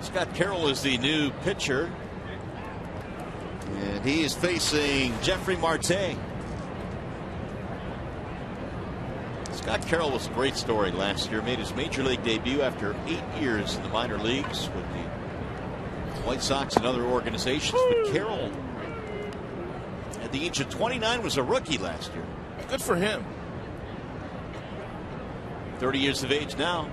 Scott Carroll is the new pitcher. And he is facing Jeffrey Marte. Scott Carroll was a great story last year. Made his major league debut after 8 years in the minor leagues with the White Sox and other organizations. But Carroll, at the age of 29, was a rookie last year. Good for him. 30 years of age now,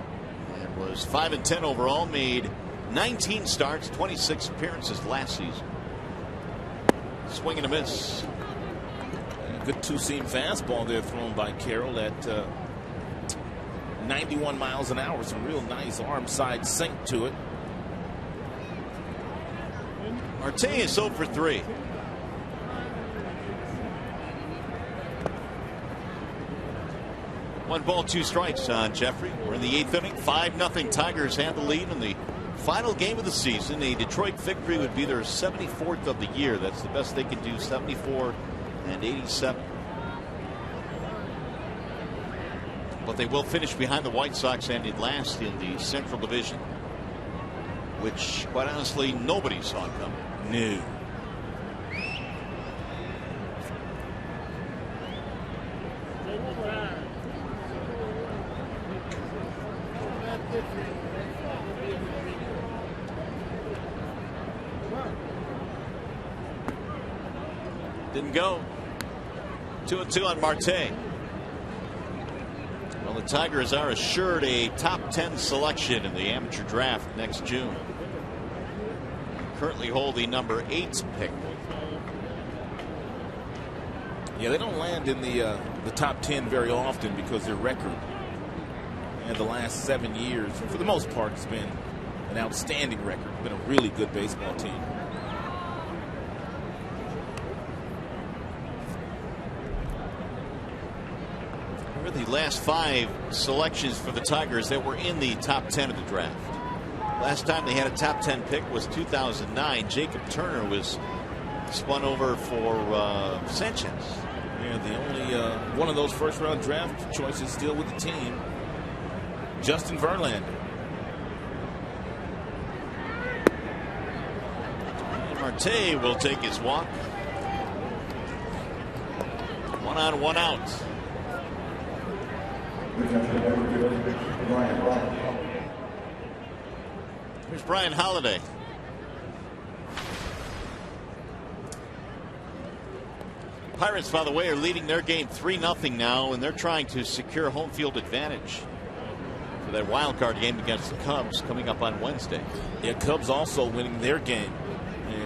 and was 5-10 overall. Made 19 starts, 26 appearances last season. Swing and a miss. Good two-seam fastball there thrown by Carroll at 91 miles an hour. Some real nice arm side sink to it. Marte is 0 for 3. One ball, 2 strikes on Jeffrey. We're in the 8th inning. 5-0 Tigers have the lead in the final game of the season. A Detroit victory would be their 74th of the year. That's the best they can do, 74 and 87. But they will finish behind the White Sox and in last in the Central Division, which, quite honestly, nobody saw coming. No. Didn't go. 2-2 on Marte. Well, the Tigers are assured a top 10 selection in the amateur draft next June. Currently hold the number 8 pick. Yeah, they don't land in the top 10 very often because their record in the last 7 years, for the most part, has been an outstanding record. Been a really good baseball team. The last 5 selections for the Tigers that were in the top 10 of the draft. Last time they had a top 10 pick was 2009. Jacob Turner was spun over for Sanchez. Yeah, the only one of those first round draft choices still with the team, Justin Verlander. Marte will take his walk. 1 on, 1 out. Here's Brian Holiday. Pirates, by the way, are leading their game 3-0 now, and they're trying to secure home field advantage for that wild card game against the Cubs coming up on Wednesday. Yeah, Cubs also winning their game.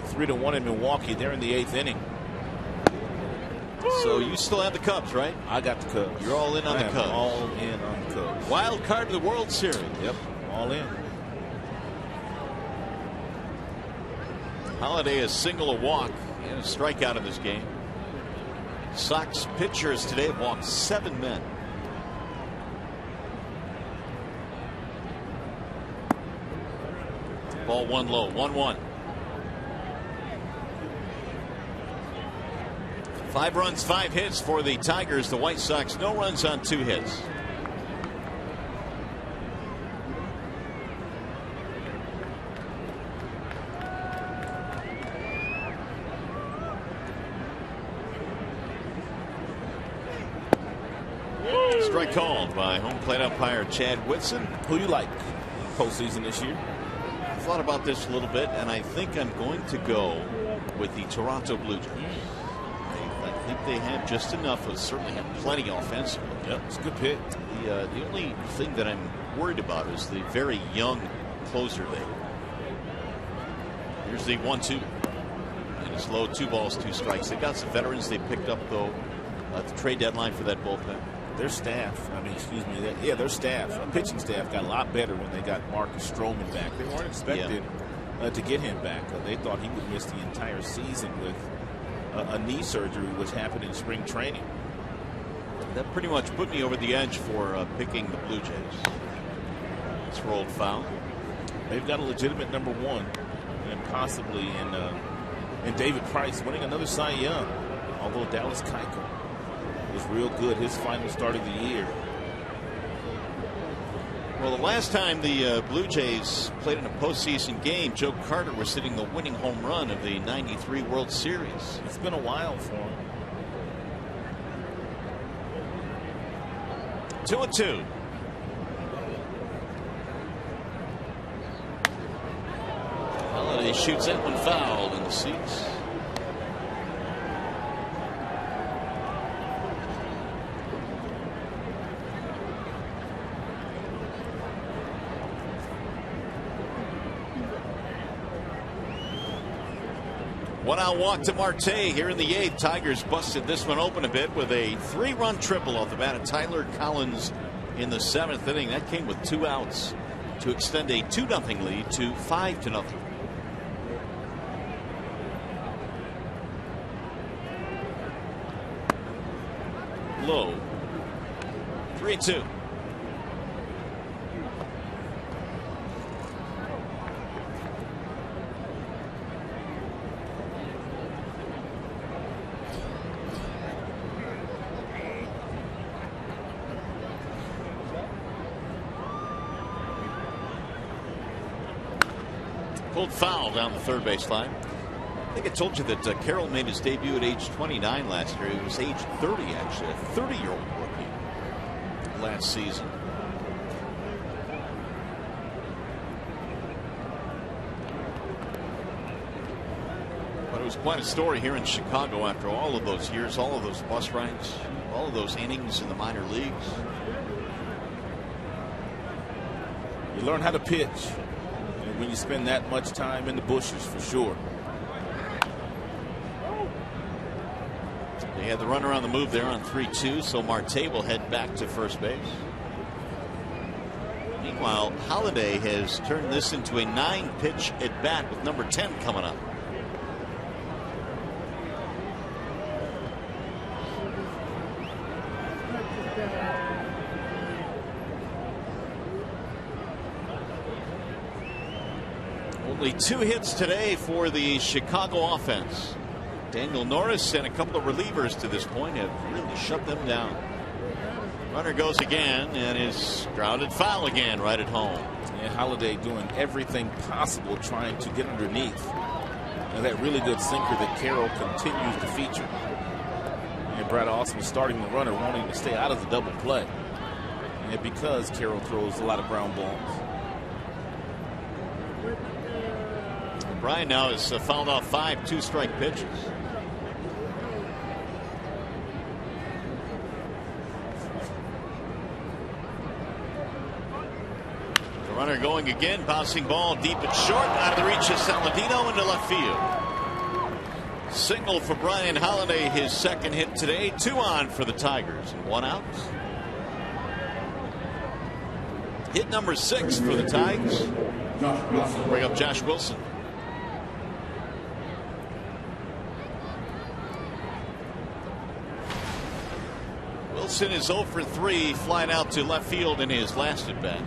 3-1 in Milwaukee. They're in the 8th inning. So you still have the Cubs, right? I got the Cubs. You're all in on the Cubs. All in on the Cubs. Wild card of the World Series. Yep, all in. Holiday has single, a walk, and a strikeout in this game. Sox pitchers today have walked 7 men. Ball 1 low, 1-1. 5 runs, 5 hits for the Tigers. The White Sox, no runs on 2 hits. Strike called by home plate umpire Chad Whitson. Who you like postseason this year? I thought about this a little bit, and I think I'm going to go with the Toronto Blue Jays. I think they have just enough. Certainly have plenty offensively. Yep, it's a good pick. The only thing that I'm worried about is the very young closer there. Here's the 1-2. And it's low, 2 balls, 2 strikes. They got some veterans they picked up, though, at the trade deadline for that bullpen. Their staff, their staff, pitching staff got a lot better when they got Marcus Stroman back. They weren't expected to get him back. They thought he would miss the entire season with a knee surgery, which happened in spring training. That pretty much put me over the edge for picking the Blue Jays. It's rolled foul. They've got a legitimate number 1, and possibly in David Price winning another Cy Young. Although Dallas Keuchel was real good his final start of the year. Well, the last time the Blue Jays played in a postseason game, Joe Carter was hitting the winning home run of the '93 World Series. It's been a while for him. 2-2. Holiday shoots that one foul in the seats. One-out walk to Marte here in the 8th. Tigers busted this one open a bit with a 3-run triple off the bat of Tyler Collins in the 7th inning. That came with 2 outs to extend a 2-0 lead to 5-0. Low. 3-2. Pulled foul down the third base line. I think I told you that Carroll made his debut at age 29 last year. He was age 30, actually, a 30-year-old rookie last season. But it was quite a story here in Chicago after all of those years, all of those bus rides, all of those innings in the minor leagues. You learn how to pitch when you spend that much time in the bushes, for sure. They had the runner on the move there on 3-2, so Marte will head back to first base. Meanwhile, Holiday has turned this into a 9-pitch at bat with number 10 coming up. Only 2 hits today for the Chicago offense. Daniel Norris and a couple of relievers to this point have really shut them down. Runner goes again and is grounded foul again right at home. And Holiday doing everything possible trying to get underneath. And that really good sinker that Carroll continues to feature. And Brad Austin starting the runner, wanting to stay out of the double play. And because Carroll throws a lot of ground balls. Brian now has fouled off 5 2-strike pitches. The runner going again, bouncing ball deep and short, out of the reach of Saladino into left field. Single for Brian Holiday, his 2nd hit today. 2 on for the Tigers and 1 out. Hit number 6 for the Tigers. Bring up Josh Wilson. Wilson is 0 for 3, flying out to left field in his last at bat.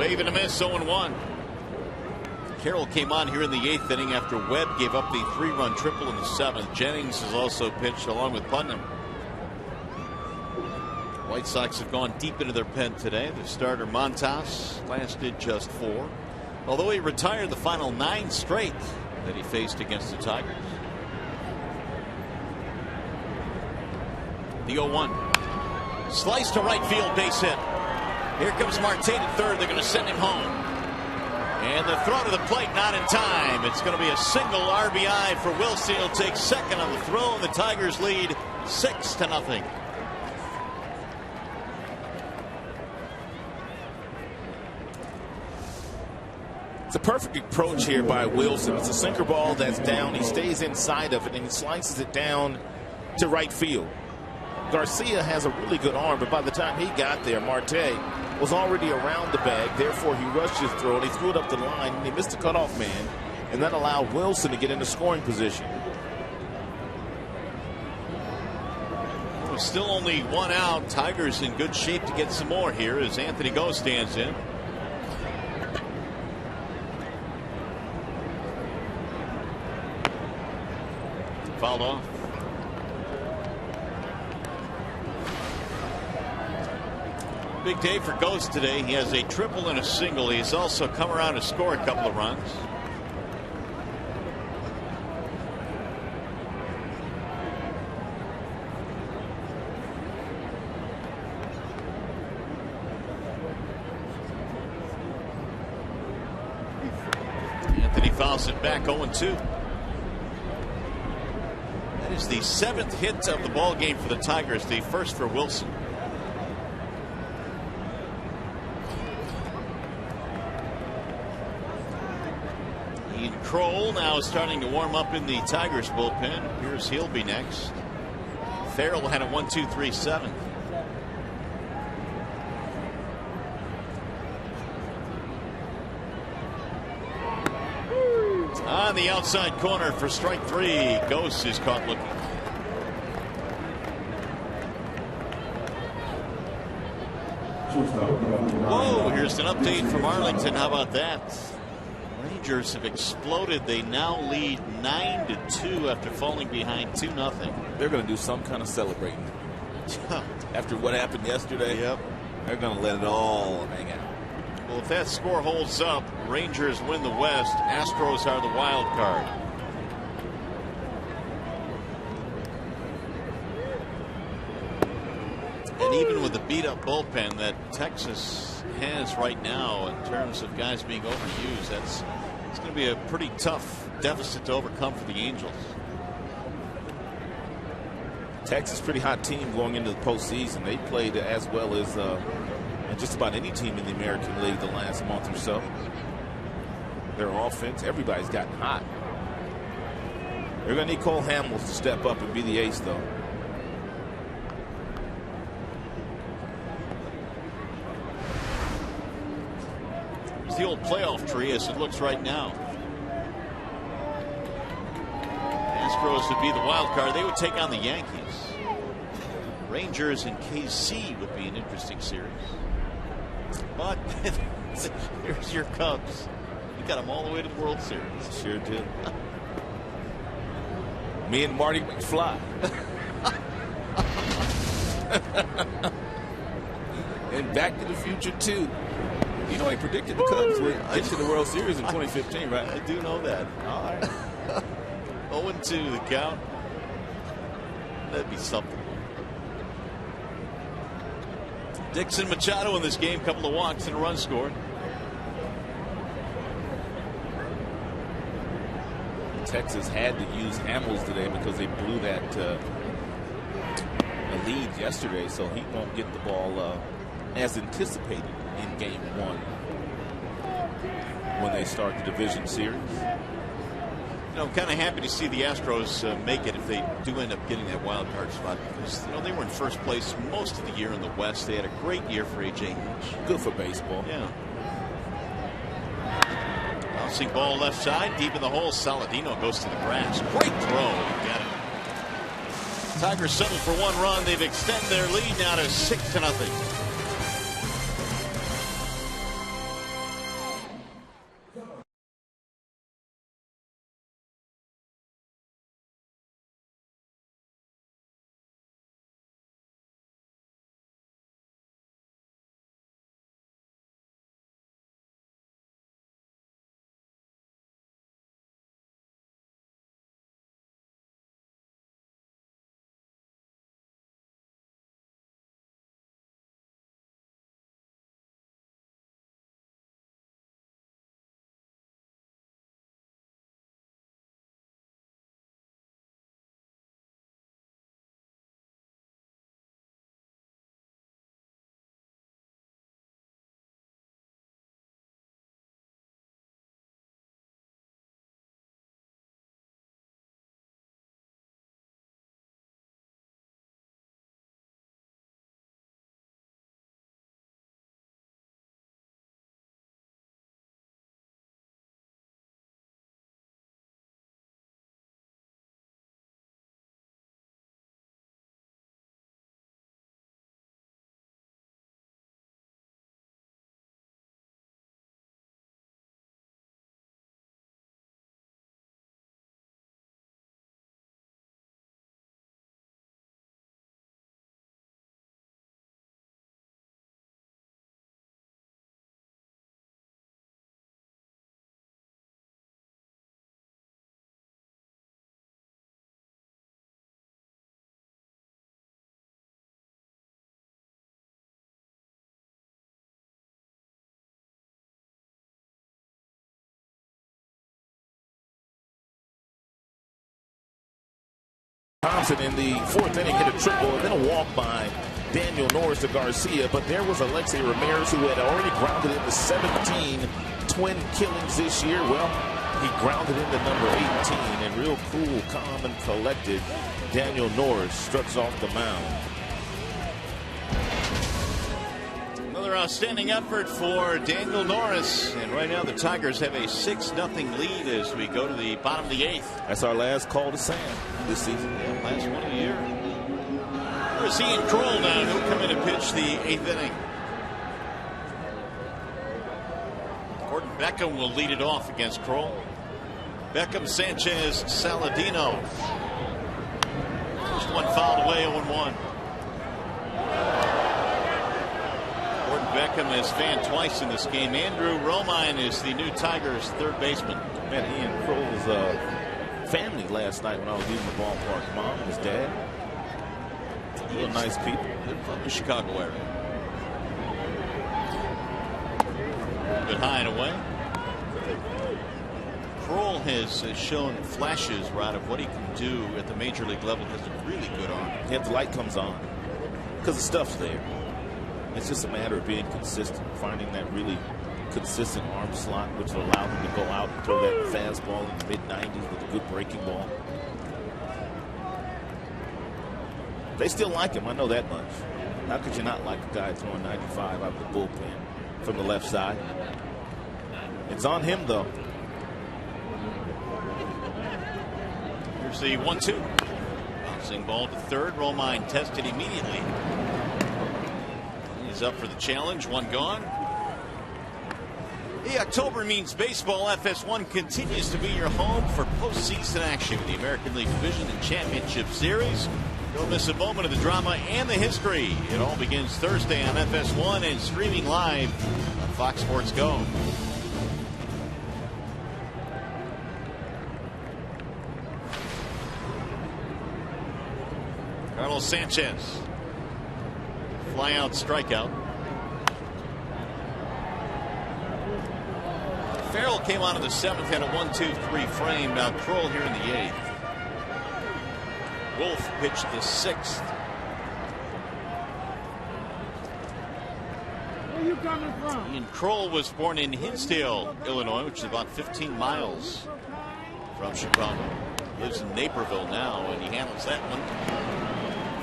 Wave and a miss, 0-1. Carroll came on here in the 8th inning after Webb gave up the 3-run triple in the 7th. Jennings has also pitched along with Putnam. White Sox have gone deep into their pen today. The starter Montas lasted just 4, although he retired the final 9 straight that he faced against the Tigers. The 0-1. Slice to right field, base hit. Here comes Marte at third. They're going to send him home. And the throw to the plate, not in time. It's going to be a single RBI for Wilson. He'll take second on the throw, and the Tigers lead 6-0. It's a perfect approach here by Wilson. It's a sinker ball that's down. He stays inside of it, and he slices it down to right field. Garcia has a really good arm, but by the time he got there, Marte was already around the bag. Therefore, he rushed his throw, and he threw it up the line, and he missed the cutoff man, and that allowed Wilson to get into scoring position. Still only 1 out. Tigers in good shape to get some more here as Anthony Go stands in. Fouled off. Big day for Ghost today. He has a triple and a single. He's also come around to score a couple of runs. Anthony fouls it back, 0-2. That is the 7th hit of the ball game for the Tigers, the first for Wilson. Ian Kroll now starting to warm up in the Tigers bullpen. Appears he'll be next. Farrell had a 1-2-3-7. On the outside corner for strike 3. Ghost is caught looking. Whoa, here's an update from Arlington. How about that? Rangers have exploded. They now lead 9-2 after falling behind 2-0. They're going to do some kind of celebrating. After what happened yesterday, Yep. They're going to let it all hang out. Well, if that score holds up, Rangers win the West. Astros are the wild card. And even with the beat-up bullpen that Texas has right now in terms of guys being overused, it's going to be a pretty tough deficit to overcome for the Angels. Texas, pretty hot team going into the postseason. They played as well as just about any team in the American League the last month or so. Their offense, everybody's gotten hot. They're going to need Cole Hamels to step up and be the ace, though. It's the old playoff tree as it looks right now. Astros would be the wild card. They would take on the Yankees. Rangers and KC would be an interesting series. But here's your Cubs. You got them all the way to the World Series. Sure did. Me and Marty McFly. And Back to the Future 2. You know, he predicted the Cubs would get to the World Series in 2015, right? I do know that. All right. 0-2 the count. That'd be something. Dixon Machado in this game, couple of walks and a run scored. Texas had to use Hamels today because they blew that lead yesterday, so he won't get the ball as anticipated in game 1 when they start the division series. You know, I'm kind of happy to see the Astros make it if they do end up getting that wild card spot, because you know they were in first place most of the year in the West. They had a great year for A.J. Hinch. Good for baseball. Yeah. Bouncing ball left side, deep in the hole. Saladino goes to the grass. Great throw. Got it. Tigers settle for 1 run. They've extended their lead now to 6-0. Thompson in the fourth inning hit a triple and then a walk by Daniel Norris to Garcia, but there was Alexei Ramirez, who had already grounded into 17 twin killings this year. Well, he grounded into number 18, and real cool, calm, and collected Daniel Norris struts off the mound. Another outstanding effort for Daniel Norris, and right now the Tigers have a 6-0 lead as we go to the bottom of the 8th. That's our last call to Sam this season. Yeah, last one of the year. Here's Ian Kroll now, who'll come in and pitch the 8th inning. Gordon Beckham will lead it off against Kroll. Beckham, Sanchez, Saladino. First one fouled away, 0-1. Gordon Beckham has fanned twice in this game. Andrew Romine is the new Tigers third baseman. Met Ian Kroll's family last night when I was leaving the ballpark. Mom and his dad. Real nice people. They're from the Chicago area. Good high and away. Kroll has shown flashes, Rod, of what he can do at the major league level. Has a really good arm. Yeah, the light comes on because the stuff's there. It's just a matter of being consistent, finding that really consistent arm slot, which will allow him to go out and throw that fastball in the mid-90s with a good breaking ball. They still like him, I know that much. How could you not like a guy throwing 95 out of the bullpen from the left side? It's on him, though. Here's the 1-2. Bouncing ball to third. Romine tested immediately. He's up for the challenge. One gone. Hey, October means baseball. FS1 continues to be your home for postseason action with the American League Division and Championship Series. Don't miss a moment of the drama and the history. It all begins Thursday on FS1 and streaming live on Fox Sports Go. Carlos Sanchez. Fly out strikeout. Farrell came on in the 7th, had a 1-2-3 frame. Now Kroll here in the 8th. Wolf pitched the 6th. Where you coming from? Ian Kroll was born in Hinsdale, Illinois, which is about 15 miles from Chicago. Lives in Naperville now, and he handles that one.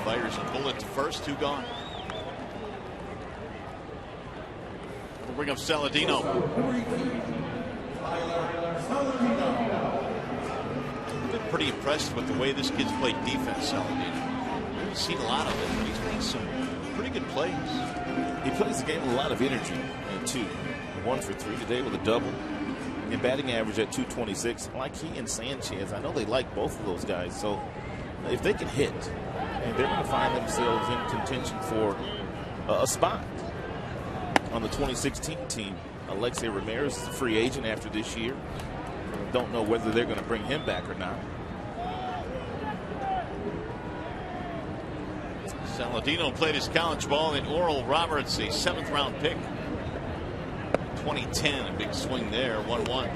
Fires a bullet to first, 2 gone. We'll bring up Saladino. I've been pretty impressed with the way this kid's played defense, Saladino. I haven't seen a lot of it, but he's made some pretty good plays. He plays the game with a lot of energy, too. 1 for 3 today with a double. And batting average at .226. Like he and Sanchez, I know they like both of those guys. So if they can hit, and they're going to find themselves in contention for a spot on the 2016 team. Alexei Ramirez is a free agent after this year. Don't know whether they're going to bring him back or not. Saladino played his college ball in Oral Roberts, a 7th round pick. 2010, a big swing there, 1-1.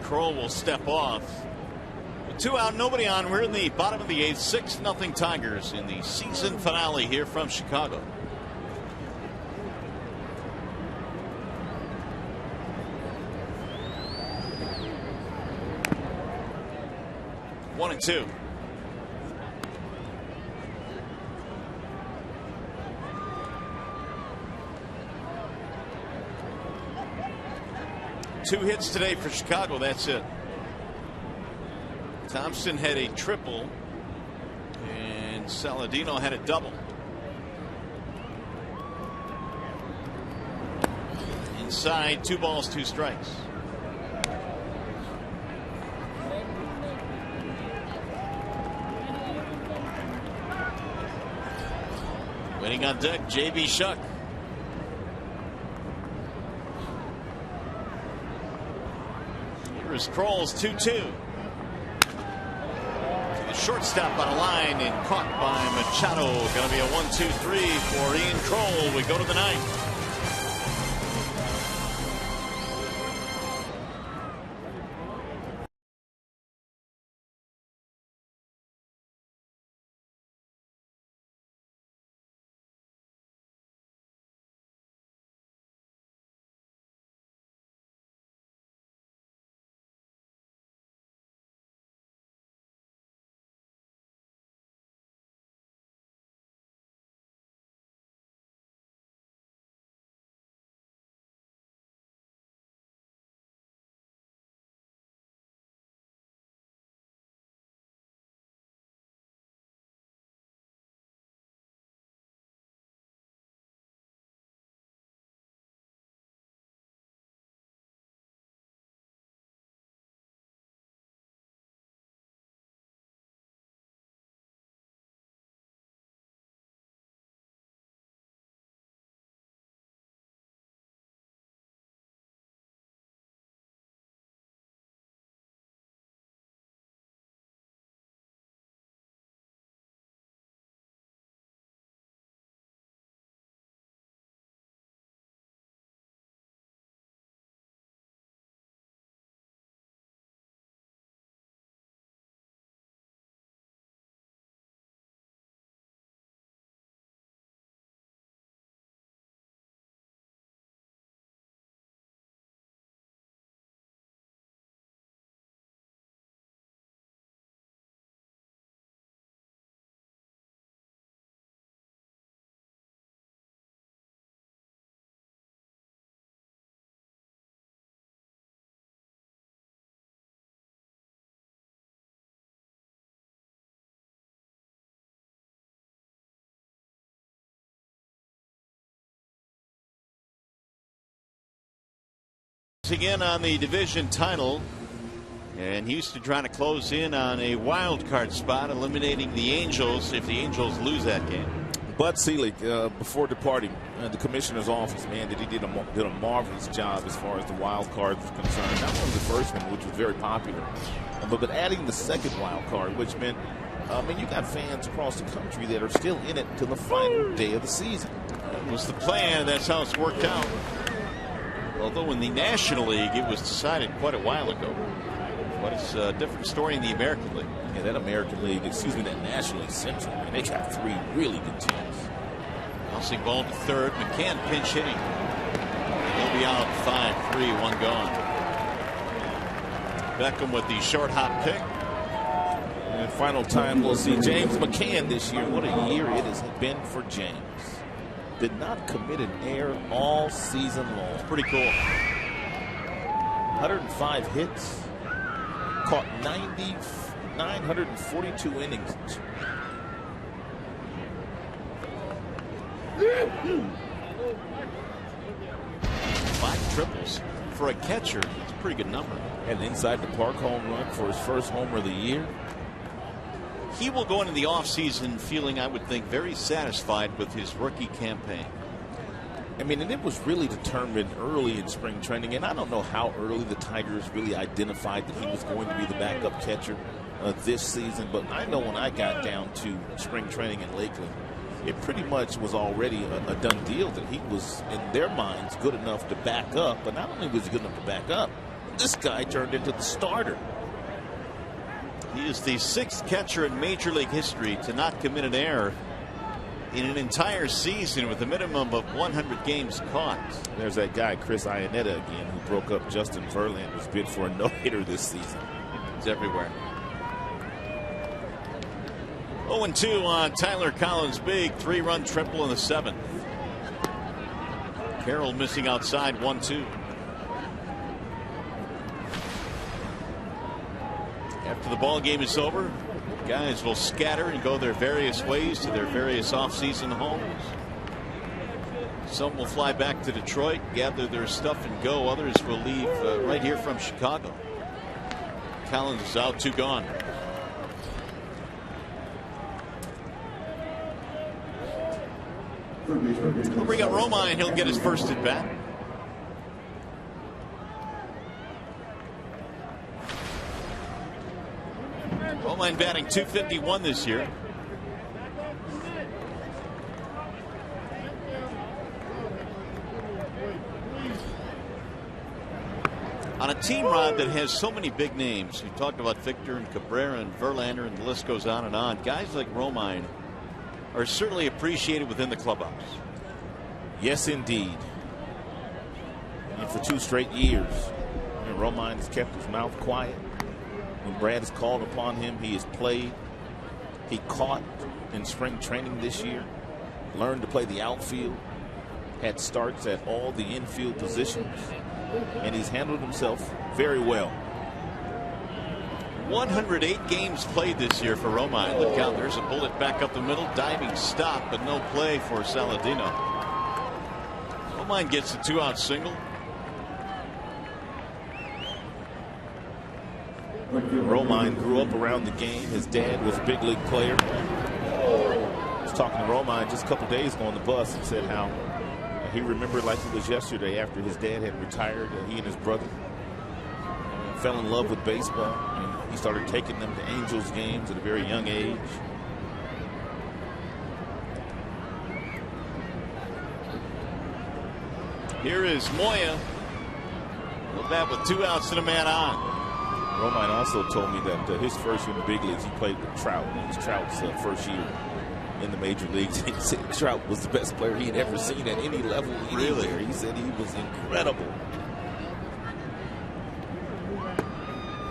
Kroll will step off. 2 out, nobody on. We're in the bottom of the 8th. 6-0 Tigers in the season finale here from Chicago. One and 2. Two hits today for Chicago. That's it. Thompson had a triple and Saladino had a double. Inside, 2 balls, 2 strikes. Waiting on deck, J.B. Shuck. Here's Kroll's 2-2. To the shortstop on a line and caught by Machado. Going to be a 1-2-3 for Ian Kroll. We go to the ninth. Again on the division title, and Houston trying to close in on a wild card spot, eliminating the Angels if the Angels lose that game. Bud Selig, before departing the commissioner's office, man, he did a marvelous job as far as the wild card was concerned. Not only the first one, which was very popular, but adding the second wild card, which meant, you got fans across the country that are still in it till the final day of the season. That was the plan. That's how it's worked out. Although in the National League, it was decided quite a while ago. But it's a different story in the American League. Yeah, that American League, that National League Central, man, they got three really good teams. Bouncing ball to third. McCann pinch hitting. He'll be out 5-3, one gone. Beckham with the short hop pick. And final time we'll see James McCann this year. What a year it has been for James. Did not commit an error all season long. Pretty cool. 105 hits. Caught 942 innings. Five triples. For a catcher, it's a pretty good number. And inside the park home run for his first homer of the year. He will go into the offseason feeling, I would think, very satisfied with his rookie campaign. And it was really determined early in spring training, and I don't know how early the Tigers really identified that he was going to be the backup catcher this season, but I know when I got down to spring training in Lakeland, it pretty much was already a done deal that he was, in their minds, good enough to back up. But not only was he good enough to back up, this guy turned into the starter. He is the sixth catcher in Major League history to not commit an error in an entire season with a minimum of 100 games caught. There's that guy, Chris Iannetta, again, who broke up Justin Verlander's bid for a no-hitter this season. It's everywhere. 0-2 on Tyler Collins' big three-run triple in the seventh. Carroll missing outside 1-2. After the ball game is over, guys will scatter and go their various ways to their various offseason homes. Some will fly back to Detroit, gather their stuff and go. Others will leave right here from Chicago. Collins is out, two gone. We'll bring up Romine. He'll get his first at bat. Romine batting .251 this year. On a team, Rod, that has so many big names, we talked about Victor and Cabrera and Verlander, and the list goes on and on. Guys like Romine are certainly appreciated within the clubhouse. Yes, indeed. And for 2 straight years, Romine has kept his mouth quiet. When Brad has called upon him, he has played. He caught in spring training this year, learned to play the outfield, had starts at all the infield positions, and he's handled himself very well. 108 games played this year for Romine. Look out, there's a bullet back up the middle, diving stop, but no play for Saladino. Romine gets a 2-out single. Romine grew up around the game. His dad was a big league player. I was talking to Romine just a couple days ago on the bus and said how he remembered like it was yesterday after his dad had retired. He and his brother fell in love with baseball, and he started taking them to Angels games at a very young age. Here is Moya. With that, with 2 outs and a man on. Romine also told me that his first year in the big leagues, he played with Trout. It was Trout's first year in the major leagues. He said Trout was the best player he had ever seen at any level. Really? Anywhere. He said he was incredible.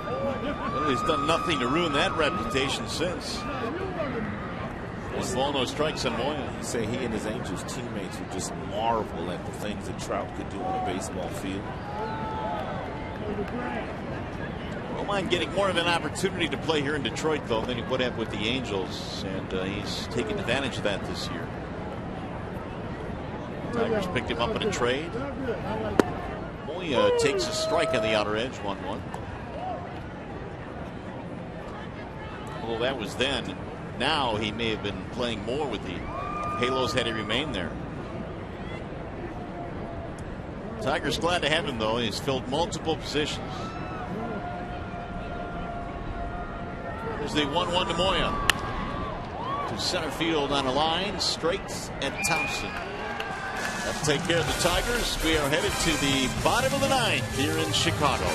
Well, he's done nothing to ruin that reputation since. One ball, no strikes on Moya. He said he and his Angels teammates would just marvel at the things that Trout could do on a baseball field. Romine getting more of an opportunity to play here in Detroit, though, than he would have with the Angels, and he's taken advantage of that this year. Tigers picked him up in a trade. Moya takes a strike on the outer edge, 1-1. Although that was then. Now he may have been playing more with the Halos had he remained there. Tigers glad to have him, though. He's filled multiple positions. There's the 1-1 to Moya. To center field on a line, straight at Thompson. That'll take care of the Tigers. We are headed to the bottom of the 9th here in Chicago.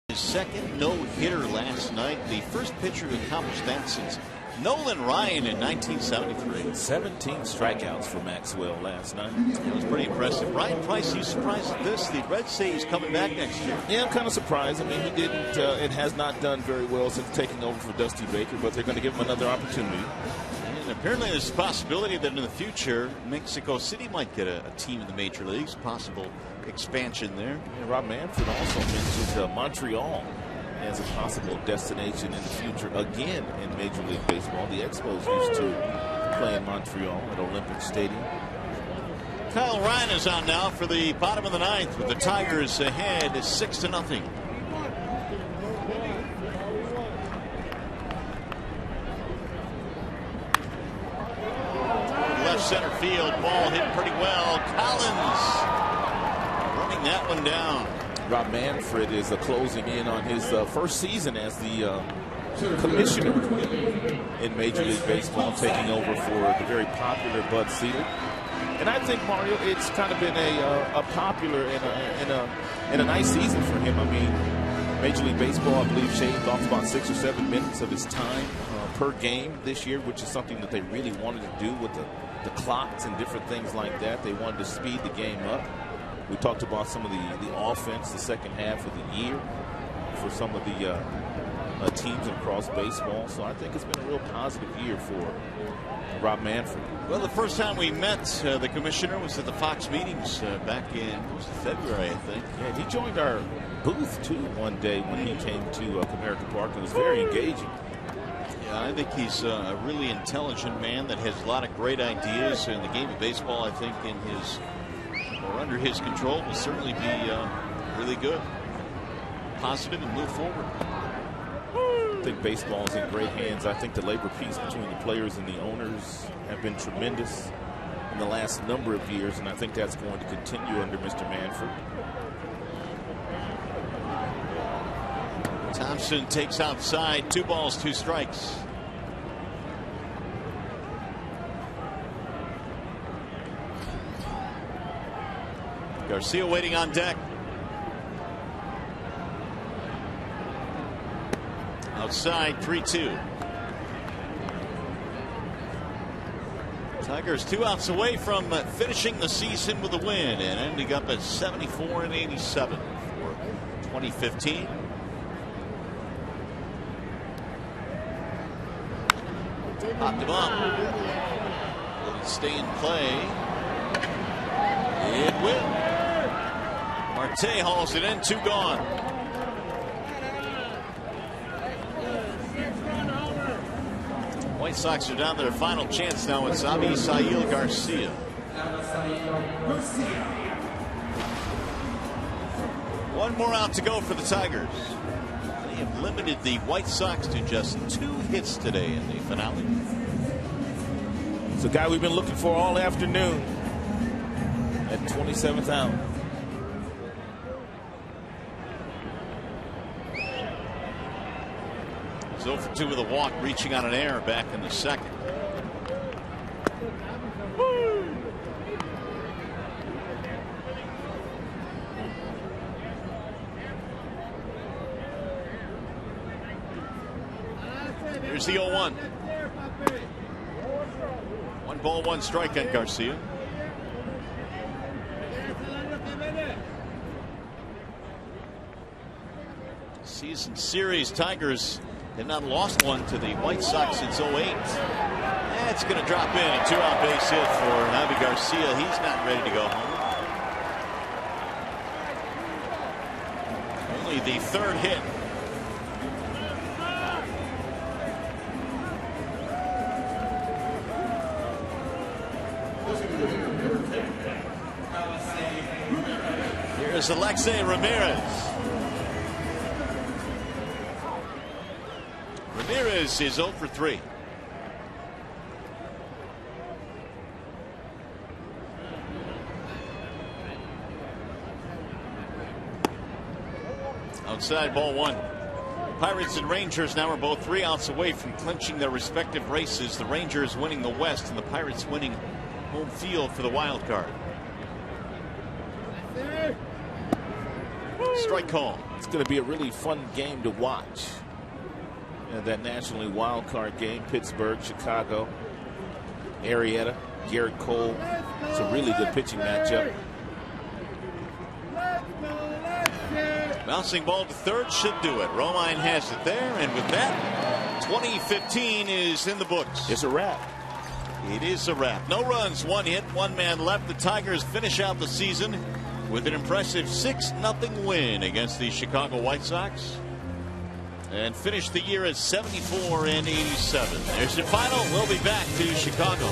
His second no-hitter last night. The first pitcher to accomplish that since Nolan Ryan in 1973. 17 strikeouts for Maxwell last night. It was pretty impressive. Ryan Price, you surprised at this? The Reds say he's coming back next year. Yeah, I'm kind of surprised. I mean, he didn't and has not done very well since taking over for Dusty Baker, but they're going to give him another opportunity. And apparently there's a possibility that in the future, Mexico City might get a team in the major leagues. Possible expansion there. Yeah, Rob Manfred also mentioned Montreal as a possible destination in the future again in Major League Baseball. The Expos used to play in Montreal at Olympic Stadium. Kyle Ryan is on now for the bottom of the ninth with the Tigers ahead 6-0. Left center field, ball hit pretty well. Collins running that one down. Rob Manfred is closing in on his first season as the commissioner in Major League Baseball, taking over for the very popular Bud Selig. And I think, Mario, it's kind of been a popular and a nice season for him. I mean, Major League Baseball, I believe, shaved off about 6 or 7 minutes of his time per game this year, which is something that they really wanted to do with the clocks and different things like that. They wanted to speed the game up. We talked about some of the offense the second half of the year for some of the teams across baseball. So I think it's been a real positive year for Rob Manfred. Well, the first time we met the commissioner was at the Fox meetings back in February, I think. Yeah, he joined our booth too one day when he came to Comerica Park. It was very engaging. Yeah, I think he's a really intelligent man that has a lot of great ideas in the game of baseball. I think in his or under his control will certainly be really good, positive, and move forward. I think baseball is in great hands. I think the labor peace between the players and the owners have been tremendous in the last number of years, and I think that's going to continue under Mr. Manfred. Thompson takes outside, 2 balls, 2 strikes. Garcia waiting on deck. Outside, 3-2. Tigers 2 outs away from finishing the season with a win and ending up at 74-87 for 2015. Popped him up. Will it stay in play? It will. Marte hauls it in, 2 gone. White Sox are down to their final chance now with Avisail Garcia. One more out to go for the Tigers. They have limited the White Sox to just 2 hits today in the finale. It's a guy we've been looking for all afternoon at 27th out. He's 0 for 2 with a walk, reaching on an error back in the second. Here's the 0-1. 1 ball, 1 strike on Garcia. Season series, Tigers have not lost one to the White Sox since 08. That's going to drop in. A 2-out base hit for Avi Garcia. He's not ready to go home. Only the 3rd hit. Here's Alexei Ramirez. Ramirez is 0 for 3. Outside, ball 1. Pirates and Rangers now are both 3 outs away from clinching their respective races. The Rangers winning the West and the Pirates winning home field for the wild card. Strike call. It's going to be a really fun game to watch. That National League wild card game, Pittsburgh, Chicago, Arrieta, Garrett Cole. It's a really good pitching matchup. Bouncing ball to third should do it. Romine has it there, and with that, 2015 is in the books. It's a wrap. It is a wrap. No runs, 1 hit, 1 man left. The Tigers finish out the season with an impressive 6-0 win against the Chicago White Sox. and finished the year at 74 and 87. There's your final. We'll be back to Chicago.